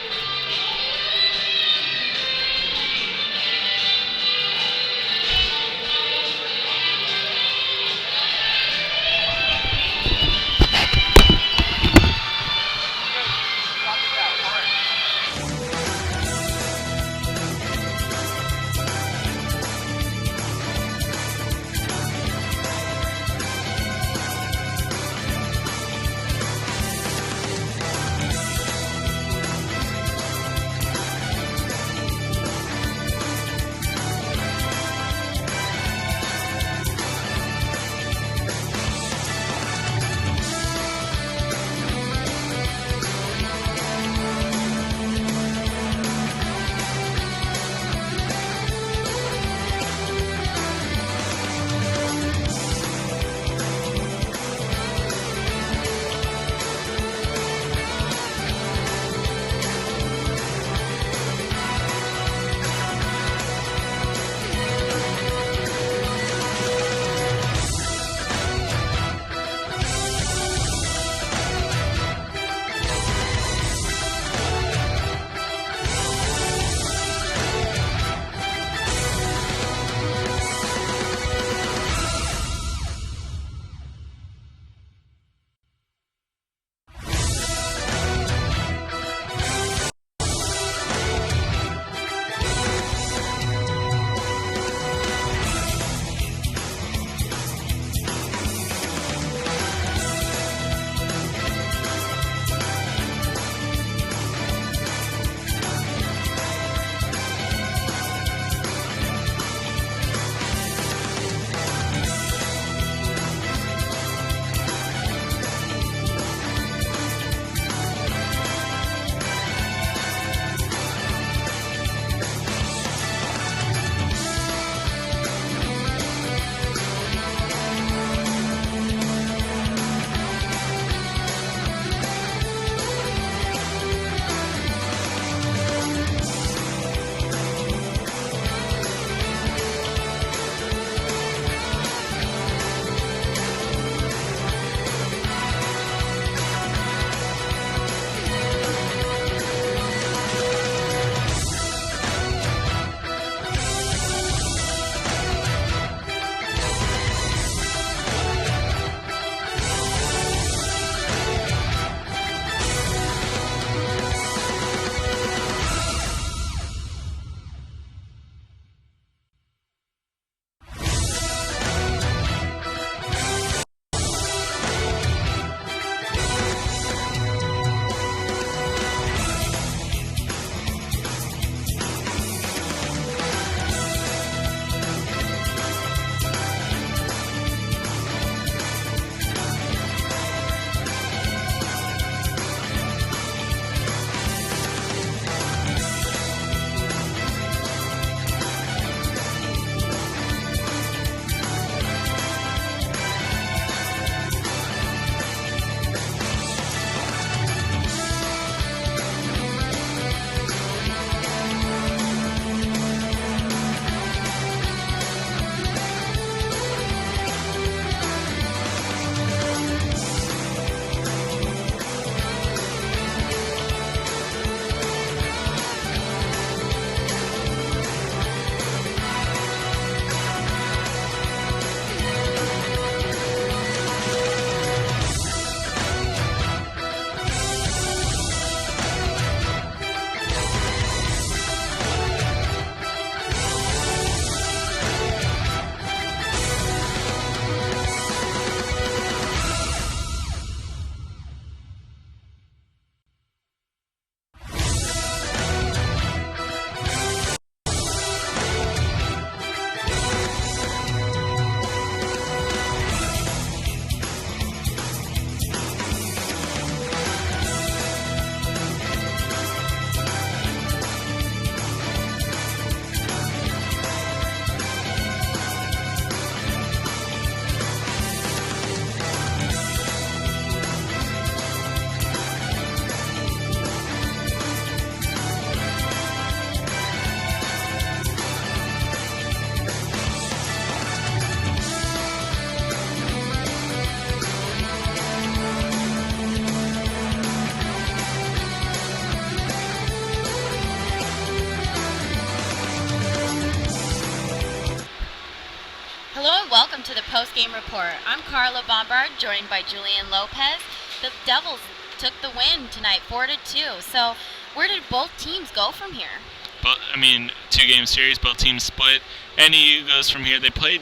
Hello and welcome to the post-game report. I'm Carla Bombard, joined by Julian Lopez. The Devils took the win tonight, 4-2. So, where did both teams go from here? But I mean, 2-game series, both teams split. NEU goes from here. They played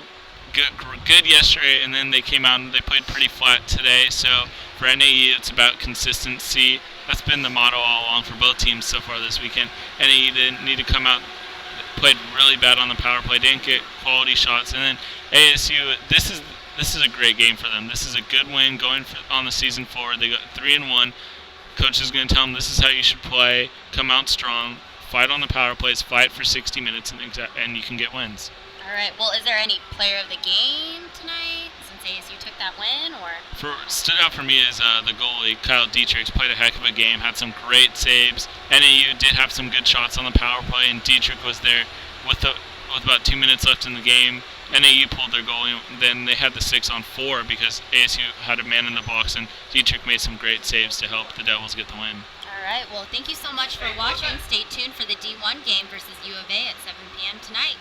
good yesterday, and then they came out and they played pretty flat today. So for NAU, it's about consistency. That's been the motto all along for both teams so far this weekend. NAU didn't need to come out, played really bad on the power play, didn't get quality shots, and then ASU. This is a great game for them. This is a good win going on the season forward. They got 3-1. Coach is going to tell them this is how you should play. Come out strong, fight on the power plays, fight for 60 minutes, and you can get wins. All right. Well, is there any player of the game tonight since ASU took that win, or? Stood out for me is the goalie, Kyle Dietrich, played a heck of a game, had some great saves. NAU did have some good shots on the power play, and Dietrich was there with about 2 minutes left in the game. NAU pulled their goalie, then they had the 6-on-4 because ASU had a man in the box, and Dietrich made some great saves to help the Devils get the win. All right. Well, thank you so much for watching. Stay tuned for the D1 game versus U of A at 7 p.m. tonight.